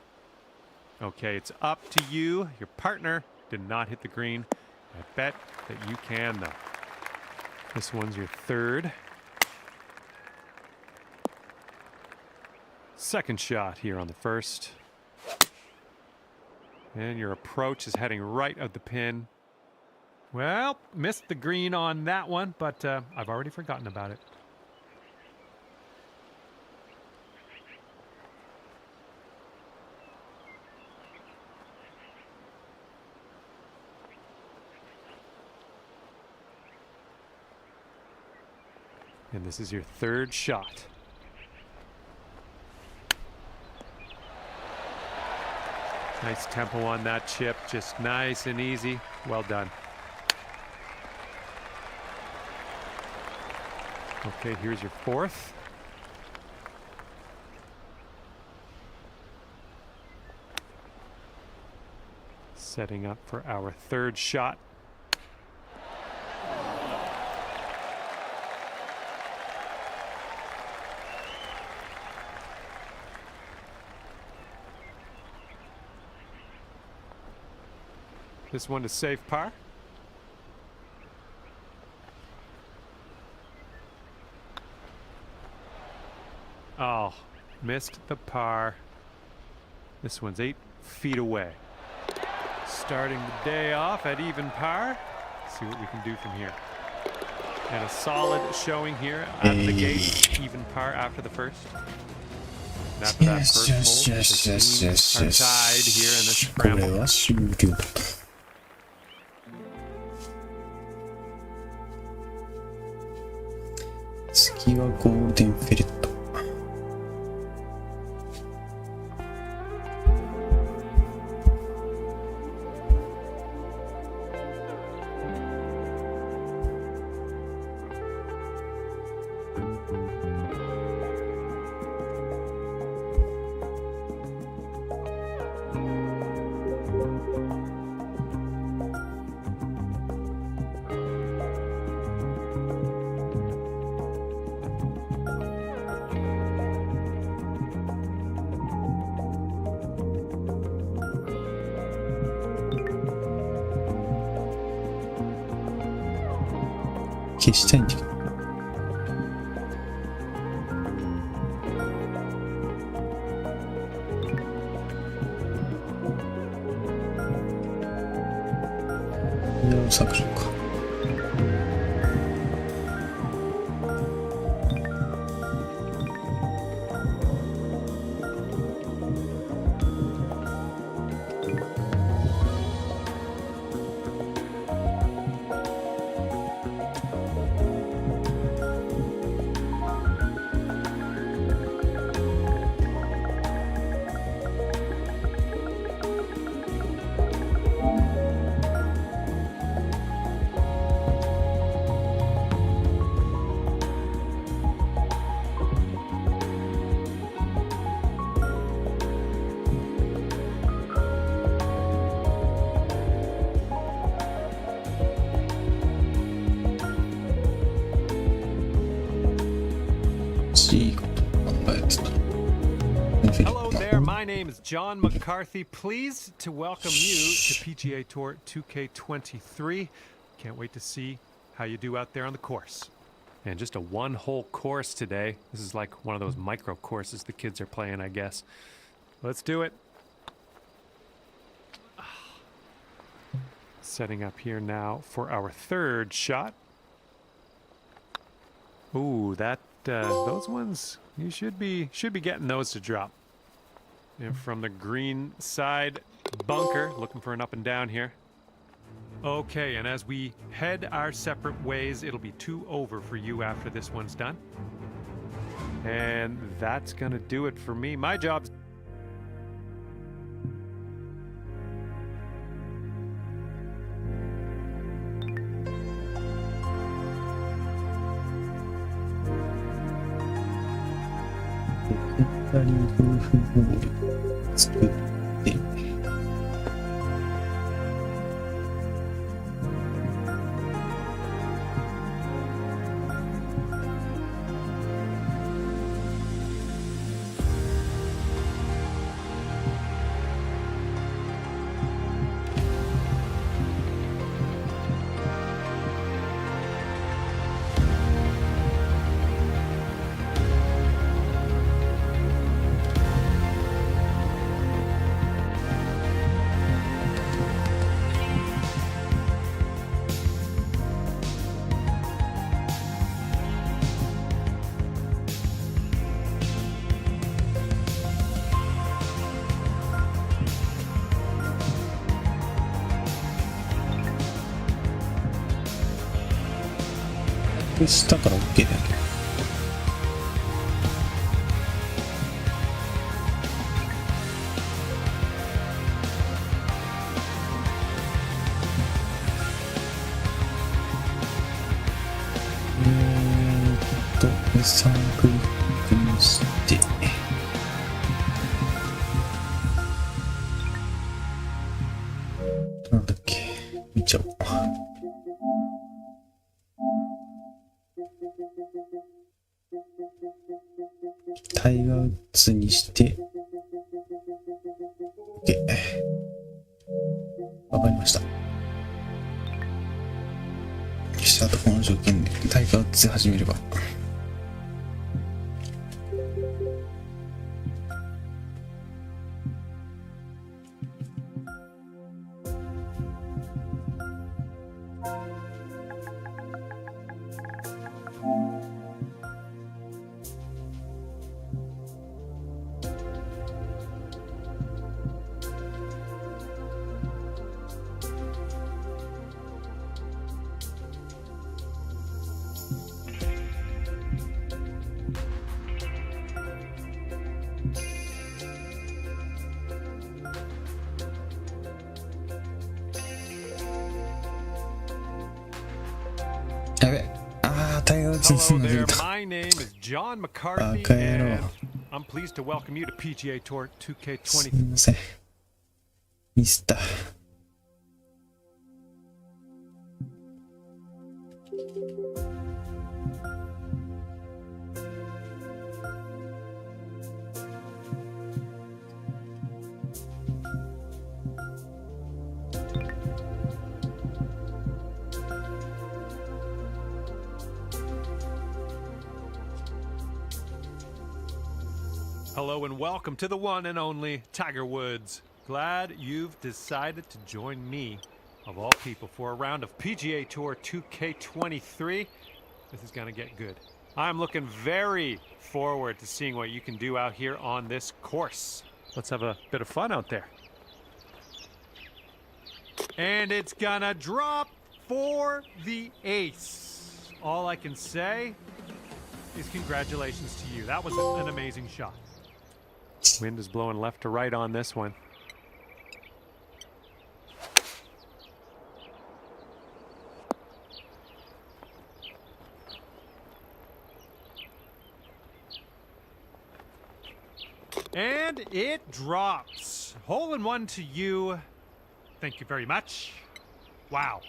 Okay, it's up to you. Your partner did not hit the green. I bet that you can, though. This one's your third. Second shot here on the first. And your approach is heading right at the pin. Well, missed the green on that one, but I've already forgotten about it. And this is your third shot. Nice tempo on that chip, just nice and easy. Well done. Okay, here's your fourth. Setting up for our third shot. This one is safe par. Oh, missed the par. This one's 8 feet away. Starting the day off at even par. See what we can do from here. And a solid showing here out of the gate. Even par after the first. And after that first hole, the teams are tied here in this これ scramble. は終了。次はゴールデンフェレット。消したいんだけど。じゃあ削除か。あ、やつだ。 Hello there, my name is John McCarthy. Pleased to welcome you to PGA Tour 2K23. Can't wait to see how you do out there on the course. And just a one-hole course today. This is like one of those micro courses the kids are playing, I guess. Let's do it. Setting up here now for our third shot. Ooh, those ones, you should be getting those to drop. And from the green side bunker, looking for an up and down here. Okay, and as we head our separate ways, it'll be 2 over for you after this one's done. And that's gonna do it for me. My job's左ゴルフボール作って、下から OK だよね。サンプルにしてなんだっけ、見ちゃおう。タイガーウッズにして OK。 わかりました。よし、あとこの条件でタイガーウッズ始めれば。やべ、タイガーウッズにすん Hello の出 there, ると。 my name is John McCarthy, バカ野郎。 and I'm pleased to welcome you to PGA Tour す 2K23. みません。ミスった。Hello and welcome to the one and only Tiger Woods. Glad you've decided to join me, of all people, for a round of PGA Tour 2K23. This is going to get good. I'm looking very forward to seeing what you can do out here on this course. Let's have a bit of fun out there. And it's gonna drop for the ace. All I can say is congratulations to you. That was an amazing shot. Wind is blowing left to right on this one. And it drops. Hole in one to you. Thank you very much. Wow.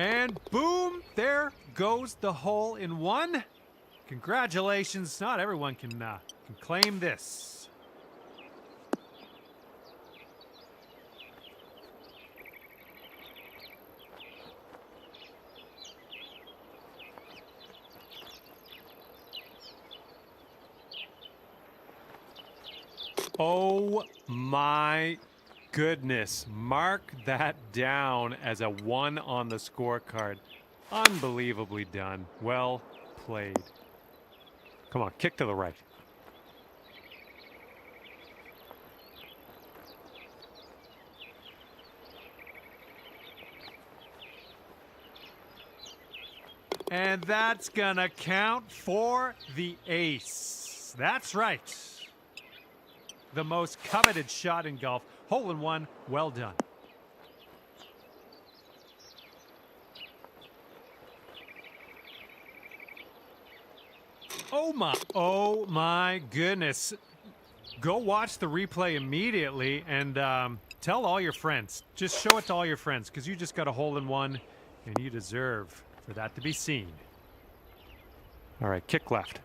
And boom, there goes the hole in one. Congratulations. Not everyone can claim this. Oh my goodness. Mark that down as a 1 on the scorecard. Unbelievably done. Well played. Come on, kick to the right. And that's gonna count for the ace. That's right. The most coveted shot in golf. Hole in one, well done. Oh my goodness. Go watch the replay immediately and tell all your friends. Just show it to all your friends because you just got a hole in one and you deserve for that to be seen. All right, kick left.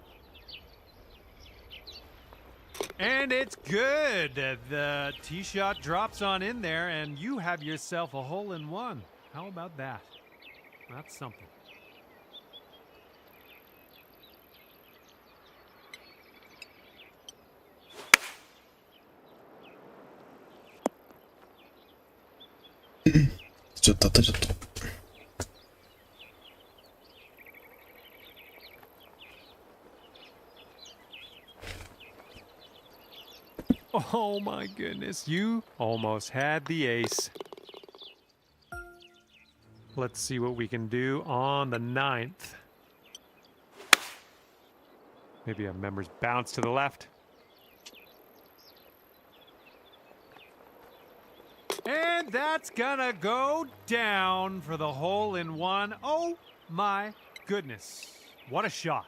And it's good. The tee shot drops on in there and you have yourself a hole in one. How about that? That's something. Oh my goodness, you almost had the ace. Let's see what we can do on the 9th. Maybe a member's bounce to the left. And that's gonna go down for the hole in one. Oh my goodness. What a shot.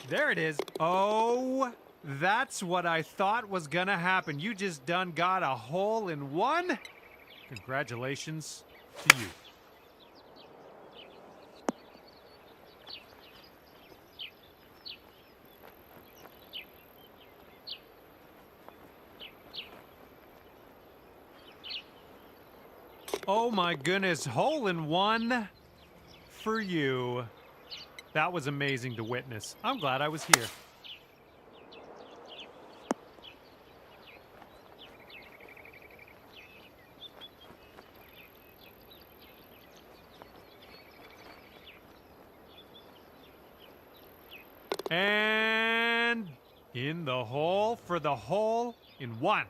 There it is. Oh, that's what I thought was gonna happen. You just done got a hole in one. Congratulations to you. Oh my goodness, hole in one for you. That was amazing to witness. I'm glad I was here. And in the hole for the hole in one.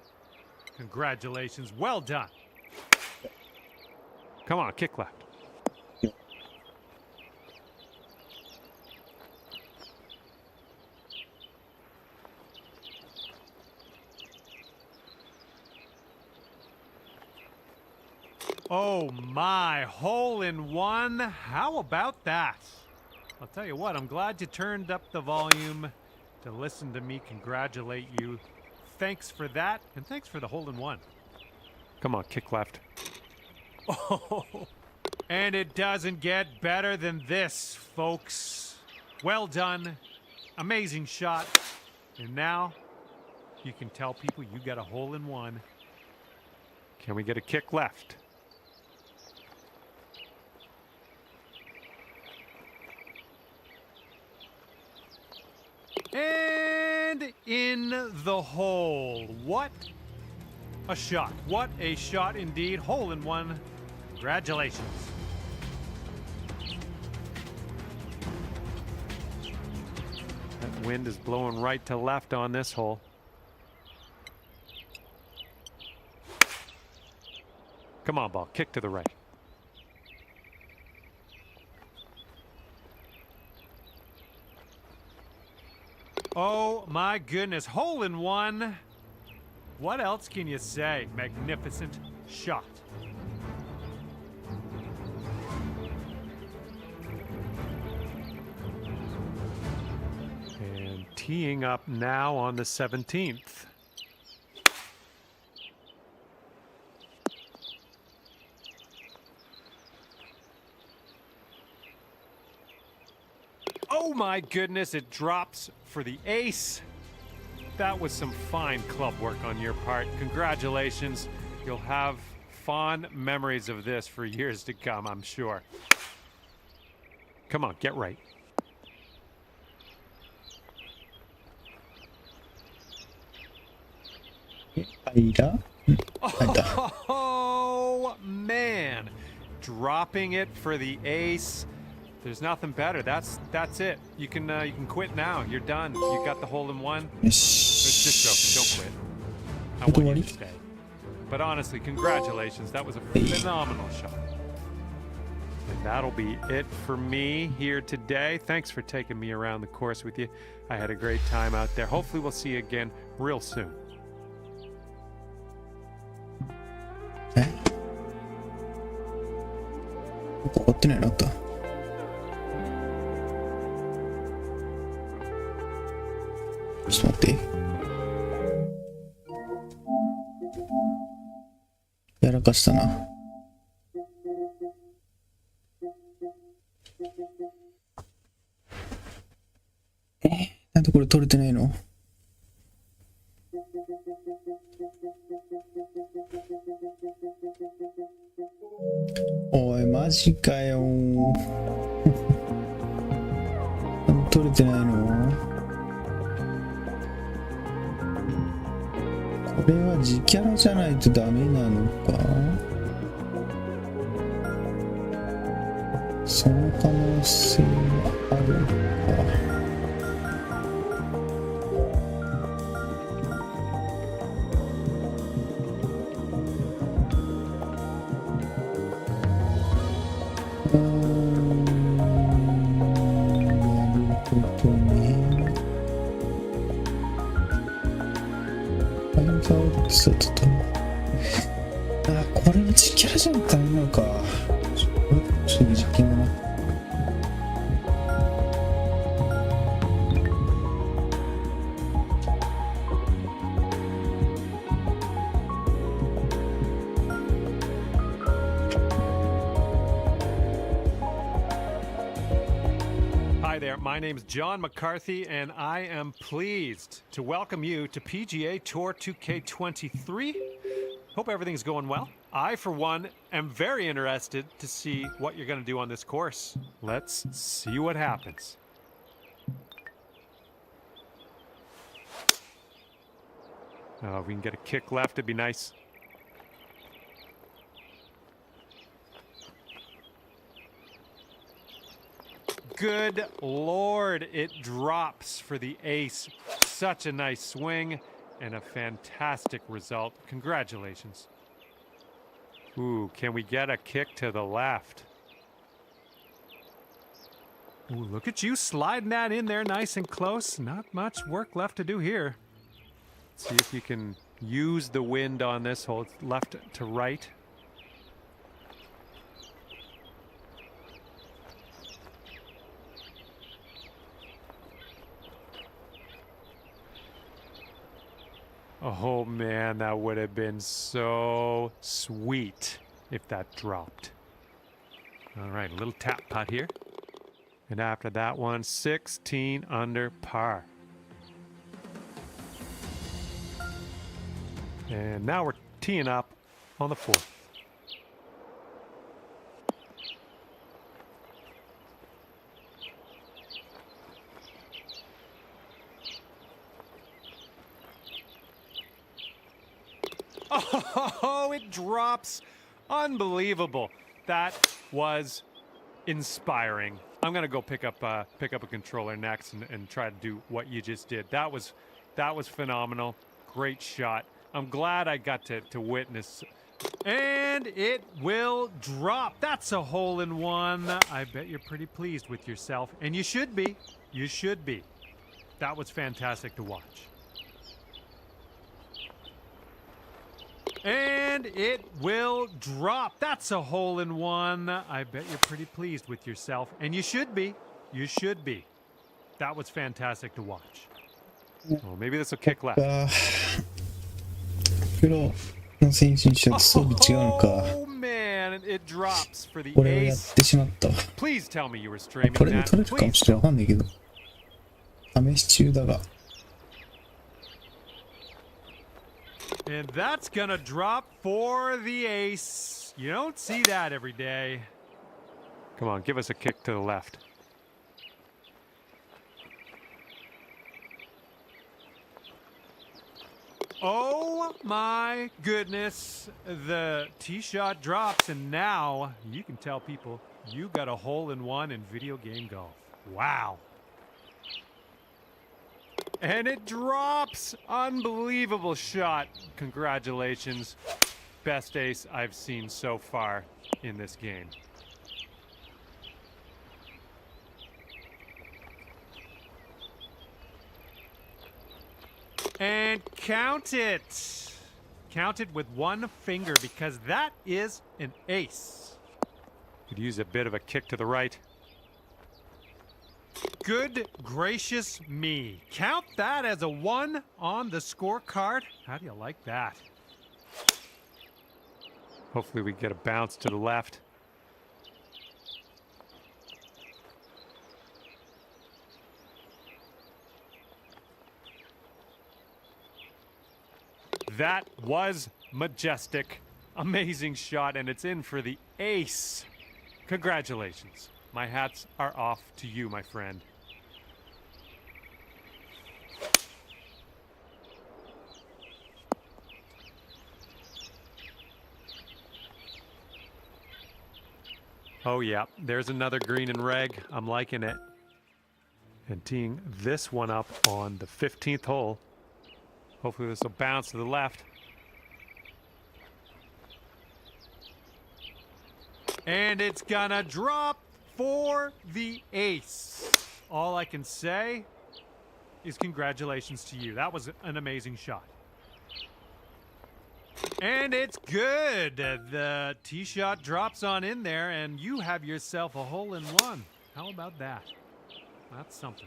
Congratulations, well done. Come on, kick left. Oh my, hole in one. How about that? I'll tell you what, I'm glad you turned up the volume to listen to me congratulate you. Thanks for that, and thanks for the hole in one. Come on, kick left. Oh, and it doesn't get better than this, folks. Well done. Amazing shot. And now you can tell people you got a hole in one. Can we get a kick left? And in the hole. What a shot. What a shot indeed. Hole in one. Congratulations. That wind is blowing right to left on this hole. Come on, ball. Kick to the right. Oh my goodness, hole in one. What else can you say? Magnificent shot. And teeing up now on the 17th. Oh my goodness, it drops for the ace. That was some fine club work on your part. Congratulations. You'll have fond memories of this for years to come, I'm sure. Come on, get right. Oh man, dropping it for the ace. There's nothing better. That's it. You can quit now. You're done. You got the hole in one. It's just joking. Don't quit. I want you to stay. But honestly, congratulations. That was a phenomenal shot. And that'll be it for me here today. Thanks for taking me around the course with you. I had a great time out there. Hopefully we'll see you again real soon.なんでこれ取れてないの？おい、マジかよ。取れてないの？これは自キャラじゃないとダメなのか？その可能性はあるか。これは自キャラじゃんかダメなのか。ちょっと実験だな。Hi there, my name is John McCarthy, and I am pleased to welcome you to PGA Tour 2K23. Hope everything's going well. I, for one, am very interested to see what you're going to do on this course. Let's see what happens. Oh, if we can get a kick left, it'd be nice. Good Lord, it drops for the ace. Such a nice swing and a fantastic result. Congratulations. Ooh, can we get a kick to the left? Ooh, look at you sliding that in there nice and close. Not much work left to do here. Let's see if you can use the wind on this hole. It's left to right. Oh man, that would have been so sweet if that dropped. All right, a little tap putt here. And after that one, 16 under par. And now we're teeing up on the fourth. Oh, it drops. Unbelievable. That was inspiring. I'm gonna go pick up a controller next and try to do what you just did. That was phenomenal. Great shot. I'm glad I got to witness. And it will drop. That's a hole in one. I bet you're pretty pleased with yourself. And you should be. You should be. That was fantastic to watch. And it will drop. That's a hole in one. I bet you're pretty pleased with yourself. And you should be. You should be. That was fantastic to watch. Oh, maybe this will kick left. プロの選手にしちゃうと装備違うのか。 Oh man, it drops for the これをやっ ace. てしまったわ。 Please tell me you were こ streaming れで that. 取れるかも Please. しれない。わかんないけど。試し中だが。 And that's gonna drop for the ace. You don't see that every day. Come on, give us a kick to the left. Oh my goodness. The tee shot drops, and now you can tell people you got a hole in one in video game golf. Wow. And it drops. Unbelievable shot. Congratulations. Best ace I've seen so far in this game. And count it. Count it with one finger because that is an ace. Could use a bit of a kick to the right. Good gracious me. Count that as a 1 on the scorecard. How do you like that? Hopefully we get a bounce to the left. That was majestic. Amazing shot, and it's in for the ace. Congratulations. My hats are off to you, my friend. Oh yeah, there's another green and reg. I'm liking it. And teeing this one up on the 15th hole. Hopefully this will bounce to the left. And it's gonna drop for the ace. All I can say is congratulations to you. That was an amazing shot. And it's good. The tee shot drops on in there, and you have yourself a hole in one. How about that? That's something.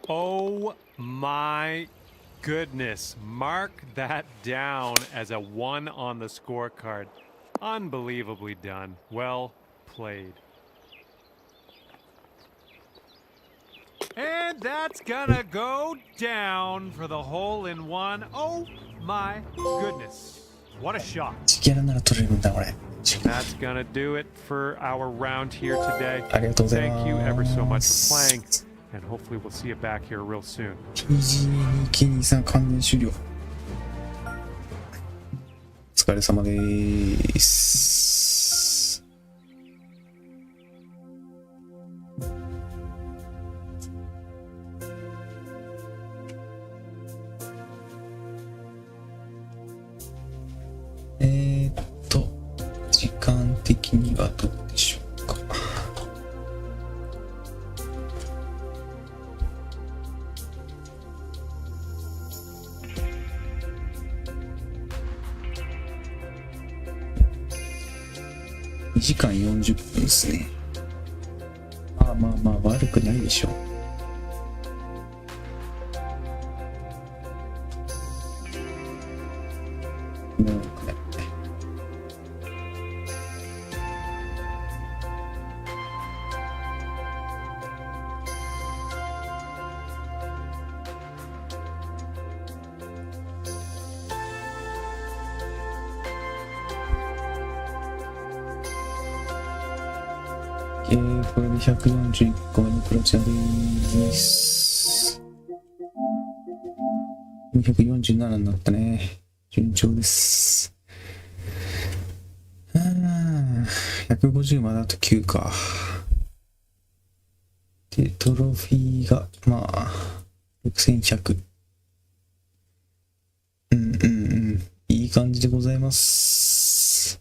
Oh my goodness. Mark that down as a 1 on the scorecard. Unbelievably done. Well played. And that's gonna go down for the hole in one. Oh my goodness. What a shot. チキャラなら取れるんだ、これ。 That's gonna do it for our round here today. ありがとうございます。 Thank you ever so much for playing. And hopefully we'll see you back here real soon. PG223 完全終了。お疲れ様でーす。時間的にはどうでしょうか。2時間40分ですね。まあまあまあ悪くないでしょう。悪くない。これで141個目のプロチャです。447になったね。順調です。150まであと9か。で、トロフィーが、まあ、6100。いい感じでございます。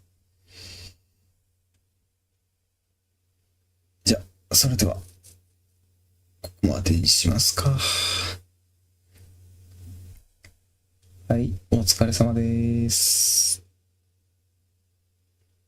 じゃあ、それでは、ここまでにしますか。はい、お疲れ様です。